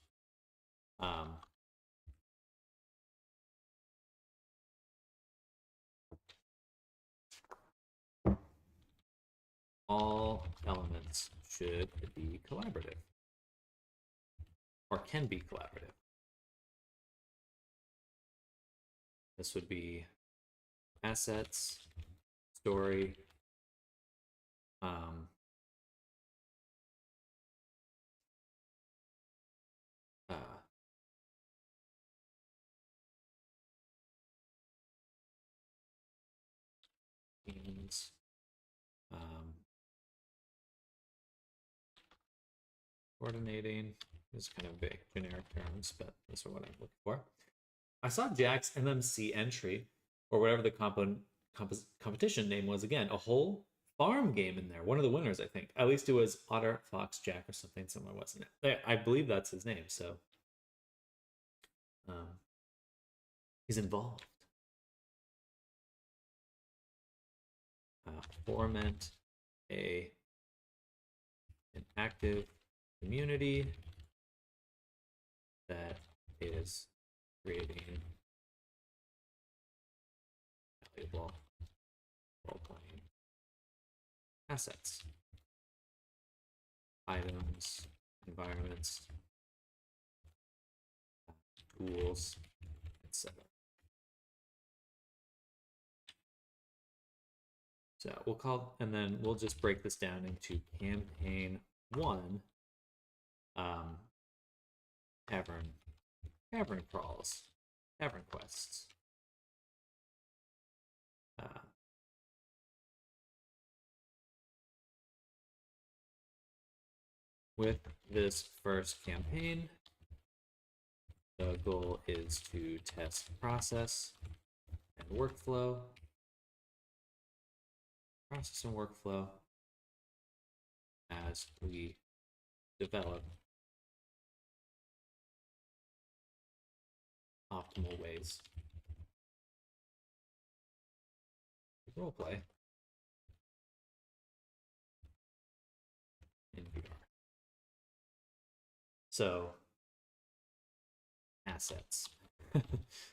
All elements should be collaborative, or can be collaborative. This would be assets, story, themes, coordinating is kind of big, generic terms, but those are what I'm looking for. I saw Jack's MMC entry, or whatever the competition name was again, a whole farm game in there. One of the winners, I think. At least it was Otter Fox Jack or something similar, wasn't it? I believe that's his name, so he's involved. Foment an active community that is creating valuable role-playing assets, items, environments, tools, etc. So we'll call, and then we'll just break this down into campaign 1, tavern crawls, tavern quests. with this first campaign, the goal is to test process and workflow. Process and workflow as we develop optimal ways to roleplay in VR. So, assets.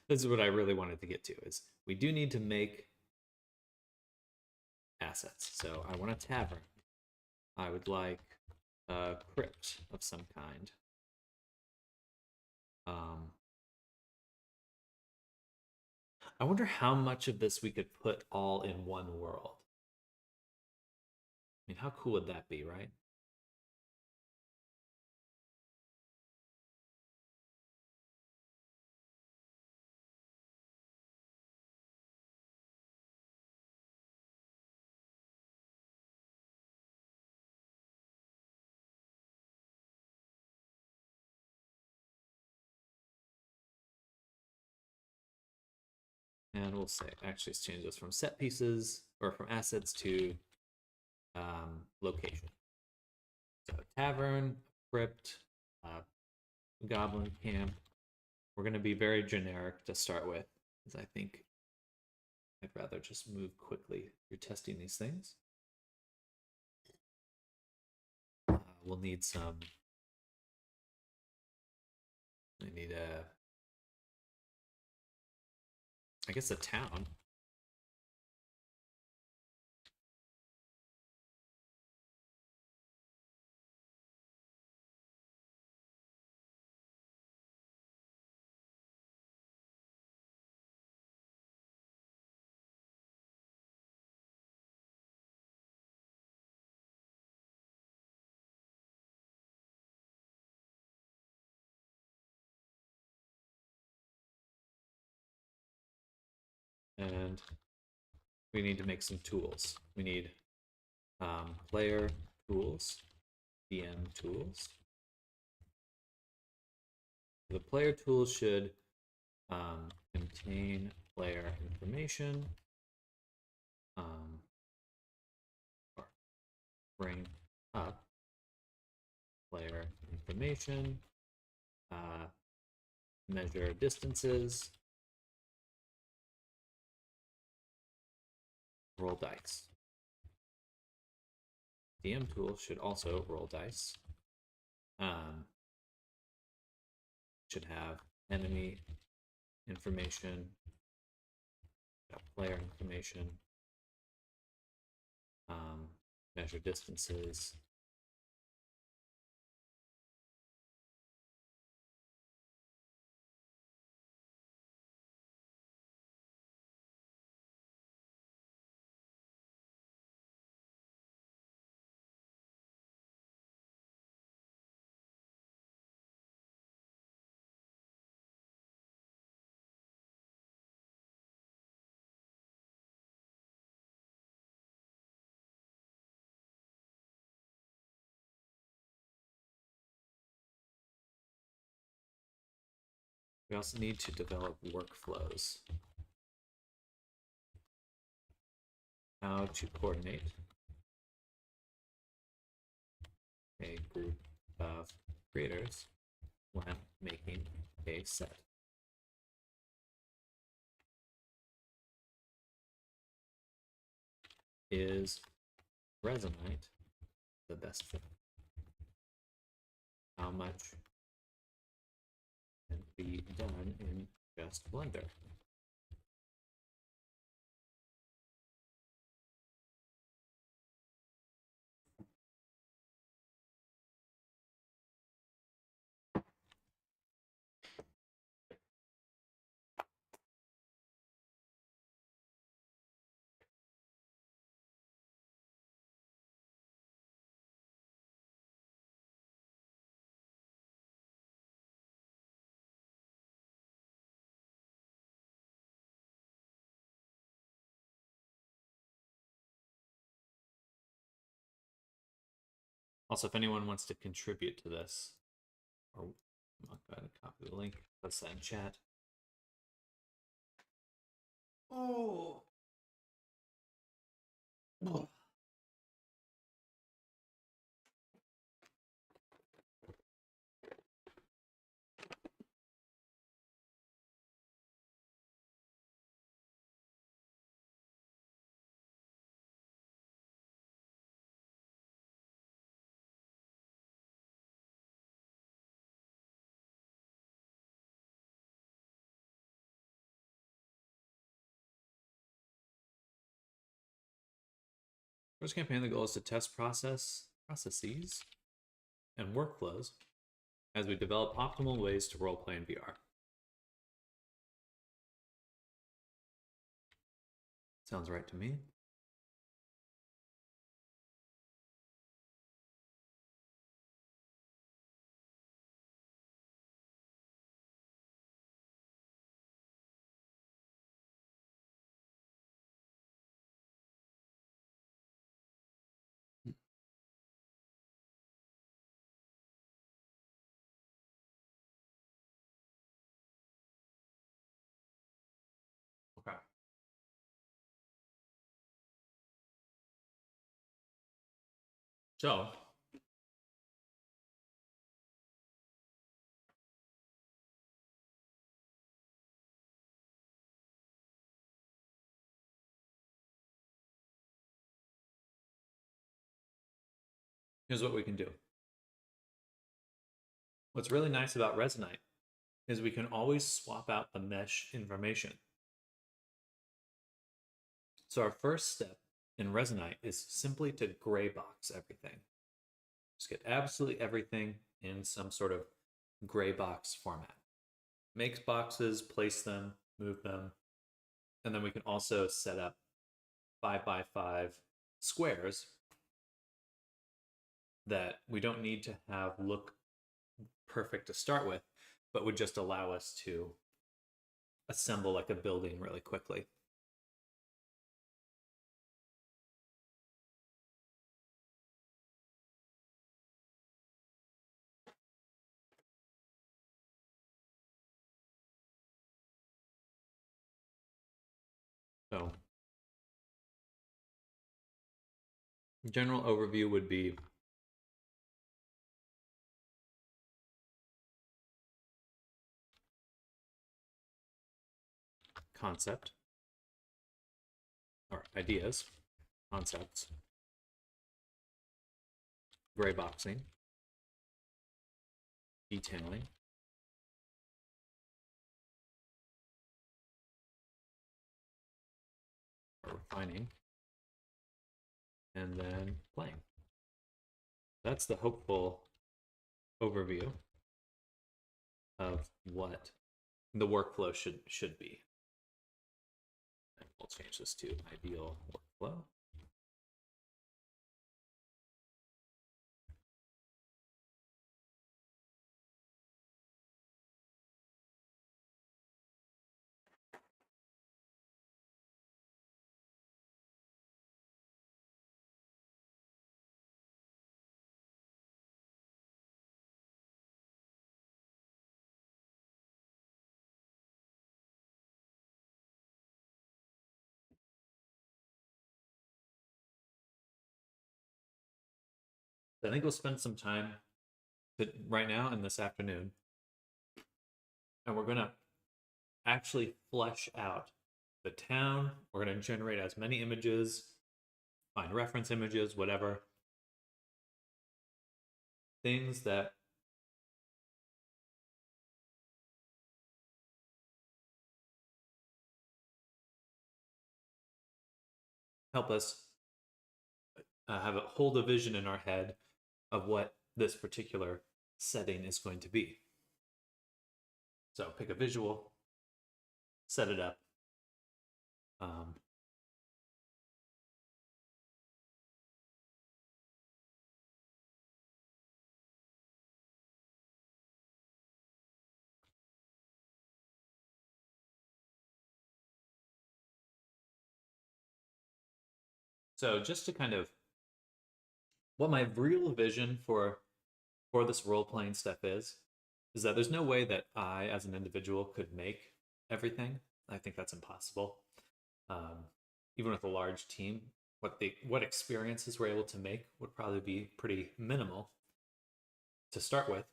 This is what I really wanted to get to, is we do need to make assets. So I want a tavern. I would like a crypt of some kind. I wonder how much of this we could put all in one world. I mean, how cool would that be, right? And we'll say, actually, let's change this from set pieces, or from assets to location. So tavern, crypt, goblin camp. We're going to be very generic to start with, because I think I'd rather just move quickly through testing these things. We'll need some. I need I guess a town. And we need to make some tools. We need player tools, DM tools. The player tools should contain player information, or bring up player information, measure distances, roll dice. DM tool should also roll dice. Should have enemy information, player information, measure distances, we also need to develop workflows. How to coordinate a group of creators when making a set. Is Resonite the best fit? How much can be done in just Blender? Also, if anyone wants to contribute to this, or I'll go ahead and copy the link, post that in chat. Oh. Oh. First campaign, the goal is to test processes and workflows as we develop optimal ways to roleplay in VR. Sounds right to me. Okay. So, here's what we can do. What's really nice about Resonite is we can always swap out the mesh information. So our first step in Resonite is simply to gray box everything. Just get absolutely everything in some sort of gray box format. Make boxes, place them, move them, and then we can also set up 5x5 squares that we don't need to have look perfect to start with, but would just allow us to assemble like a building really quickly. So, general overview would be concept or ideas, concepts, gray boxing, detailing, or refining, and then playing. That's the hopeful overview of what the workflow should be. And we'll change this to ideal workflow. I think we'll spend some time right now and this afternoon, and we're going to actually flesh out the town. We're going to generate as many images, find reference images, whatever. Things that help us hold a vision in our head of what this particular setting is going to be. So pick a visual, set it up. So just to kind of what my real vision for this role playing stuff is that there's no way that I, as an individual, could make everything. I think that's impossible. Um, Even with a large team, what experiences we're able to make would probably be pretty minimal to start with.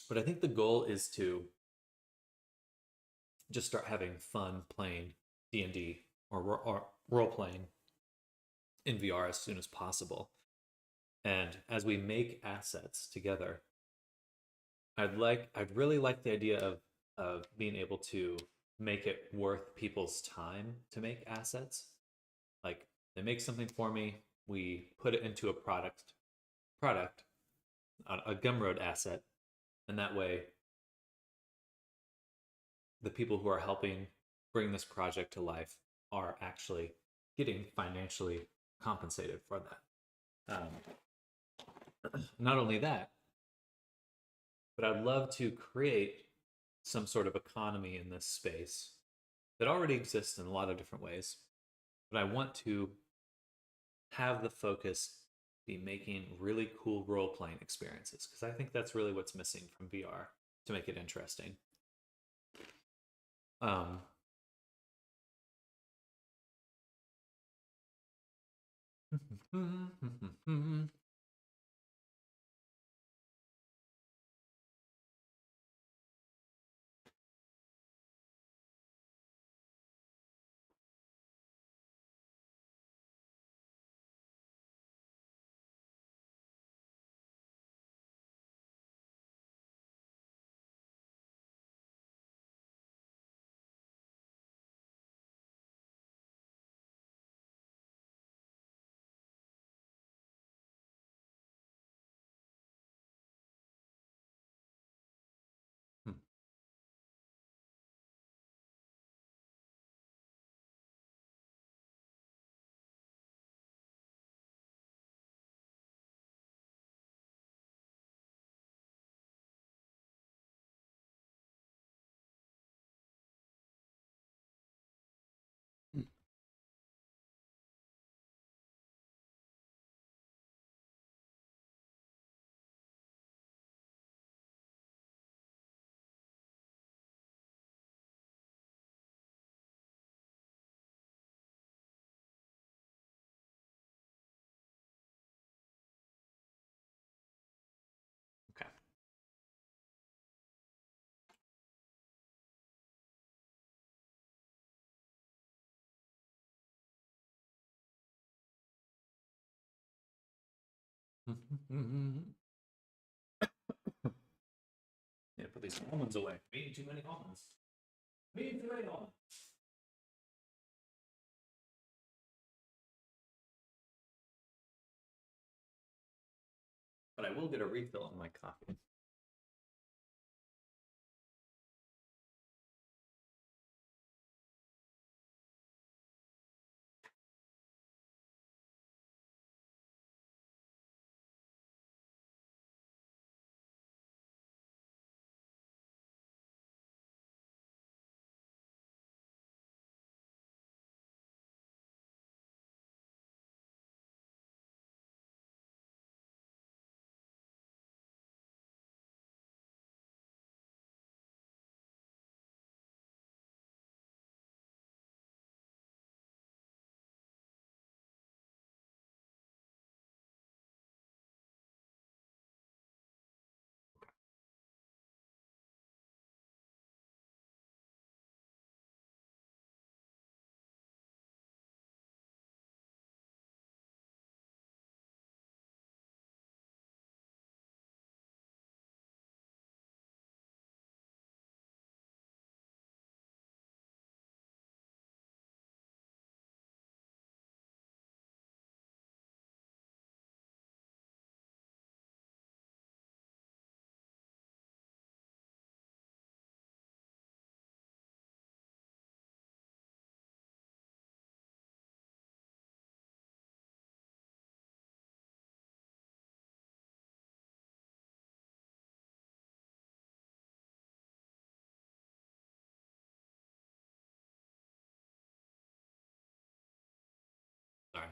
But I think the goal is to just start having fun playing D&D or role playing in VR as soon as possible. And as we make assets together, I'd really like the idea of being able to make it worth people's time to make assets. Like they make something for me, we put it into a product, a Gumroad asset, and that way the people who are helping bring this project to life are actually getting financially compensated for that. Not only that, but I'd love to create some sort of economy in this space that already exists in a lot of different ways. But I want to have the focus be making really cool role playing experiences because I think that's really what's missing from VR to make it interesting. Um, okay. Yeah, put these almonds away. Eating too many almonds. Eating too many almonds. But I will get a refill on my coffee.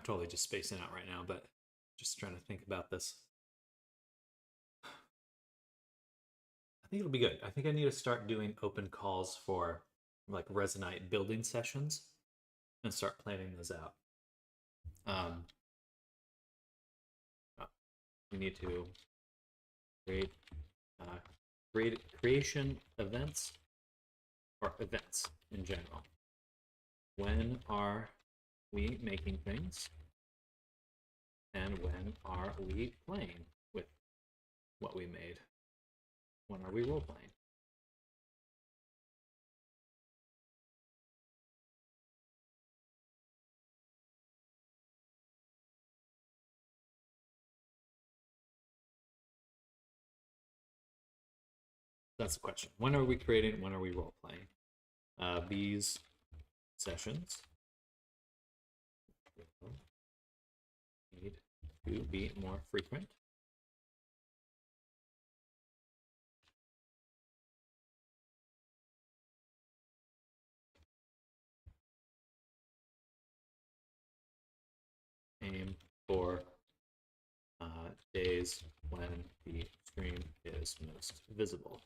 totally just spacing out right now, but just trying to think about this. I think it'll be good. I think I need to start doing open calls for like Resonite building sessions and start planning those out. We need to create creation events or events in general. When are we making things? And when are we playing with what we made? When are we role playing? That's the question. When are we creating? When are we role playing? These sessions need to be more frequent. Aim for days when the stream is most visible.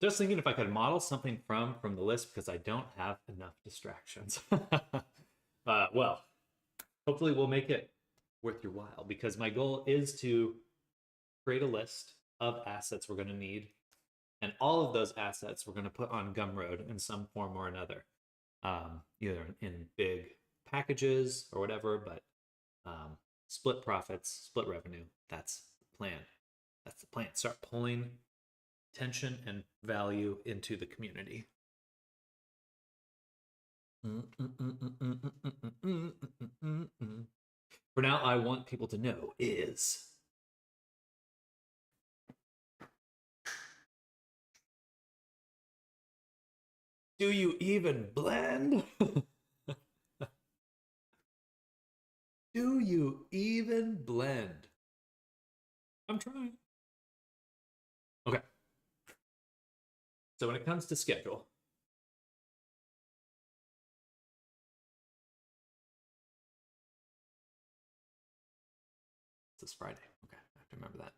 Just thinking if I could model something from the list because I don't have enough distractions. Well, hopefully we'll make it worth your while because my goal is to create a list of assets we're going to need, and all of those assets we're going to put on Gumroad in some form or another, either in big packages or whatever, but split profits, split revenue. That's the plan. That's the plan. Start pulling tension and value into the community. For now, I want people to know is do you even blend? Do you even blend? I'm trying. Okay. So when it comes to schedule, it's this Friday. Okay, I have to remember that.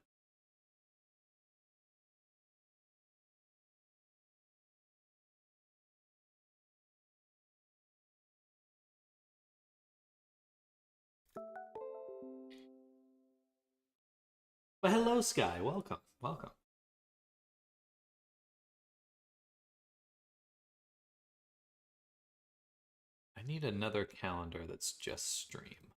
Well, hello, Sky. Welcome. Welcome. I need another calendar that's just stream.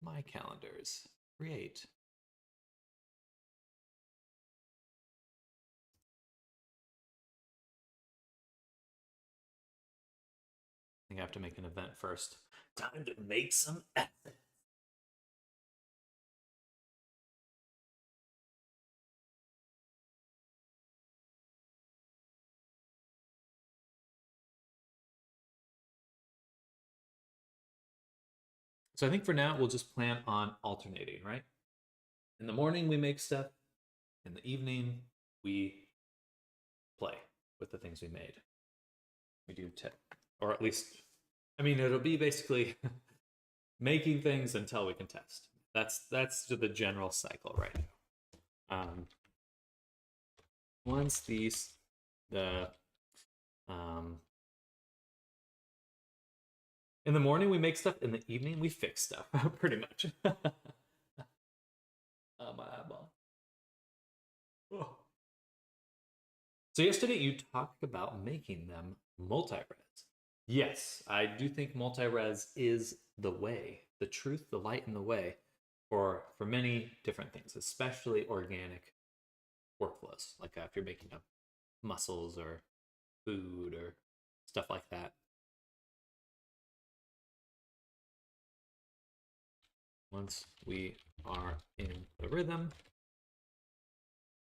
My calendars. Create. I think I have to make an event first. Time to make some assets. So I think for now, we'll just plan on alternating, right? In the morning, we make stuff. In the evening, we play with the things we made. We do or at least, I mean, it'll be basically making things until we can test. That's the general cycle right now. Once in the morning we make stuff, in the evening we fix stuff, pretty much. My eyeball. Oh. So yesterday you talked about making them multi-res. Yes, I do think multi-res is the way, the truth, the light, and the way for many different things, especially organic workflows. Like if you're making up mussels or food or stuff like that. Once we are in the rhythm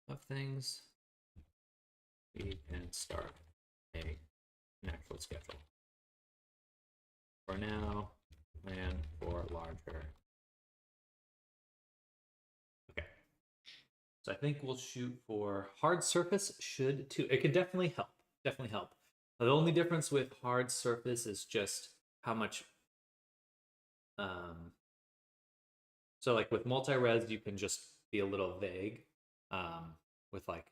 of things, we can start an actual schedule. For now, plan for larger. Okay. So I think we'll shoot for hard surface should too. It could definitely help. Definitely help. The only difference with hard surface is just how much um so like with multi-res you can just be a little vague with like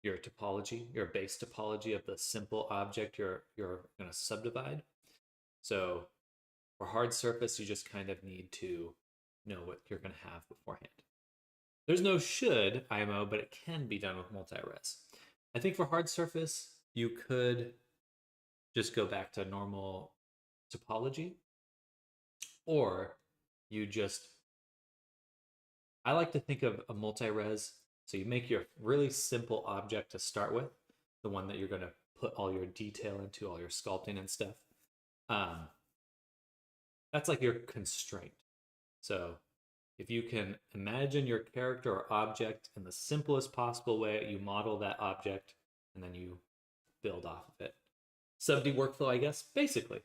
your topology, your base topology of the simple object you're going to subdivide. So for hard surface, you just kind of need to know what you're going to have beforehand. There's no should IMO, but it can be done with multi-res. I think for hard surface, you could just go back to normal topology, or you just, I like to think of a multi-res. So you make your really simple object to start with, the one that you're going to put all your detail into, all your sculpting and stuff. Um, that's like your constraint. So if you can imagine your character or object in the simplest possible way, you model that object and then you build off of it. Sub-D workflow, I guess, basically.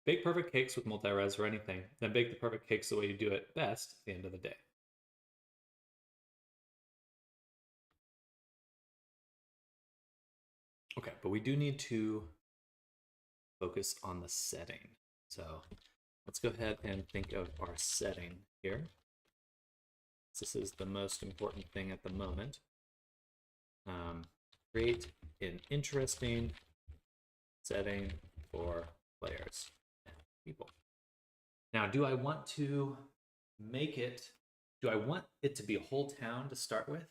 Bake perfect cakes with multi-res or anything, then bake the perfect cakes the way you do it best at the end of the day. Okay, but we do need to focus on the setting. So let's go ahead and think of our setting here. This is the most important thing at the moment. Create an interesting setting for players and people. Now, do I want to make it, do I want it to be a whole town to start with?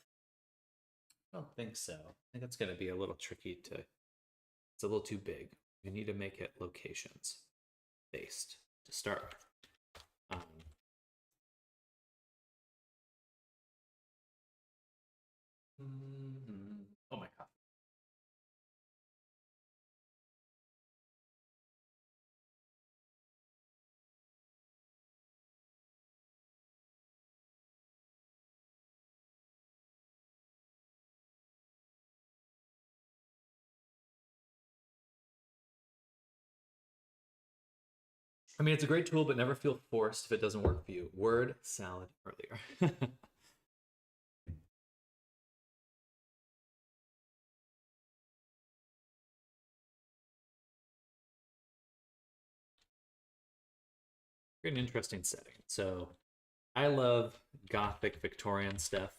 I don't think so. I think that's going to be a little tricky to, it's a little too big. We need to make it locations based to start with. Oh my God. I mean, it's a great tool, but never feel forced if it doesn't work for you. Word salad earlier. An interesting setting. So I love Gothic Victorian stuff.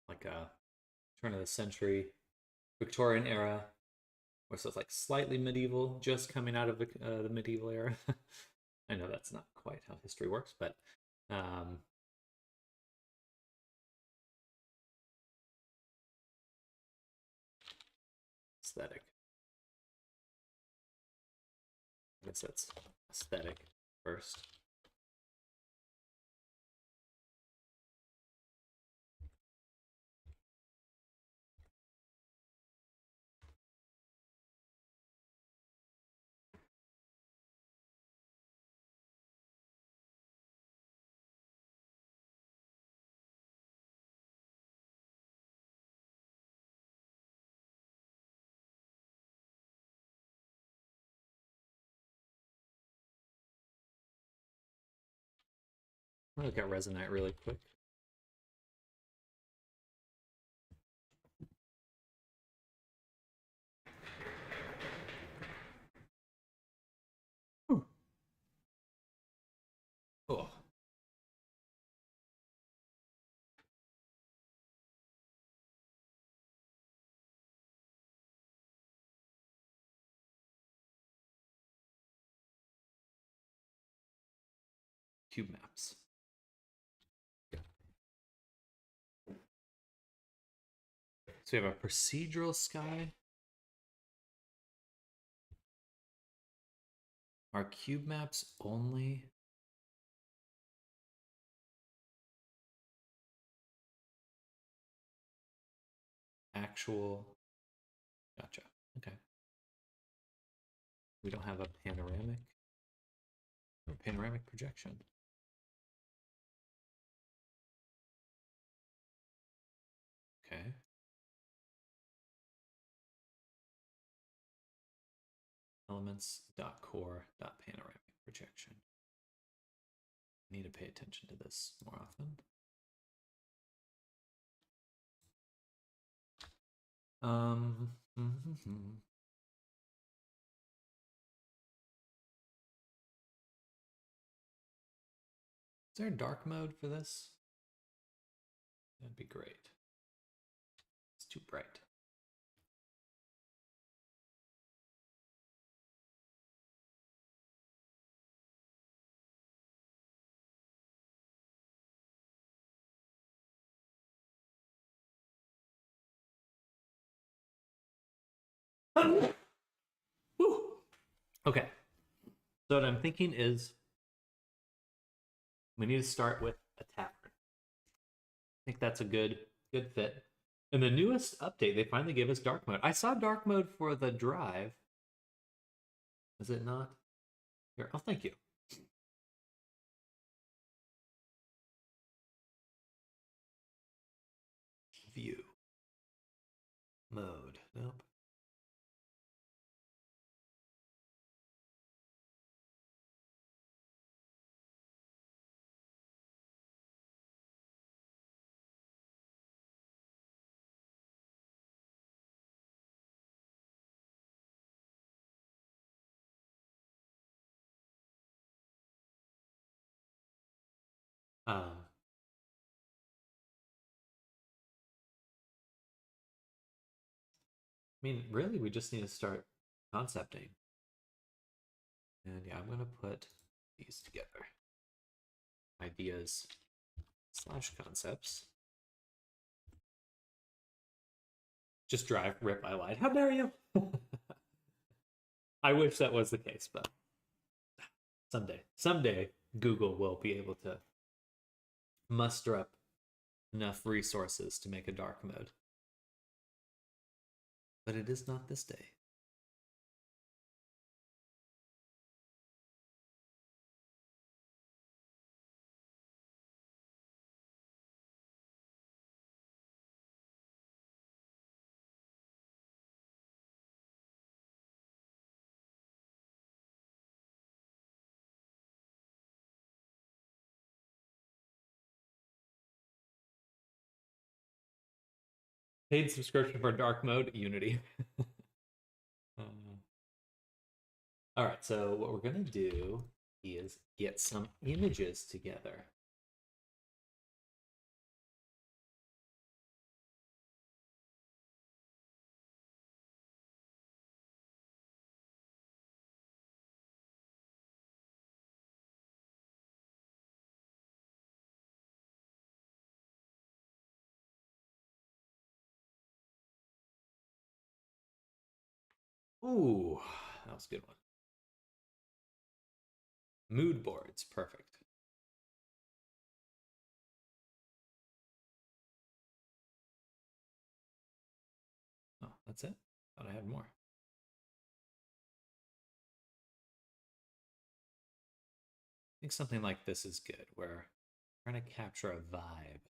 Like a turn of the century Victorian era, where it's like slightly medieval, just coming out of the medieval era. I know that's not quite how history works, but aesthetic. I guess that's aesthetic first. I'll look at Resonite really quick. Oh. Cube maps. So we have a procedural sky. Are cube maps only? Actual. Gotcha. Okay. We don't have a panoramic or panoramic projection. elements.core.panoramic projection. I need to pay attention to this more often. Is there a dark mode for this? That'd be great. It's too bright. Okay. So what I'm thinking is we need to start with a tavern. I think that's a good fit. In the newest update, they finally gave us dark mode. I saw dark mode for the drive. Is it not? Here, oh, thank you. View. Mode. Nope. I mean, really, we just need to start concepting. And yeah, I'm going to put these together. Ideas / concepts. Just drive, rip, I lied. How dare you? I wish that was the case, but someday Google will be able to muster up enough resources to make a dark mode. But it is not this day. Paid subscription for dark mode, Unity. All right, so what we're going to do is get some images together. Ooh, that was a good one. Mood boards, perfect. Oh, that's it? Thought I had more. I think something like this is good, where we're trying to capture a vibe.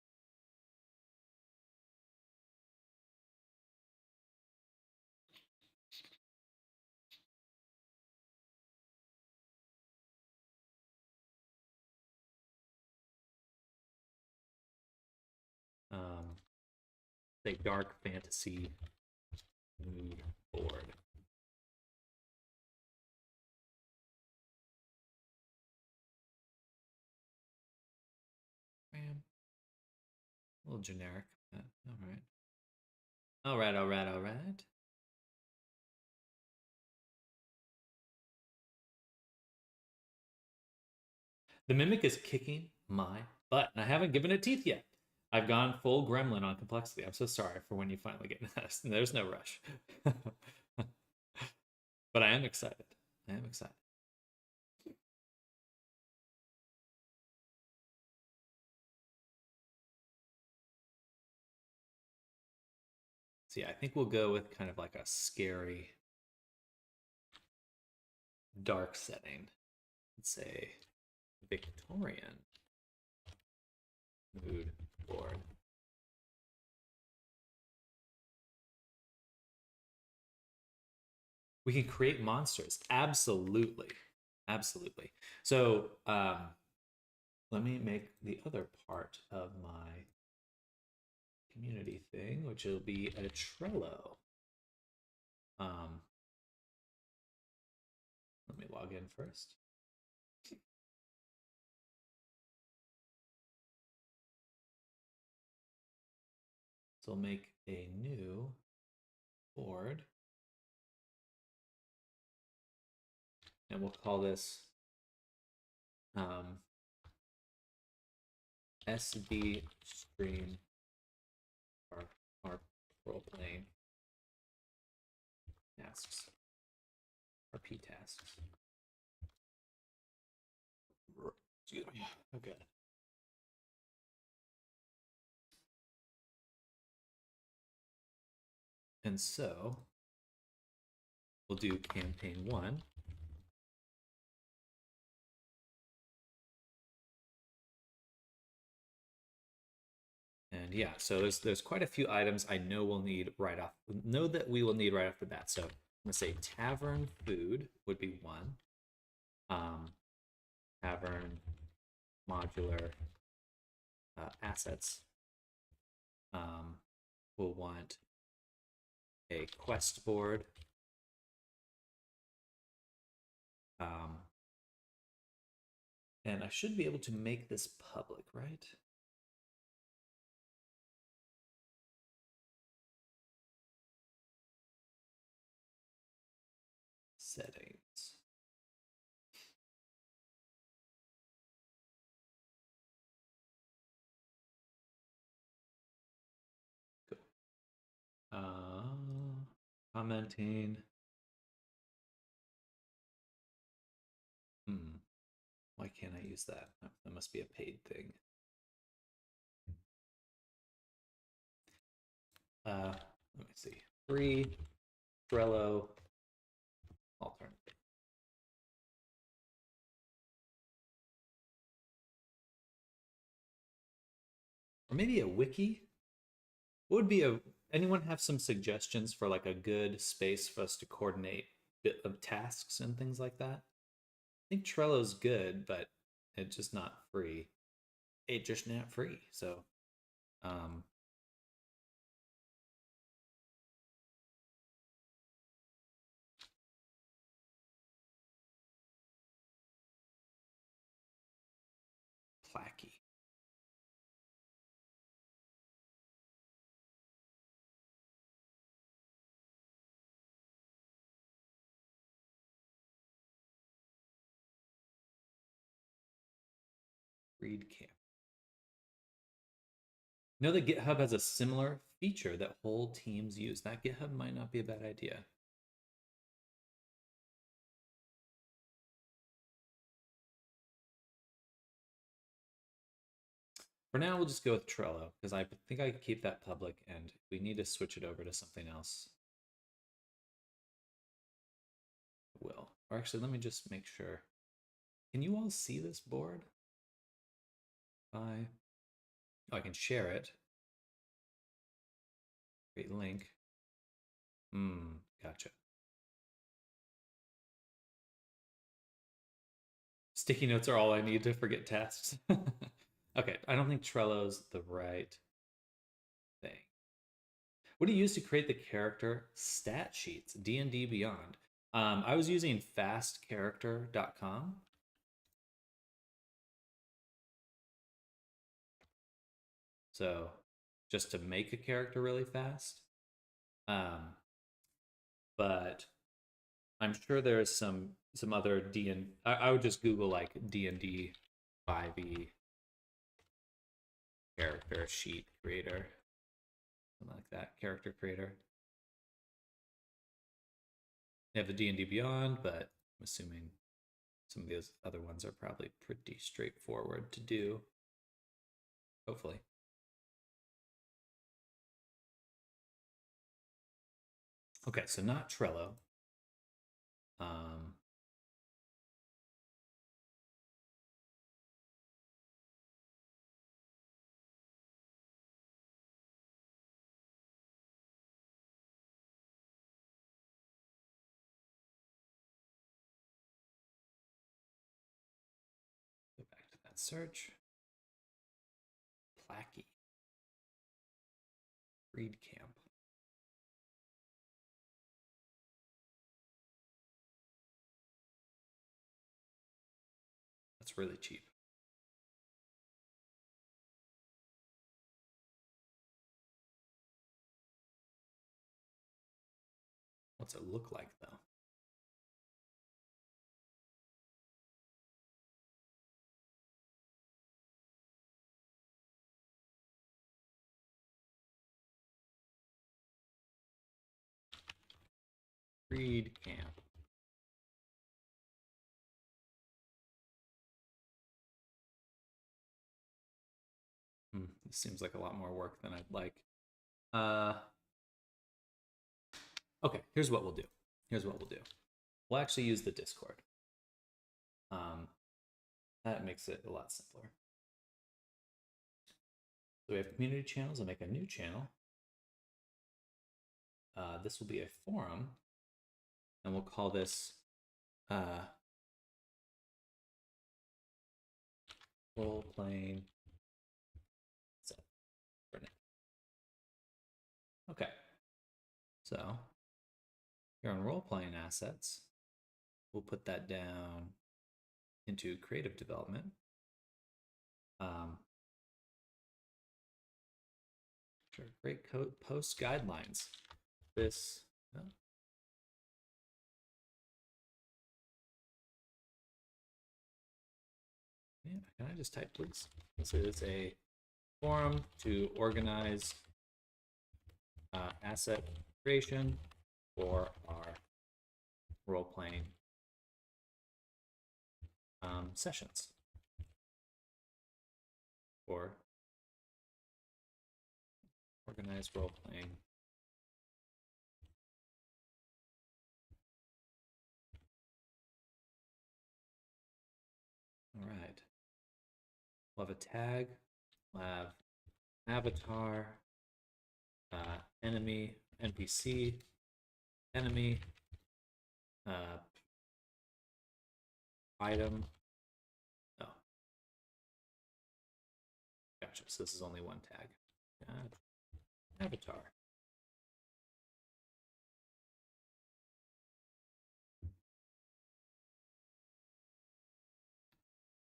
Say dark fantasy mood board. Man, a little generic. All right. All right, all right, all right. The Mimic is kicking my butt, and I haven't given it teeth yet. I've gone full gremlin on complexity. I'm so sorry for when you finally get into this. There's no rush. But I am excited. I am excited. So yeah, I think we'll go with kind of like a scary, dark setting. Let's say Victorian mood board. We can create monsters. Absolutely. Absolutely. So let me make the other part of my community thing, which will be a Trello. Um, let me log in first. So I'll make a new board. And we'll call this SB stream our role playing tasks, RP tasks. Excuse me. Okay. And so we'll do campaign 1. And yeah, so there's quite a few items I know we'll need that we will need right off the bat. So I'm gonna say tavern food would be 1. Tavern modular assets. We'll want a quest board. And I should be able to make this public, right? Settings. Cool. Commenting. Why can't I use that? That must be a paid thing. Let me see. Free Trello alternative. Or maybe a wiki? What would be anyone have some suggestions for like a good space for us to coordinate bit of tasks and things like that? I think Trello's good, but it's just not free. It's just not free. So Placky. Read camp. Know that GitHub has a similar feature that whole teams use. That GitHub might not be a bad idea. For now, we'll just go with Trello because I think I can keep that public, and if we need to switch it over to something else, I will. Or actually, let me just make sure. Can you all see this board? Oh, I can share it. Create link. Gotcha. Sticky notes are all I need to forget tasks. Okay, I don't think Trello's the right thing. What do you use to create the character stat sheets? D&D Beyond. I was using fastcharacter.com. So just to make a character really fast. But I'm sure there's some other I would just Google like D&D 5e character sheet creator. Something like that, character creator. They have the D&D Beyond, but I'm assuming some of those other ones are probably pretty straightforward to do. Hopefully. Okay, so not Trello. search. Placky. Reed Camp. That's really cheap. What's it look like though? Reed Camp. This seems like a lot more work than I'd like. Okay, here's what we'll do. We'll actually use the Discord. That makes it a lot simpler. So we have community channels. I'll make a new channel. This will be a forum, and we'll call this role-playing set for now. Okay, so here on role-playing assets, we'll put that down into creative development. Sure, great code post guidelines. This yeah, can I just type, please? This is a forum to organize asset creation for our role-playing sessions. Or organized role-playing. All right. We'll have a tag. We'll have avatar, enemy, NPC, enemy, item. Oh. Gotcha. So this is only one tag. Avatar.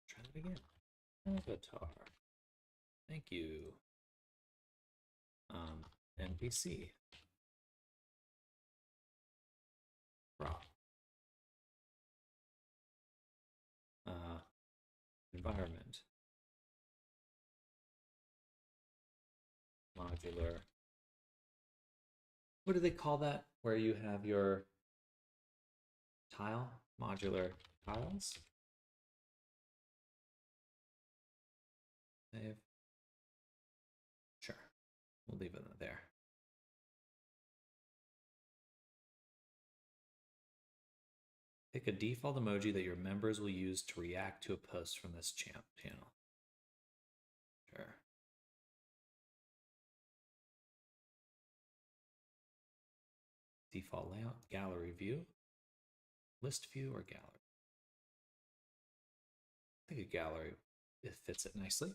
Try that again. Avatar. Thank you. NPC. Prop. Environment. Modular. What do they call that? Where you have your tile? Modular tiles? Save. Sure. We'll leave it there. Pick a default emoji that your members will use to react to a post from this channel. Sure. Default layout, gallery view, list view, or gallery. I think a gallery, it fits it nicely.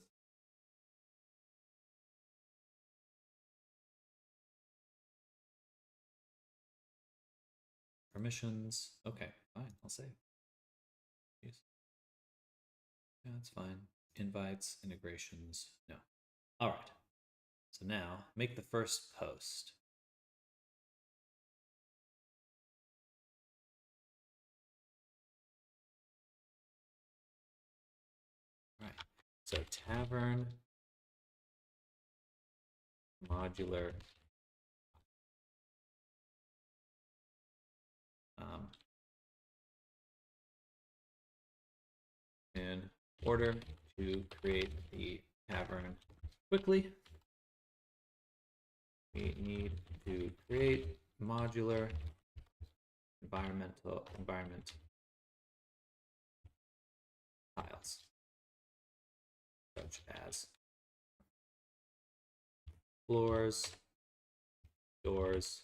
Permissions. Okay, fine. I'll save. Yes. Yeah, that's fine. Invites, integrations. No. All right. So now make the first post. All right. So tavern modular in order to create the tavern quickly, we need to create modular environment tiles, such as floors, doors,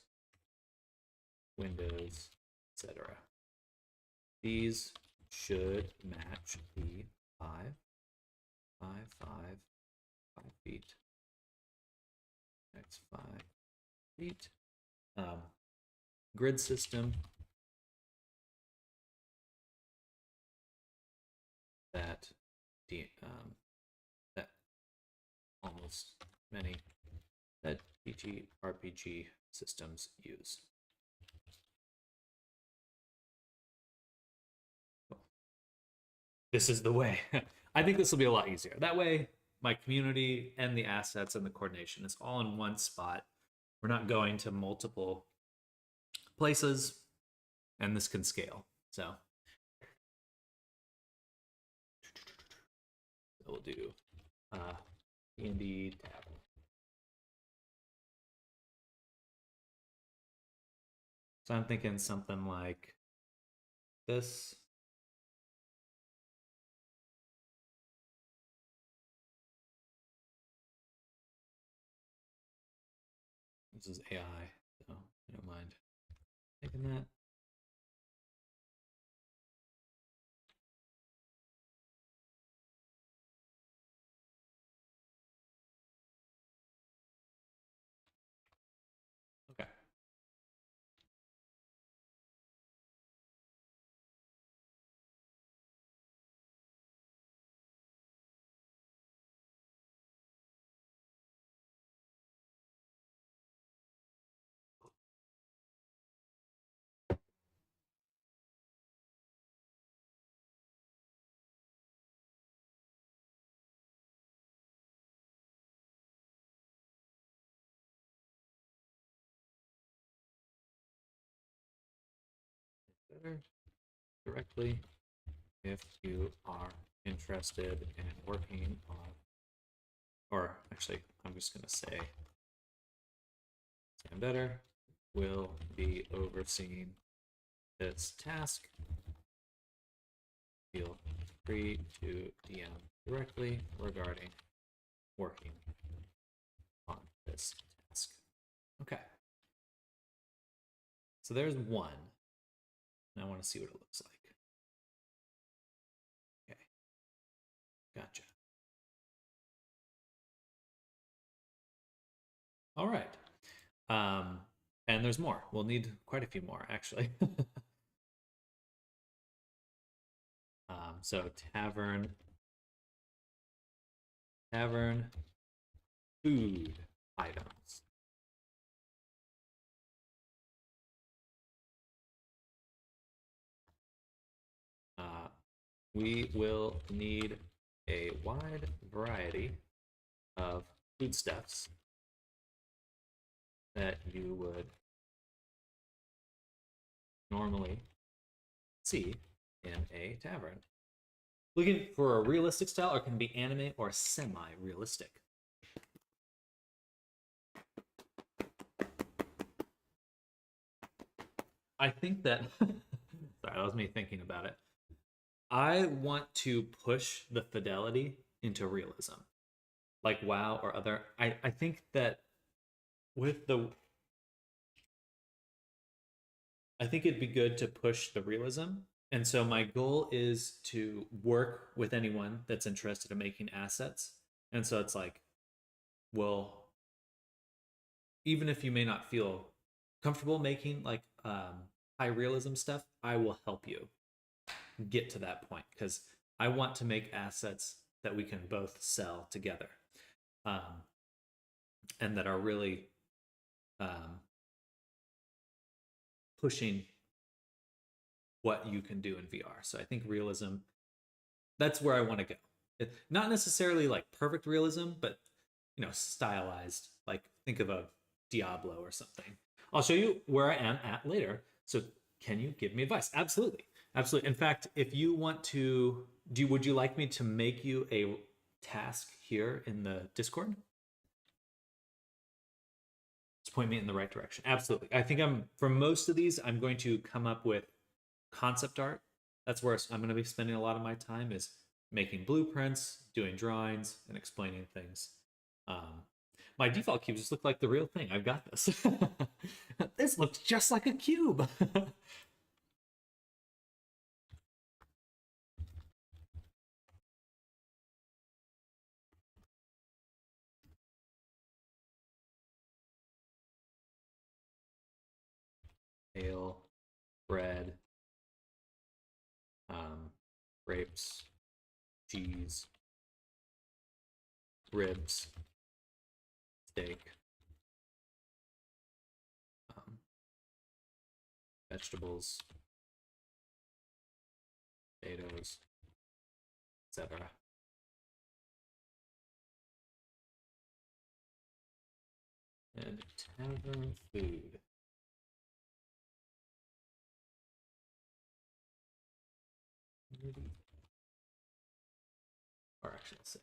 windows, etc. These should match the 5 5 feet. Next 5 feet. Grid system that that almost many that TTRPG systems use. This is the way. I think this will be a lot easier. That way, my community and the assets and the coordination is all in one spot. We're not going to multiple places, and this can scale. So we'll do D&D tab. So I'm thinking something like this. This is AI, so I don't mind taking that. Okay. Better directly if you are interested in working on, or actually, I'm just going to say Sam Better will be overseeing this task. Feel free to DM directly regarding working on this task. Okay. So there's one. And I want to see what it looks like. Okay. Gotcha. All right. And there's more. We'll need quite a few more, actually. So tavern, food items. We will need a wide variety of foodstuffs that you would normally see in a tavern. Looking for a realistic style, or can it be anime or semi-realistic? I think that sorry, that was me thinking about it. I want to push the fidelity into realism. Like WoW or other. I think that with the I think it'd be good to push the realism. And so my goal is to work with anyone that's interested in making assets. And so it's like, well, even if you may not feel comfortable making like high realism stuff, I will help you get to that point because I want to make assets that we can both sell together, and that are really pushing what you can do in VR. So I think realism, that's where I want to go. Not necessarily like perfect realism, but stylized. Like think of a Diablo or something. I'll show you where I am at later. So can you give me advice? Absolutely. Absolutely. In fact, if you want to would you like me to make you a task here in the Discord? Just point me in the right direction. Absolutely. I think for most of these, I'm going to come up with concept art. That's where I'm going to be spending a lot of my time, is making blueprints, doing drawings, and explaining things. My default cubes just look like the real thing. I've got this. This looks just like a cube. ale, bread, grapes, cheese, ribs, steak, um, vegetables, potatoes, etc. And tavern food. Or actually, let's say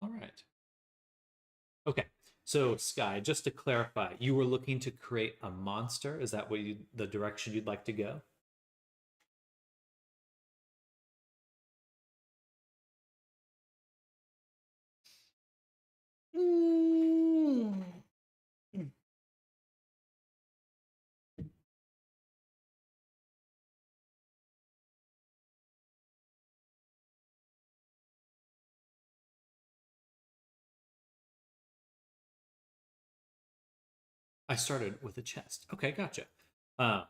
all right. Okay. So Sky, just to clarify, you were looking to create a monster. Is that the direction you'd like to go? Mm. I started with a chest. Okay, gotcha. Uh,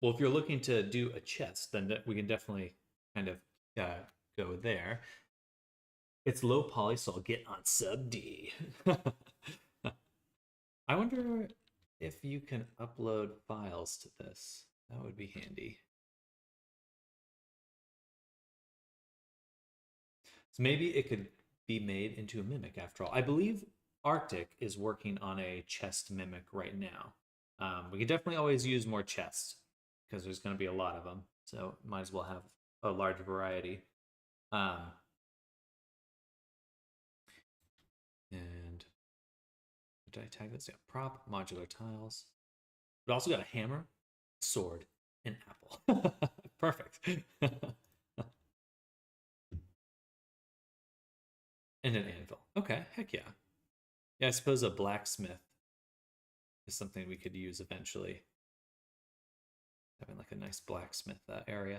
well, if you're looking to do a chest, then we can definitely kind of uh, go there. It's low poly, so I'll get on sub D. I wonder if you can upload files to this. That would be handy. So maybe it could be made into a mimic after all. I believe Arctic is working on a chest mimic right now. We could definitely always use more chests because there's going to be a lot of them. So might as well have a large variety. Um, and did I tag this? Yeah, prop, modular tiles. But also got a hammer, sword, and apple. Perfect. And an anvil. Okay, heck yeah. Yeah, I suppose a blacksmith is something we could use eventually. Having like a nice blacksmith area.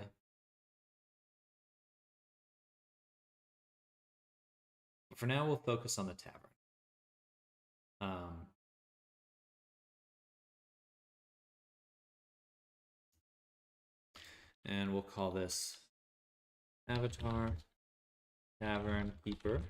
But for now, we'll focus on the tavern. Um, and we'll call this Avatar Tavern Keeper.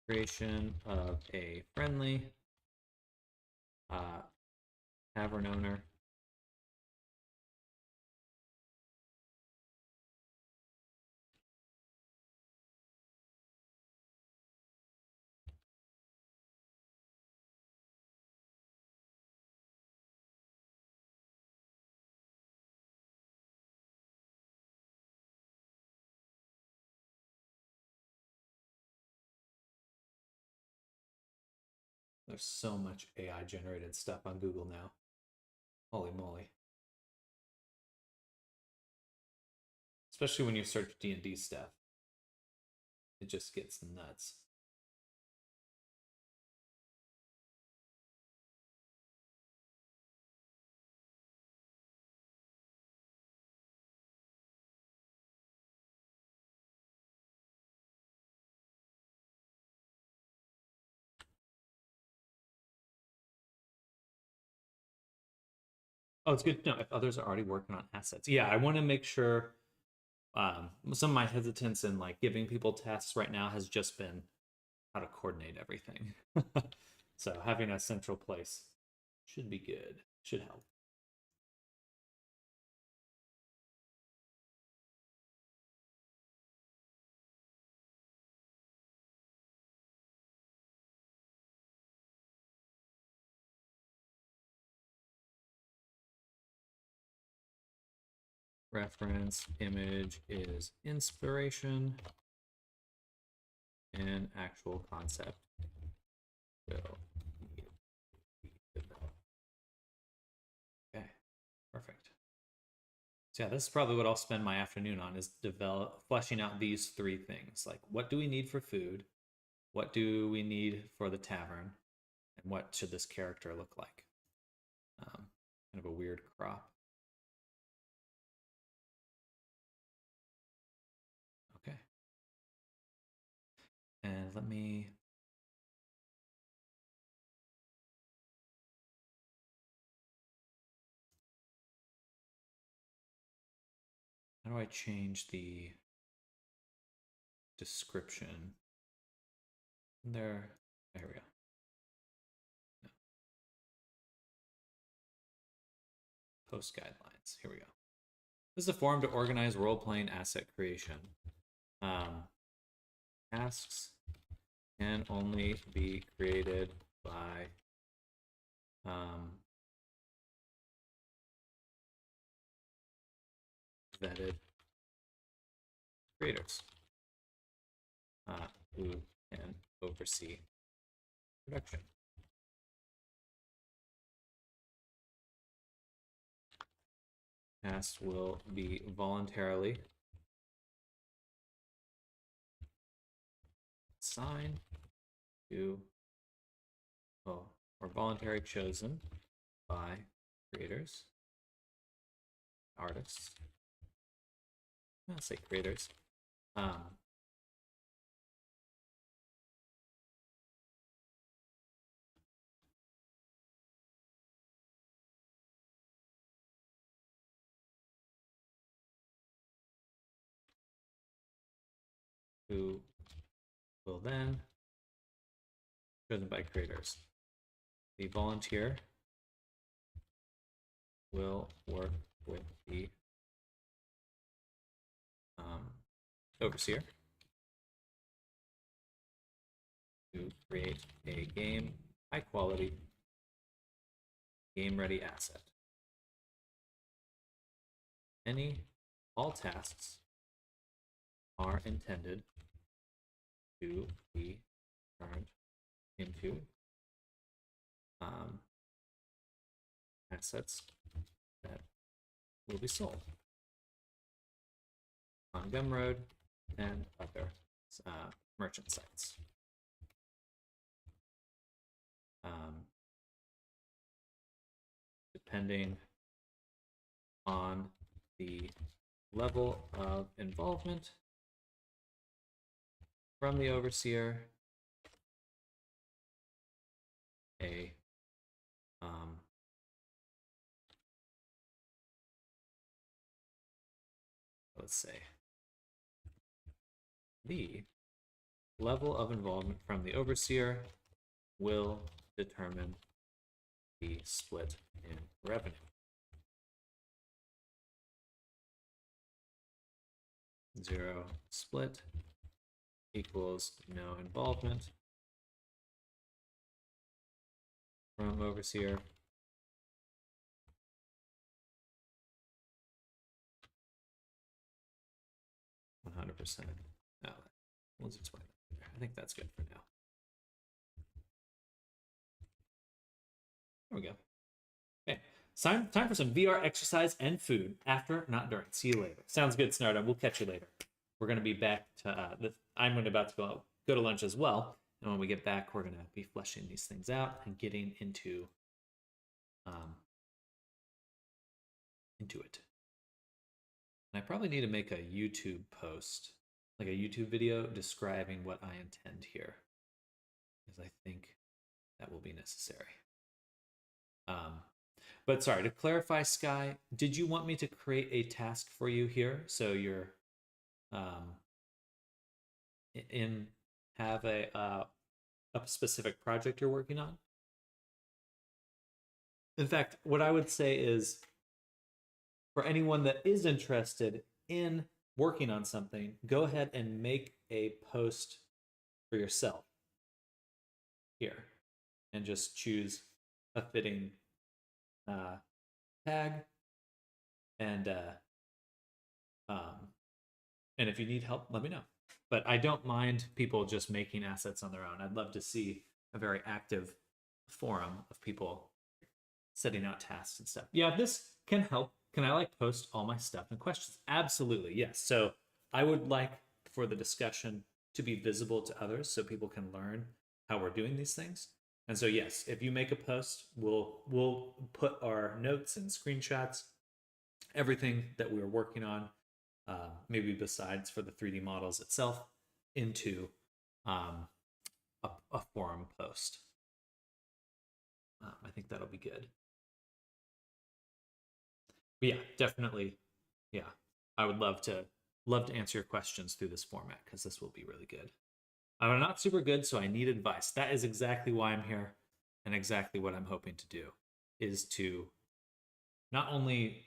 Creation of a friendly tavern owner. There's so much AI generated stuff on Google now. Holy moly. Especially when you search D&D stuff. It just gets nuts. Oh, it's good to know if others are already working on assets. Yeah, I want to make sure some of my hesitance in like giving people tasks right now has just been how to coordinate everything. So having a central place should be good, should help. reference image is inspiration, and actual concept will need to be developed. Okay, perfect. So yeah, this is probably what I'll spend my afternoon on, is fleshing out these three things. Like, what do we need for food? What do we need for the tavern? And what should this character look like? Kind of a weird crop. Okay. And let me... How do I change the description? There we go. No. Post guidelines. Here we go. This is a forum to organize role-playing asset creation. Tasks can only be created by vetted creators who can oversee production. Tasks will be voluntarily assigned to, or voluntarily chosen by creators, artists. I'll say creators. Who will then chosen by creators. The volunteer will work with the overseer to create a game, high quality, game ready asset. All tasks are intended to be turned into assets that will be sold on Gumroad and other merchant sites. Depending on the level of involvement from the overseer, let's say the level of involvement from the overseer will determine the split in revenue. 0 split equals no involvement from overseer. %. No, let's explain that. I think that's good for now. There we go. Okay, time for some VR exercise and food after, not during. See you later. Sounds good, Snardo. We'll catch you later. We're going to be back to, I'm about to go to lunch as well. And when we get back, we're going to be fleshing these things out and getting into it. And I probably need to make a YouTube post, like a YouTube video describing what I intend here, because I think that will be necessary. But sorry, to clarify, Sky, did you want me to create a task for you here so you're have a specific project you're working on? In fact, what I would say is, for anyone that is interested in working on something, go ahead and make a post for yourself here and just choose a fitting tag and And if you need help, let me know. But I don't mind people just making assets on their own. I'd love to see a very active forum of people setting out tasks and stuff. Yeah, this can help. Can I like post all my stuff and questions? Absolutely, yes. So I would like for the discussion to be visible to others so people can learn how we're doing these things. And so yes, if you make a post, we'll put our notes and screenshots, everything that we were working on, maybe besides for the 3D models itself, into a forum post. I think that'll be good. But yeah, definitely. Yeah, I would love to answer your questions through this format because this will be really good. I'm not super good, so I need advice. That is exactly why I'm here, and exactly what I'm hoping to do is to not only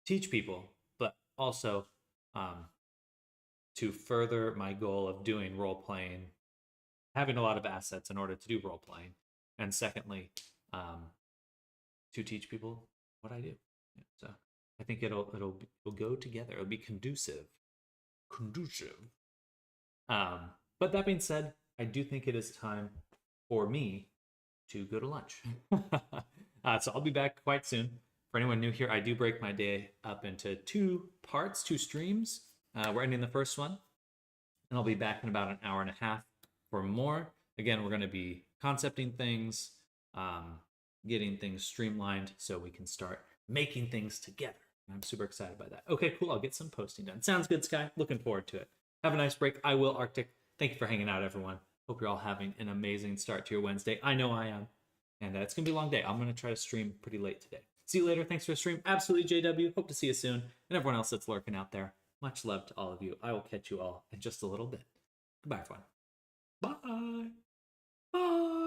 teach people, but also to further my goal of doing role playing, having a lot of assets in order to do role playing, and secondly, to teach people what I do. Yeah, so I think it'll go together. It'll be conducive. But that being said, I do think it is time for me to go to lunch. So I'll be back quite soon. For anyone new here, I do break my day up into 2 parts, 2 streams. We're ending the first one, and I'll be back in about an hour and a half for more. Again, we're going to be concepting things, getting things streamlined so we can start making things together. I'm super excited by that. Okay, cool. I'll get some posting done. Sounds good, Sky. Looking forward to it. Have a nice break. I will Arctic. Thank you for hanging out, everyone. Hope you're all having an amazing start to your Wednesday. I know I am. And it's going to be a long day. I'm going to try to stream pretty late today. See you later. Thanks for the stream. Absolutely, JW. Hope to see you soon. And everyone else that's lurking out there. Much love to all of you. I will catch you all in just a little bit. Goodbye, everyone. Bye. Bye.